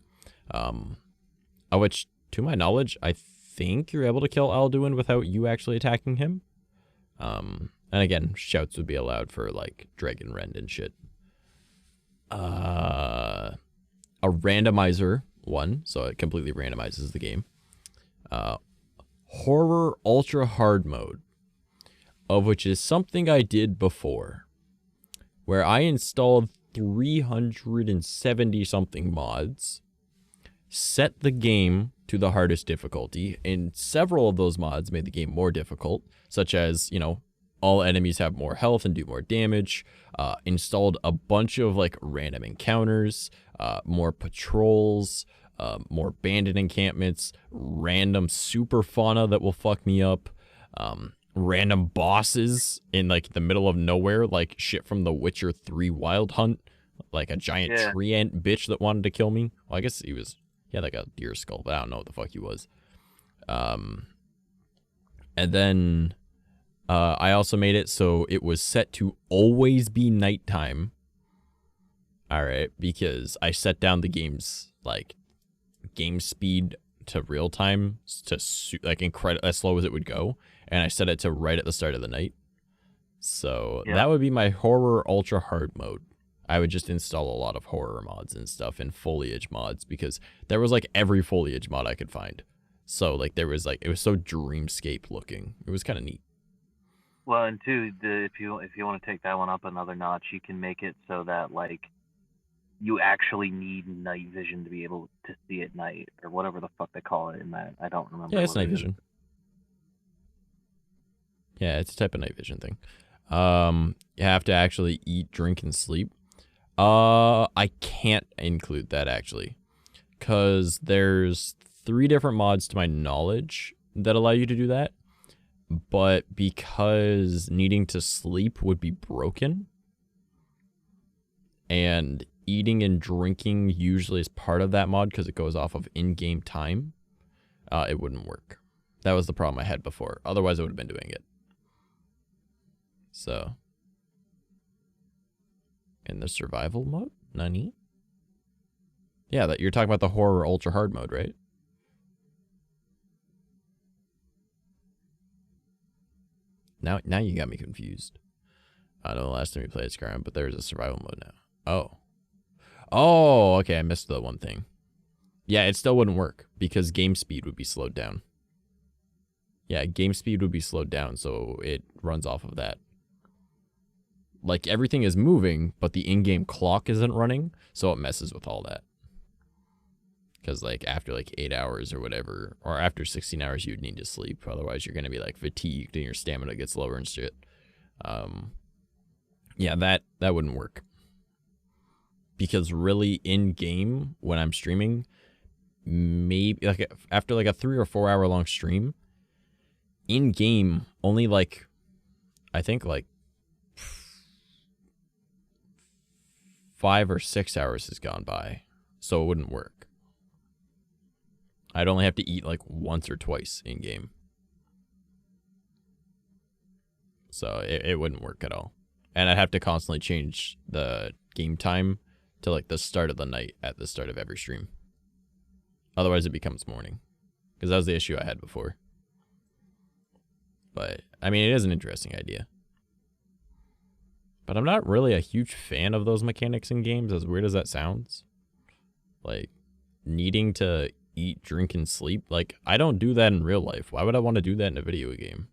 Which, to my knowledge, I think you're able to kill Alduin without you actually attacking him. And again, shouts would be allowed for, like, Dragon Rend and shit. A randomizer one, so it completely randomizes the game. Horror Ultra Hard mode, of which is something I did before, where I installed 370 something mods, set the game to the hardest difficulty, and several of those mods made the game more difficult, such as, you know, all enemies have more health and do more damage, installed a bunch of, like, random encounters, more patrols, more bandit encampments, random super fauna that will fuck me up, random bosses in, like, the middle of nowhere, like shit from the Witcher 3 Wild Hunt, like a giant tree ant bitch that wanted to kill me. Well, I guess he had like a deer skull, but I don't know what the fuck he was. And then I also made it so it was set to always be nighttime. All right, because I set down the game's, like, game speed to real time to like as slow as it would go, and I set it to right at the start of the night. So that would be my horror ultra hard mode. I would just install a lot of horror mods and stuff and foliage mods, because there was, like, every foliage mod I could find. So, like, there was, like, it was so dreamscape looking. It was kind of neat. Well, and two, if you want to take that one up another notch, you can make it so that, like, you actually need night vision to be able to see at night, or whatever the fuck they call it in that. I don't remember. Yeah, it's night vision. Yeah, it's a type of night vision thing. You have to actually eat, drink, and sleep. I can't include that, actually, because there's 3 different mods to my knowledge that allow you to do that, but because needing to sleep would be broken, and eating and drinking usually is part of that mod because it goes off of in-game time, it wouldn't work. That was the problem I had before. Otherwise, I would have been doing it. So, in the survival mode? Nani? Yeah, that you're talking about the horror ultra hard mode, right? Now you got me confused. I don't know the last time we played Skyrim, but there's a survival mode now. Oh, okay, I missed the one thing. Yeah, it still wouldn't work because game speed would be slowed down. Yeah, game speed would be slowed down, so it runs off of that. Like, everything is moving, but the in-game clock isn't running, so it messes with all that. Because, like, after, like, 8 hours or whatever, or after 16 hours, you'd need to sleep. Otherwise, you're going to be, like, fatigued and your stamina gets lower and shit. Yeah, that wouldn't work. Because really, in-game, when I'm streaming, maybe, like, after, like, a 3 or 4 hour long stream, in-game, only, like, I think, like, 5 or 6 hours has gone by, so it wouldn't work. I'd only have to eat, like, once or twice in-game. So it wouldn't work at all. And I'd have to constantly change the game time to like the start of the night at the start of every stream. Otherwise, it becomes morning. Because that was the issue I had before. But, I mean, it is an interesting idea. But I'm not really a huge fan of those mechanics in games, as weird as that sounds. Like, needing to eat, drink, and sleep. Like, I don't do that in real life. Why would I want to do that in a video game?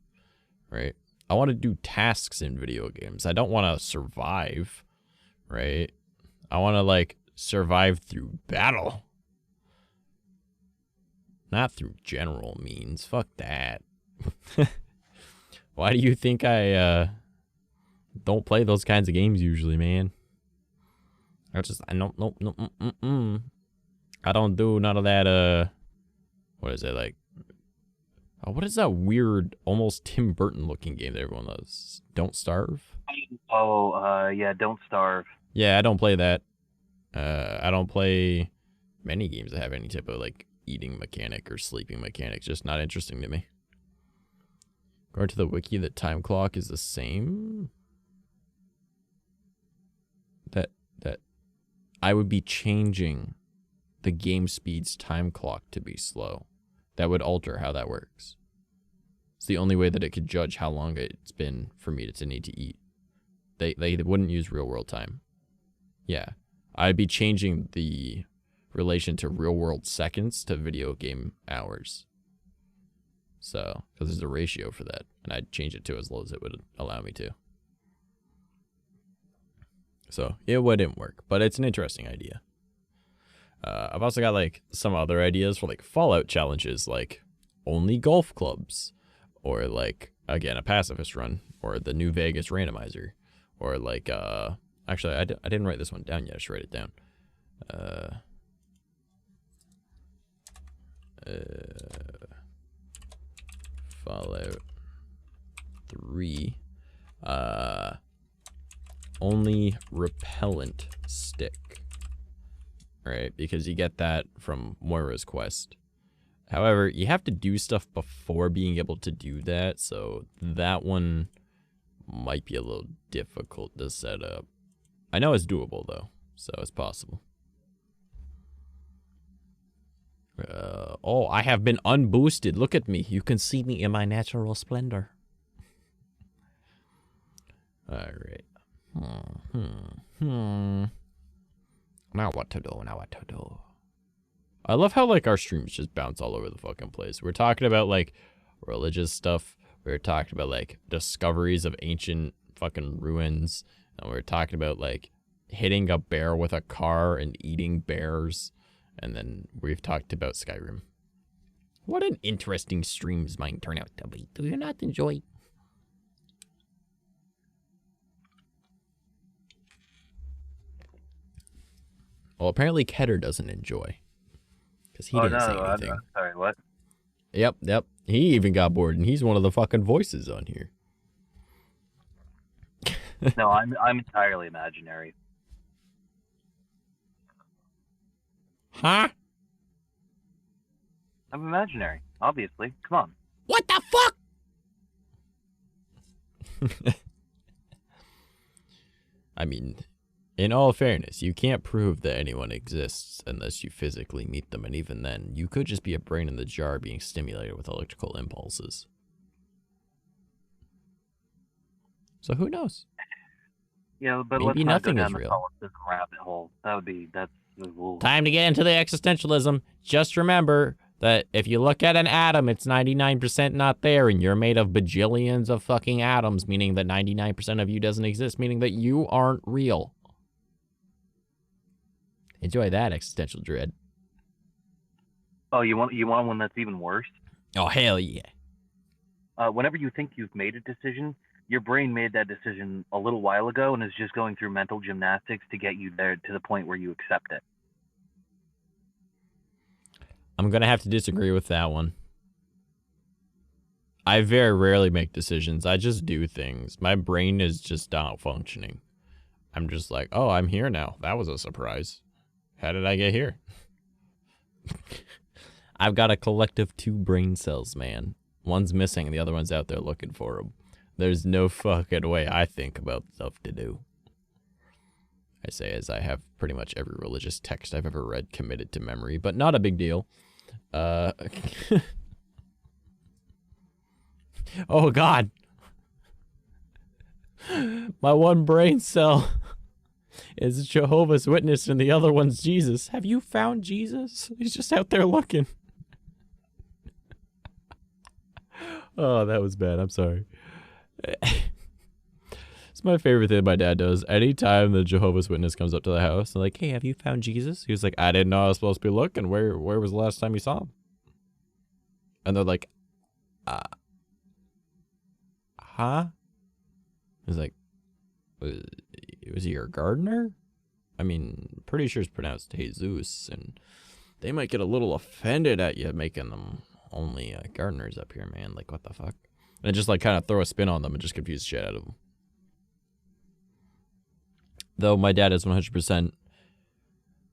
Right? I want to do tasks in video games. I don't want to survive. Right? I want to, like, survive through battle. Not through general means. Fuck that. Why do you think I, don't play those kinds of games usually, man? I don't do none of that, what is it, like, what is that weird, almost Tim Burton looking game that everyone loves? Don't Starve? Yeah, Don't Starve. Yeah, I don't play that. I don't play many games that have any type of, like, eating mechanic or sleeping mechanic. Just not interesting to me. According to the wiki, the time clock is the same. That I would be changing the game speed's time clock to be slow. That would alter how that works. It's the only way that it could judge how long it's been for me to need to eat. They wouldn't use real world time. Yeah. I'd be changing the relation to real world seconds to video game hours. So, because there's a ratio for that. And I'd change it to as low as it would allow me to. So, it wouldn't work. But it's an interesting idea. I've also got, like, some other ideas for, like, Fallout challenges. Like, only golf clubs. Or, like, again, a pacifist run. Or the New Vegas randomizer. Or, like, actually, I didn't write this one down yet. I should write it down. Fallout 3. Only repellent stick. Right? Because you get that from Moira's quest. However, you have to do stuff before being able to do that. So that one might be a little difficult to set up. I know it's doable, though. So it's possible. Oh, I have been unboosted. Look at me. You can see me in my natural splendor. Alright. Now what to do, now what to do. I love how, like, our streams just bounce all over the fucking place. We're talking about, like, religious stuff. We're talking about, like, discoveries of ancient fucking ruins. And we're talking about, like, hitting a bear with a car and eating bears. And then we've talked about Skyrim. What an interesting streams might turn out to be. Do you not enjoy? Well, apparently Keter doesn't enjoy. Because he didn't say anything. Sorry, what? Yep. He even got bored, and he's one of the fucking voices on here. No, I'm entirely imaginary. Huh? I'm imaginary, obviously. Come on. What the fuck? I mean, in all fairness, you can't prove that anyone exists unless you physically meet them, and even then, you could just be a brain in the jar being stimulated with electrical impulses. So who knows? Yeah, but maybe let's nothing not is go down real. the Catholicism rabbit hole. That's Time to get into the existentialism. Just remember that if you look at an atom, it's 99% not there, and you're made of bajillions of fucking atoms, meaning that 99% of you doesn't exist, meaning that you aren't real. Enjoy that existential dread. Oh, you want one that's even worse? Oh, hell yeah. Whenever you think you've made a decision, your brain made that decision a little while ago and is just going through mental gymnastics to get you there to the point where you accept it. I'm going to have to disagree with that one. I very rarely make decisions. I just do things. My brain is just not functioning. I'm just like, oh, I'm here now. That was a surprise. How did I get here? I've got a collective 2 brain cells, man. One's missing, and the other one's out there looking for him. There's no fucking way I think about stuff to do. I say as I have pretty much every religious text I've ever read committed to memory, but not a big deal. Oh God. My one brain cell is Jehovah's Witness and the other one's Jesus. Have you found Jesus? He's just out there looking. Oh, that was bad. I'm sorry. It's my favorite thing my dad does. Anytime the Jehovah's Witness comes up to the house, they're like, hey, have you found Jesus? He was like, I didn't know I was supposed to be looking. Where was the last time you saw him? And they're like, huh? He's like, was he your gardener? I mean, pretty sure it's pronounced Jesus, and they might get a little offended at you making them only gardeners up here, man. Like, what the fuck? And just like kind of throw a spin on them and just confuse the shit out of them. Though my dad is 100%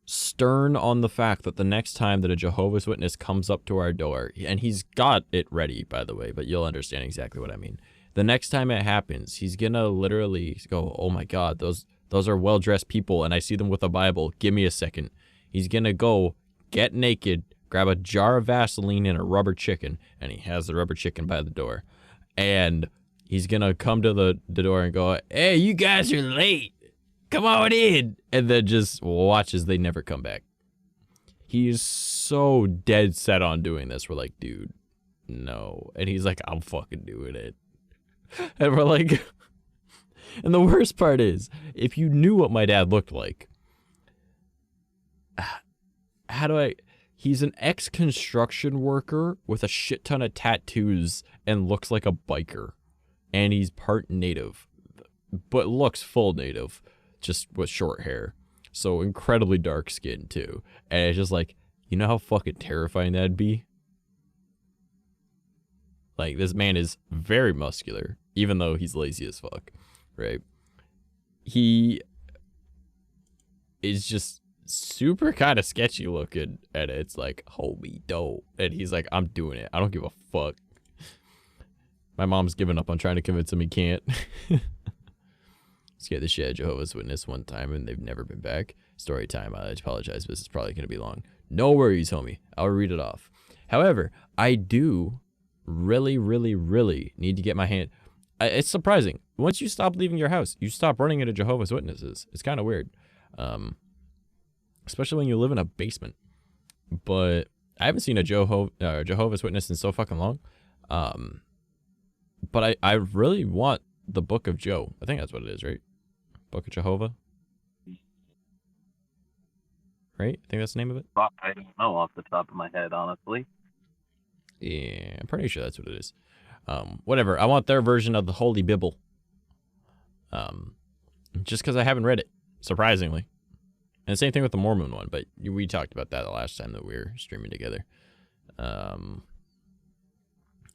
stern on the fact that the next time that a Jehovah's Witness comes up to our door, and he's got it ready, by the way, but you'll understand exactly what I mean. The next time it happens, he's gonna literally go, oh my God, those are well-dressed people, and I see them with a Bible. Give me a second. He's gonna go get naked, grab a jar of Vaseline and a rubber chicken, and he has the rubber chicken by the door. And he's gonna come to the door and go, hey, you guys are late. Come on in. And then just watch as they never come back. He is so dead set on doing this. We're like, dude, no. And he's like, I'm fucking doing it. And we're like, and the worst part is, if you knew what my dad looked like, he's an ex-construction worker with a shit ton of tattoos and looks like a biker. And he's part native, but looks full native, just with short hair. So incredibly dark skin too. And it's just like, you know how fucking terrifying that'd be? Like, this man is very muscular, even though he's lazy as fuck, right? He is just super kind of sketchy looking, and it's like, homie, dope. And he's like, I'm doing it. I don't give a fuck. My mom's given up on trying to convince him he can't. Scared the shit out of Jehovah's Witness one time, and they've never been back. Story time. I apologize, but this is probably going to be long. No worries, homie. I'll read it off. However, I do really, really, really need to get my hand. It's surprising. Once you stop leaving your house, you stop running into Jehovah's Witnesses. It's kind of weird. Especially when you live in a basement. But I haven't seen a Jehovah's Witness in so fucking long. But I really want the Book of Joe. I think that's what it is, right? Book of Jehovah? Right? I think that's the name of it. I don't know off the top of my head, honestly. Yeah, I'm pretty sure that's what it is. Whatever. I want their version of the Holy Bible. Just because I haven't read it, surprisingly. And the same thing with the Mormon one, but we talked about that the last time that we were streaming together.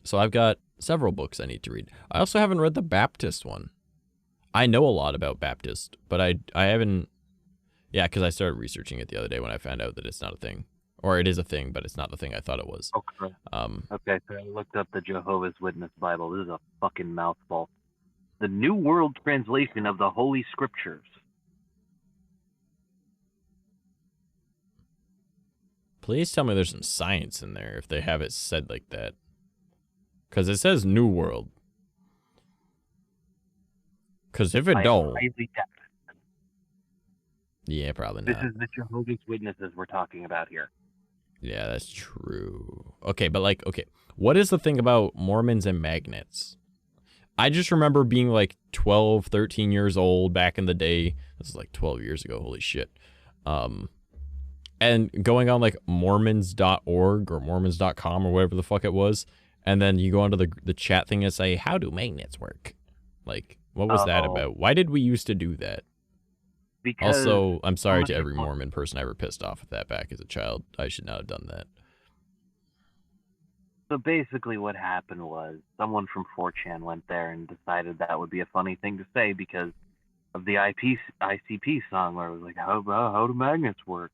So I've got several books I need to read. I also haven't read the Baptist one. I know a lot about Baptist, but I haven't. Yeah, because I started researching it the other day when I found out that it's not a thing. Or it is a thing, but it's not the thing I thought it was. Okay. Okay, so I looked up the Jehovah's Witness Bible. This is a fucking mouthful. The New World Translation of the Holy Scriptures. Please tell me there's some science in there if they have it said like that. Because it says New World. Because if it don't... Yeah, probably not. This is the Jehovah's Witnesses we're talking about here. Yeah, that's true. Okay, but like, okay. What is the thing about Mormons and magnets? I just remember being like 12, 13 years old back in the day. This is like 12 years ago. Holy shit. And going on like Mormons.org or Mormons.com or whatever the fuck it was. And then you go onto the chat thing and say, how do magnets work? Like, what was that about? Why did we used to do that? Because also, I'm sorry to every Mormon person I ever pissed off with that back as a child. I should not have done that. So basically what happened was someone from 4chan went there and decided that would be a funny thing to say because of the ICP song where it was like, how do magnets work?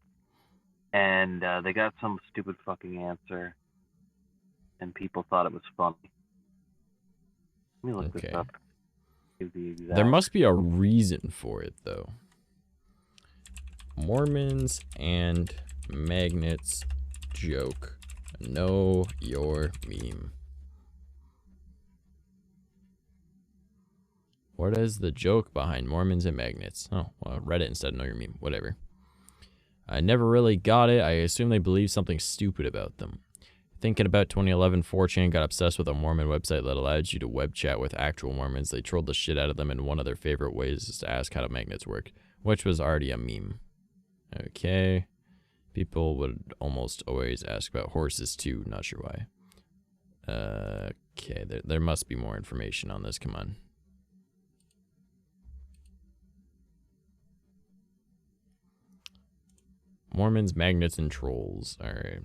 And they got some stupid fucking answer. And people thought it was funny. Let me look this up. Give the exact. There must be a reason for it, though. Mormons and magnets joke. Know your meme. What is the joke behind Mormons and magnets? Oh, well, Reddit instead of know your meme. Whatever. I never really got it. I assume they believe something stupid about them. Thinking about 2011, 4chan got obsessed with a Mormon website that allowed you to web chat with actual Mormons. They trolled the shit out of them, and one of their favorite ways is to ask how do magnets work, which was already a meme. Okay. People would almost always ask about horses too, not sure why. Okay, there must be more information on this, come on. Mormons, magnets, and trolls. Alright.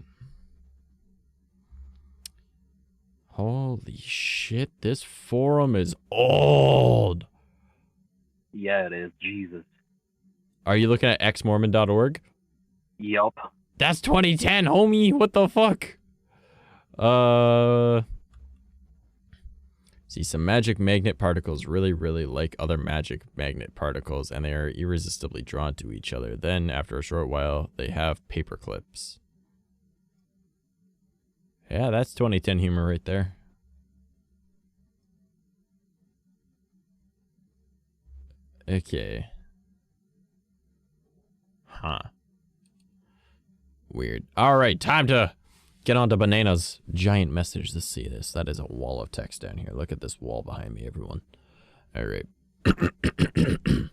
Holy shit, this forum is old. Yeah, it is. Jesus. Are you looking at xmormon.org? Yup. That's 2010, homie. What the fuck? See, some magic magnet particles really like other magic magnet particles, and they are irresistibly drawn to each other. Then, after a short while, they have paper clips. Yeah, that's 2010 humor right there. Okay. Huh. Weird. Alright, time to get on to Banana's giant message. Let's see this. That is a wall of text down here. Look at this wall behind me, everyone. Alright. I'm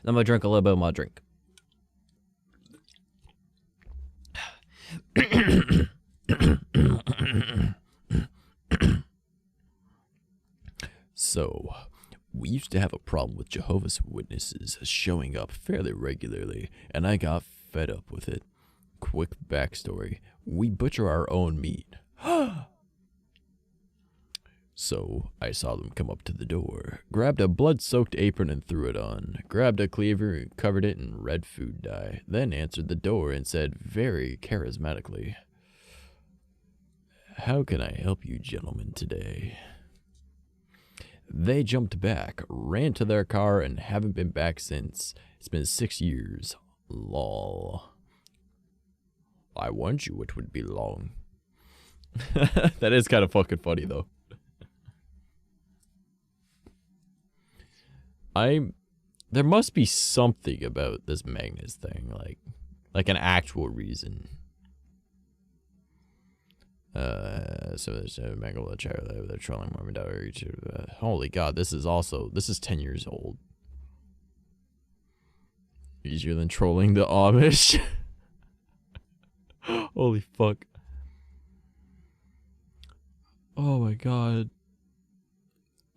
gonna drink a little bit of my drink. So, we used to have a problem with Jehovah's Witnesses showing up fairly regularly, and I got fed up with it. Quick backstory. We butcher our own meat. So, I saw them come up to the door, grabbed a blood-soaked apron and threw it on, grabbed a cleaver and covered it in red food dye, then answered the door and said very charismatically, "How can I help you gentlemen today?" They jumped back, ran to their car, and haven't been back since. It's been 6 years. Lol. I warned you it would be long. That is kind of fucking funny, though. There must be something about this magnets thing, like an actual reason. So there's a Megalo chair there. They're trolling Mormon Dower. Holy God, this is 10 years old. Easier than trolling the Amish. Holy fuck. Oh my God.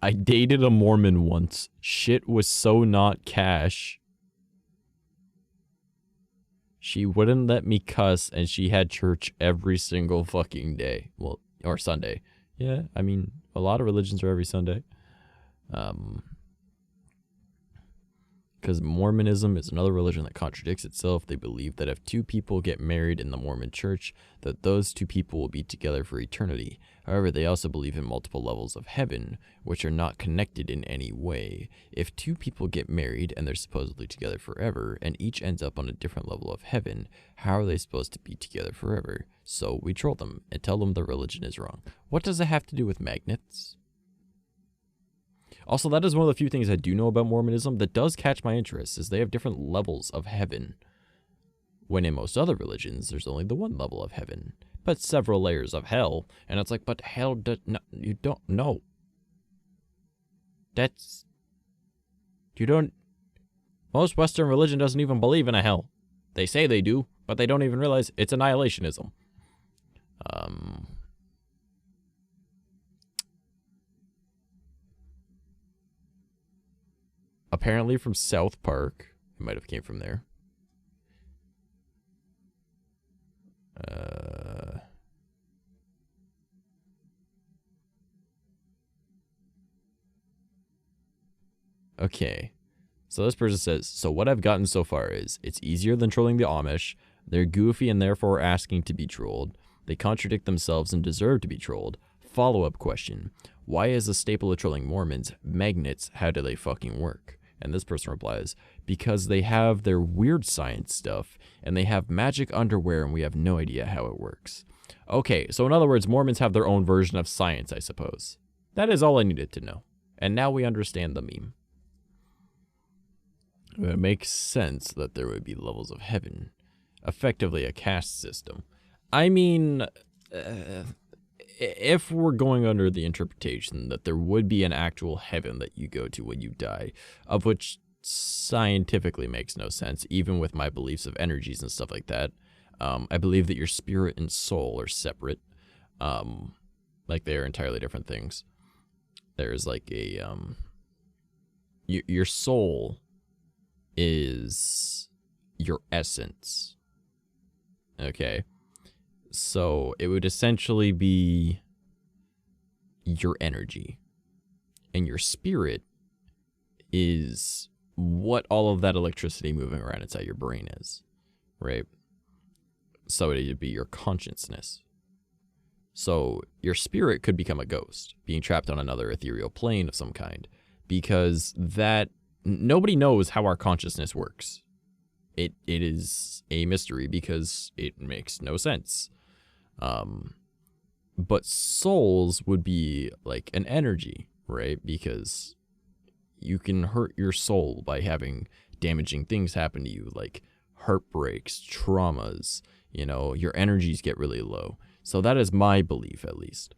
I dated a Mormon once. Shit was so not cash. She wouldn't let me cuss, and she had church every single fucking day. Well, or Sunday. Yeah, I mean, a lot of religions are every Sunday. Because Mormonism is another religion that contradicts itself. They believe that if two people get married in the Mormon church, that those two people will be together for eternity. However, they also believe in multiple levels of heaven, which are not connected in any way. If two people get married and they're supposedly together forever, and each ends up on a different level of heaven, how are they supposed to be together forever? So we troll them and tell them their religion is wrong. What does it have to do with magnets? Also, that is one of the few things I do know about Mormonism that does catch my interest, is they have different levels of heaven. When in most other religions, there's only the one level of heaven, but several layers of hell. And it's like, but hell does no, you don't know. Most Western religion doesn't even believe in a hell. They say they do, but they don't even realize it's annihilationism. Apparently from South Park. It might have came from there. Okay. So this person says, so what I've gotten so far is, it's easier than trolling the Amish. They're goofy and therefore asking to be trolled. They contradict themselves and deserve to be trolled. Follow-up question. why is the staple of trolling Mormons magnets? How do they fucking work? And this person replies, because they have their weird science stuff, and they have magic underwear, and we have no idea how it works. Okay, so in other words, Mormons have their own version of science, I suppose. That is all I needed to know. And now we understand the meme. It makes sense that there would be levels of heaven. Effectively a caste system. I mean, if we're going under the interpretation that there would be an actual heaven that you go to when you die, of which scientifically makes no sense, even with my beliefs of energies and stuff like that. I believe that your spirit and soul are separate. Like they are entirely different things. There's like a, your soul is your essence. Okay. So it would essentially be your energy. And your spirit is what all of that electricity moving around inside your brain is. Right? So it would be your consciousness. So your spirit could become a ghost, being trapped on another ethereal plane of some kind. Because that, nobody knows how our consciousness works. It is a mystery because it makes no sense. But souls would be like an energy, right? Because you can hurt your soul by having damaging things happen to you, like heartbreaks, traumas, you know, your energies get really low. So that is my belief, at least.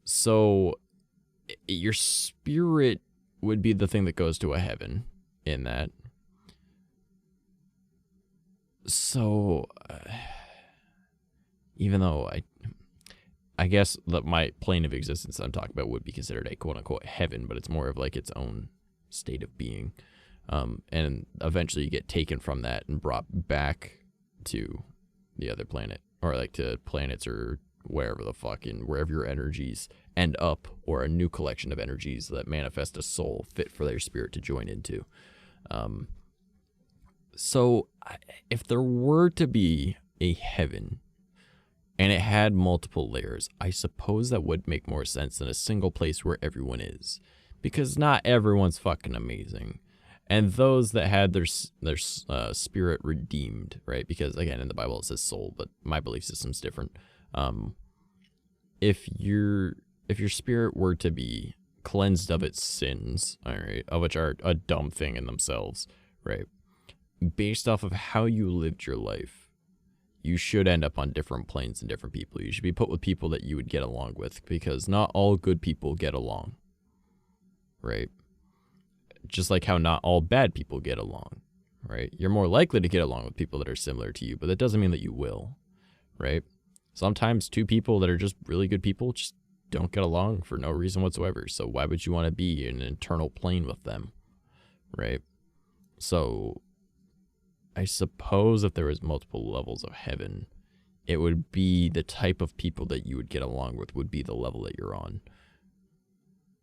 So your spirit would be the thing that goes to a heaven in that. So, even though I guess that my plane of existence I'm talking about would be considered a quote-unquote heaven, but it's more of like its own state of being. And eventually you get taken from that and brought back to the other planet, or like to planets or wherever the fuck, and wherever your energies end up, or a new collection of energies that manifest a soul fit for their spirit to join into. So if there were to be a heaven and it had multiple layers, I suppose that would make more sense than a single place where everyone is, because not everyone's fucking amazing. And those that had their spirit redeemed, right? Because again, in the Bible it says soul, but my belief system's different. If your spirit were to be cleansed of its sins, all right, of which are a dumb thing in themselves, right? Based off of how you lived your life, you should end up on different planes and different people. You should be put with people that you would get along with, because not all good people get along, right? Just like how not all bad people get along, right? You're more likely to get along with people that are similar to you, but that doesn't mean that you will, right? Sometimes two people that are just really good people just don't get along for no reason whatsoever. So why would you want to be in an internal plane with them, right? So I suppose if there was multiple levels of heaven, it would be the type of people that you would get along with would be the level that you're on.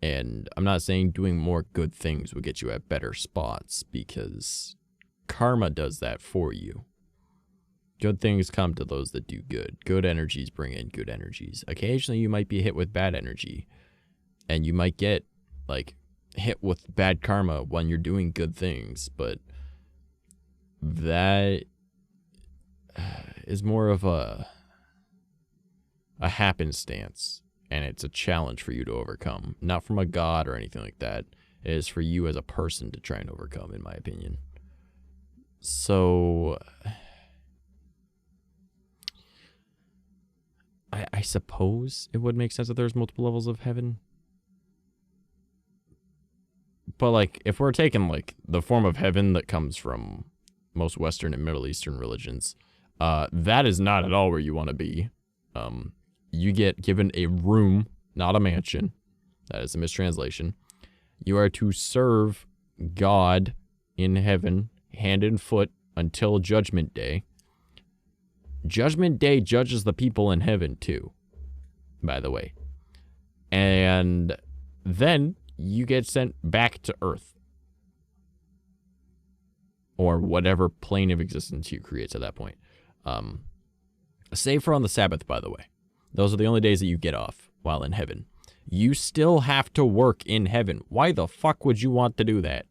And I'm not saying doing more good things would get you at better spots, because karma does that for you. Good things come to those that do good. Good energies bring in good energies. Occasionally you might be hit with bad energy, and you might get like hit with bad karma when you're doing good things, but that is more of a happenstance, and it's a challenge for you to overcome, not from a god or anything like that. It is for you as a person to try and overcome, in my opinion. So I suppose it would make sense that there's multiple levels of heaven. But like, if we're taking like the form of heaven that comes from most Western and Middle Eastern religions, that is not at all where you want to be. You get given a room, not a mansion. That is a mistranslation. You are to serve God in heaven, hand and foot, until Judgment Day. Judgment Day judges the people in heaven too, by the way. And then you get sent back to Earth, or whatever plane of existence you create at that point. Save for on the Sabbath, by the way. Those are the only days that you get off while in heaven. You still have to work in heaven. Why the fuck would you want to do that?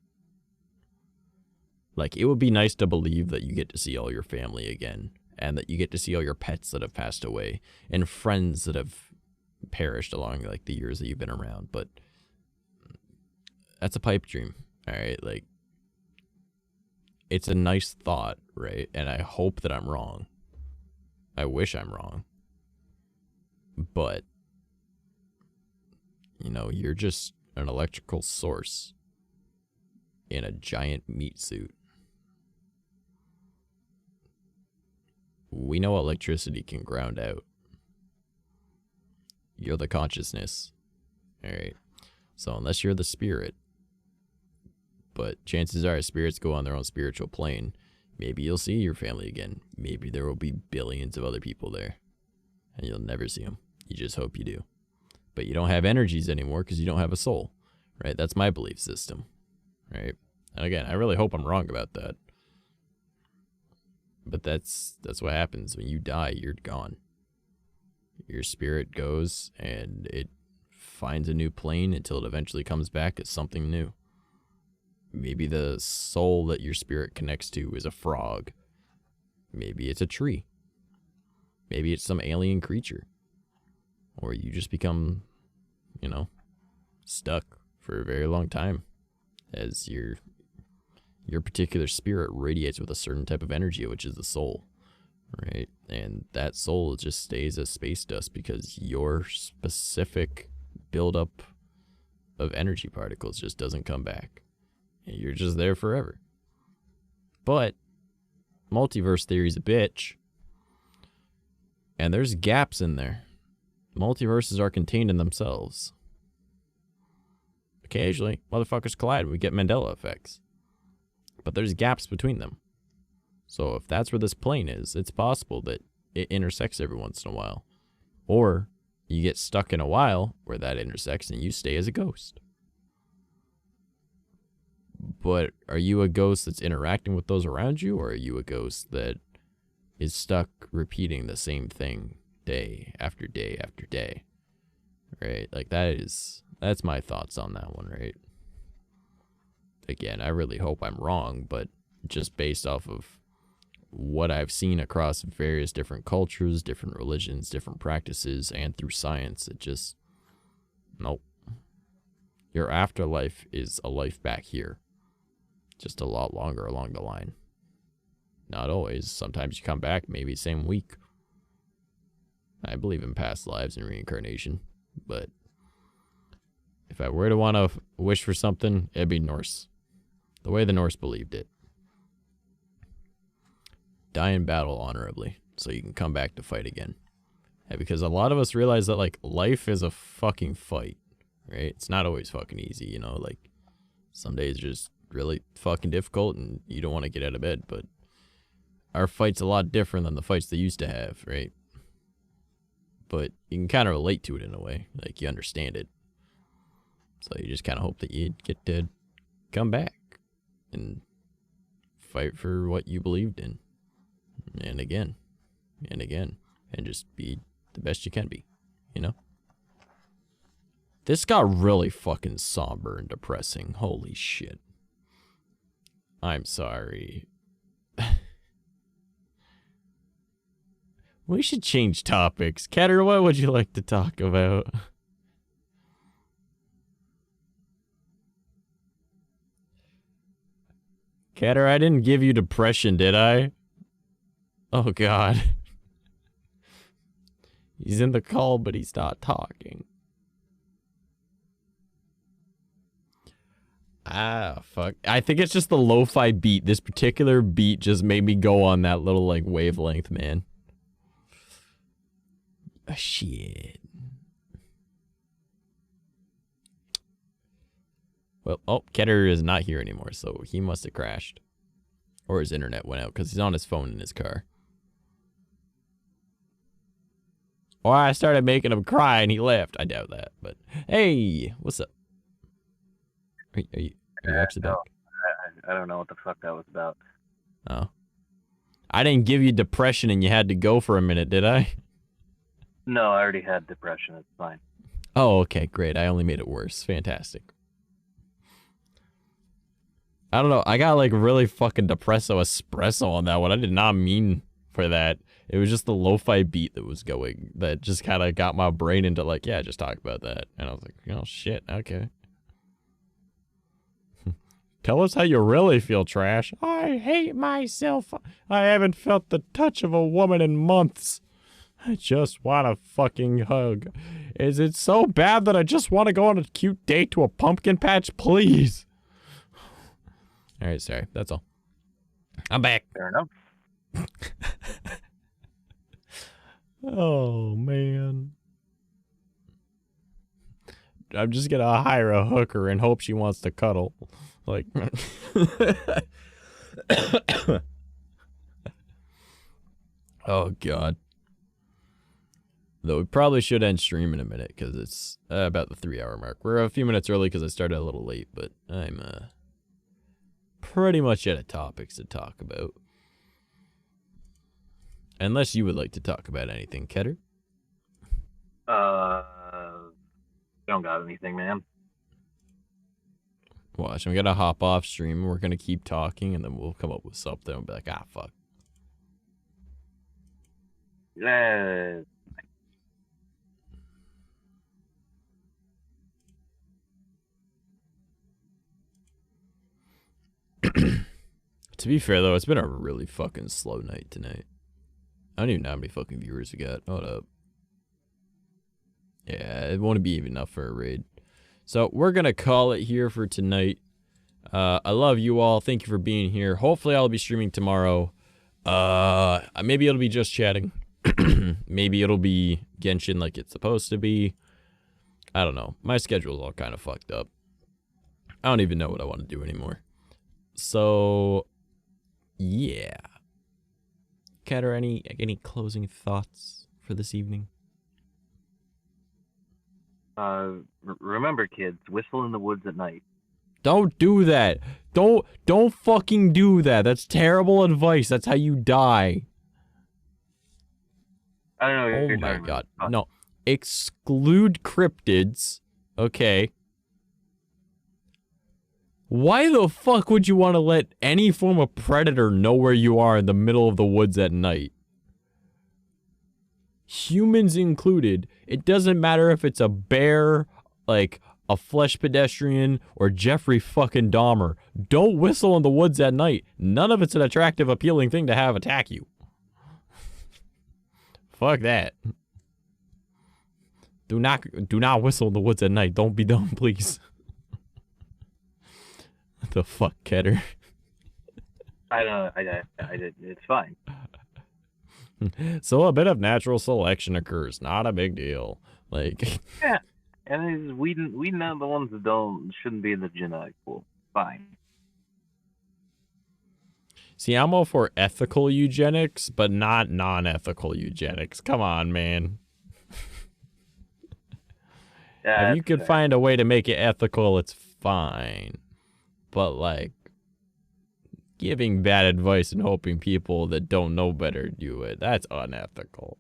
Like, it would be nice to believe that you get to see all your family again, and that you get to see all your pets that have passed away, and friends that have perished along, like, the years that you've been around, but that's a pipe dream, all right? Like, it's a nice thought, right? And I hope that I'm wrong. I wish I'm wrong. But, you know, you're just an electrical source in a giant meat suit. We know electricity can ground out. You're the consciousness. Alright. So unless you're the spirit, but chances are spirits go on their own spiritual plane, maybe you'll see your family again. Maybe there will be billions of other people there. And you'll never see them. You just hope you do. But you don't have energies anymore because you don't have a soul. Right? That's my belief system. Right? And again, I really hope I'm wrong about that. But that's what happens. When you die, you're gone. Your spirit goes and it finds a new plane until it eventually comes back as something new. Maybe the soul that your spirit connects to is a frog. Maybe it's a tree. Maybe it's some alien creature. Or you just become, you know, stuck for a very long time as your particular spirit radiates with a certain type of energy, which is the soul, right? And that soul just stays as space dust because your specific buildup of energy particles just doesn't come back. And you're just there forever. But multiverse theory's a bitch. And there's gaps in there. Multiverses are contained in themselves. Occasionally, motherfuckers collide. We get Mandela effects. But there's gaps between them. So if that's where this plane is, it's possible that it intersects every once in a while. Or you get stuck in a while where that intersects and you stay as a ghost. But are you a ghost that's interacting with those around you, or are you a ghost that is stuck repeating the same thing day after day after day? Right? Like that's my thoughts on that one, right? Again, I really hope I'm wrong, but just based off of what I've seen across various different cultures, different religions, different practices, and through science, it just, nope. Your afterlife is a life back here. Just a lot longer along the line. Not always. Sometimes you come back, maybe same week. I believe in past lives and reincarnation, but if I were to want to wish for something, it'd be Norse. The way the Norse believed it. Die in battle honorably, so you can come back to fight again. And because a lot of us realize that, like, life is a fucking fight, right? It's not always fucking easy, you know? Like, some days are just really fucking difficult and you don't want to get out of bed, but our fight's a lot different than the fights they used to have, right? But you can kind of relate to it in a way. Like, you understand it. So you just kind of hope that you get to come back and fight for what you believed in. And again. And again. And just be the best you can be. You know? This got really fucking somber and depressing. Holy shit. I'm sorry. We should change topics. Ketter, what would you like to talk about? Ketter, I didn't give you depression, did I? Oh, God. He's in the call, but he's not talking. Ah, fuck. I think it's just the lo-fi beat. This particular beat just made me go on that little, like, wavelength, man. Oh, shit. Well, oh, Ketter is not here anymore, so he must have crashed. Or his internet went out, because he's on his phone in his car. Or I started making him cry and he left. I doubt that, but hey, what's up? Are you actually back? I don't know what the fuck that was about. Oh. I didn't give you depression and you had to go for a minute, did I? No, I already had depression. It's fine. Oh, okay, great. I only made it worse. Fantastic. I don't know. I got like really fucking depresso espresso on that one. I did not mean for that. It was just the lo-fi beat that was going that just kind of got my brain into like, yeah, just talk about that. And I was like, oh shit, okay. Tell us how you really feel, Trash. I hate myself. I haven't felt the touch of a woman in months. I just want a fucking hug. Is it so bad that I just want to go on a cute date to a pumpkin patch? Please. All right, sorry. That's all. I'm back. Fair enough. Oh, man. I'm just going to hire a hooker and hope she wants to cuddle. Like... Oh, God. Though we probably should end stream in a minute because it's about the 3-hour mark. We're a few minutes early because I started a little late, but I'm pretty much out of topics to talk about. Unless you would like to talk about anything, Ketter. Don't got anything, man. Watch, I'm gonna hop off stream. We're gonna keep talking, and then we'll come up with something and be like, ah, fuck. To be fair, though, it's been a really fucking slow night tonight. I don't even know how many fucking viewers we got. Hold up. Yeah, it won't be even enough for a raid. So we're going to call it here for tonight. I love you all. Thank you for being here. Hopefully I'll be streaming tomorrow. Maybe it'll be just chatting. Maybe it'll be Genshin like it's supposed to be. I don't know. My schedule's all kind of fucked up. I don't even know what I want to do anymore. So, yeah. Kat, are any closing thoughts for this evening? Remember, kids, whistle in the woods at night. Don't do that. Don't fucking do that. That's terrible advice. That's how you die. I don't know what you're Oh my talking god. about. No. Exclude cryptids. Okay. Why the fuck would you want to let any form of predator know where you are in the middle of the woods at night? Humans included. It doesn't matter if it's a bear, like a flesh pedestrian, or Jeffrey fucking Dahmer. Don't whistle in the woods at night. None of it's an attractive, appealing thing to have attack you. Fuck that. Do not whistle in the woods at night. Don't be dumb, please. What the fuck, Ketter? I don't know. I did. It's fine. So a bit of natural selection occurs. Not a big deal. Like, Yeah. And weeding out the ones that shouldn't be in the genetic pool. Fine. see, I'm all for ethical eugenics, but not non-ethical eugenics. Come on, man. Yeah, If you could find a way to make it ethical, it's fine. But, like, giving bad advice and hoping people that don't know better do it, that's unethical.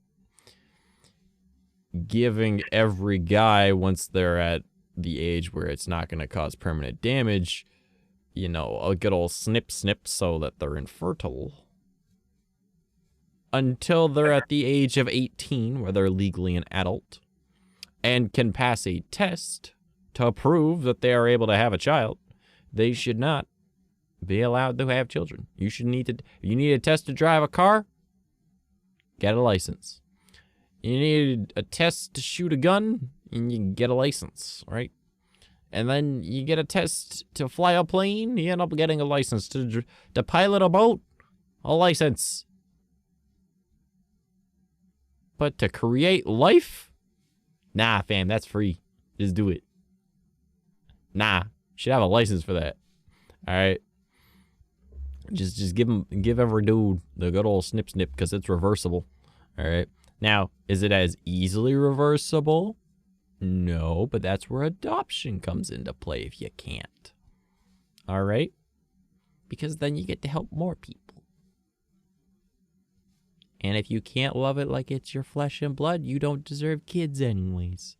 Giving every guy, once they're at the age where it's not going to cause permanent damage, you know, a good old snip so that they're infertile. Until they're at the age of 18, where they're legally an adult, and can pass a test to prove that they are able to have a child, they should not be allowed to have children. You need a test to drive a car, get a license. You need a test to shoot a gun, and you get a license, right? And then you get a test to fly a plane, you end up getting a license. To pilot a boat, a license. But to create life? Nah, fam, that's free. Just do it. Nah, you should have a license for that. All right? Just give every dude the good old snip, because it's reversible. All right? Now, is it as easily reversible? No, but that's where adoption comes into play if you can't. All right? Because then you get to help more people. And if you can't love it like it's your flesh and blood, you don't deserve kids anyways.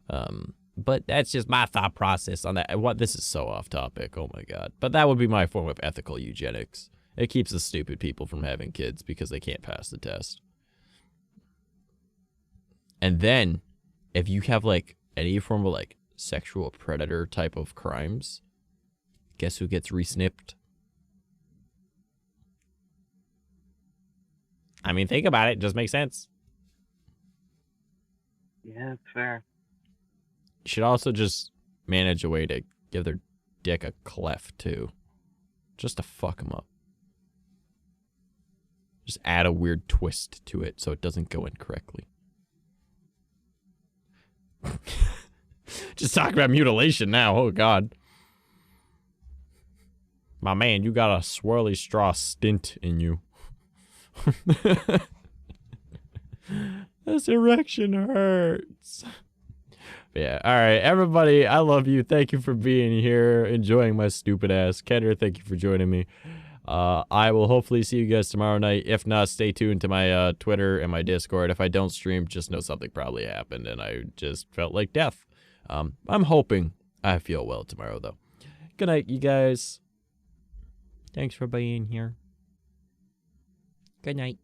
But that's just my thought process on that. What, this is so off topic. Oh my God. But that would be my form of ethical eugenics. It keeps the stupid people from having kids because they can't pass the test. And then if you have like any form of like sexual predator type of crimes, guess who gets re-snipped? I mean, think about it. It just makes sense. Yeah, it's fair. You should also just manage a way to give their dick a cleft, too. Just to fuck them up. Just add a weird twist to it so it doesn't go in correctly. Just talk about mutilation now. Oh, God. My man, you got a swirly straw stint in you. This erection hurts. Yeah, all right, everybody, I love you. Thank you for being here, enjoying my stupid ass. Kendra, thank you for joining me. I will hopefully see you guys tomorrow night. If not, stay tuned to my Twitter and my Discord. If I don't stream, just know something probably happened and I just felt like death. I'm hoping I feel well tomorrow, though. Good night, you guys. Thanks for being here. Good night.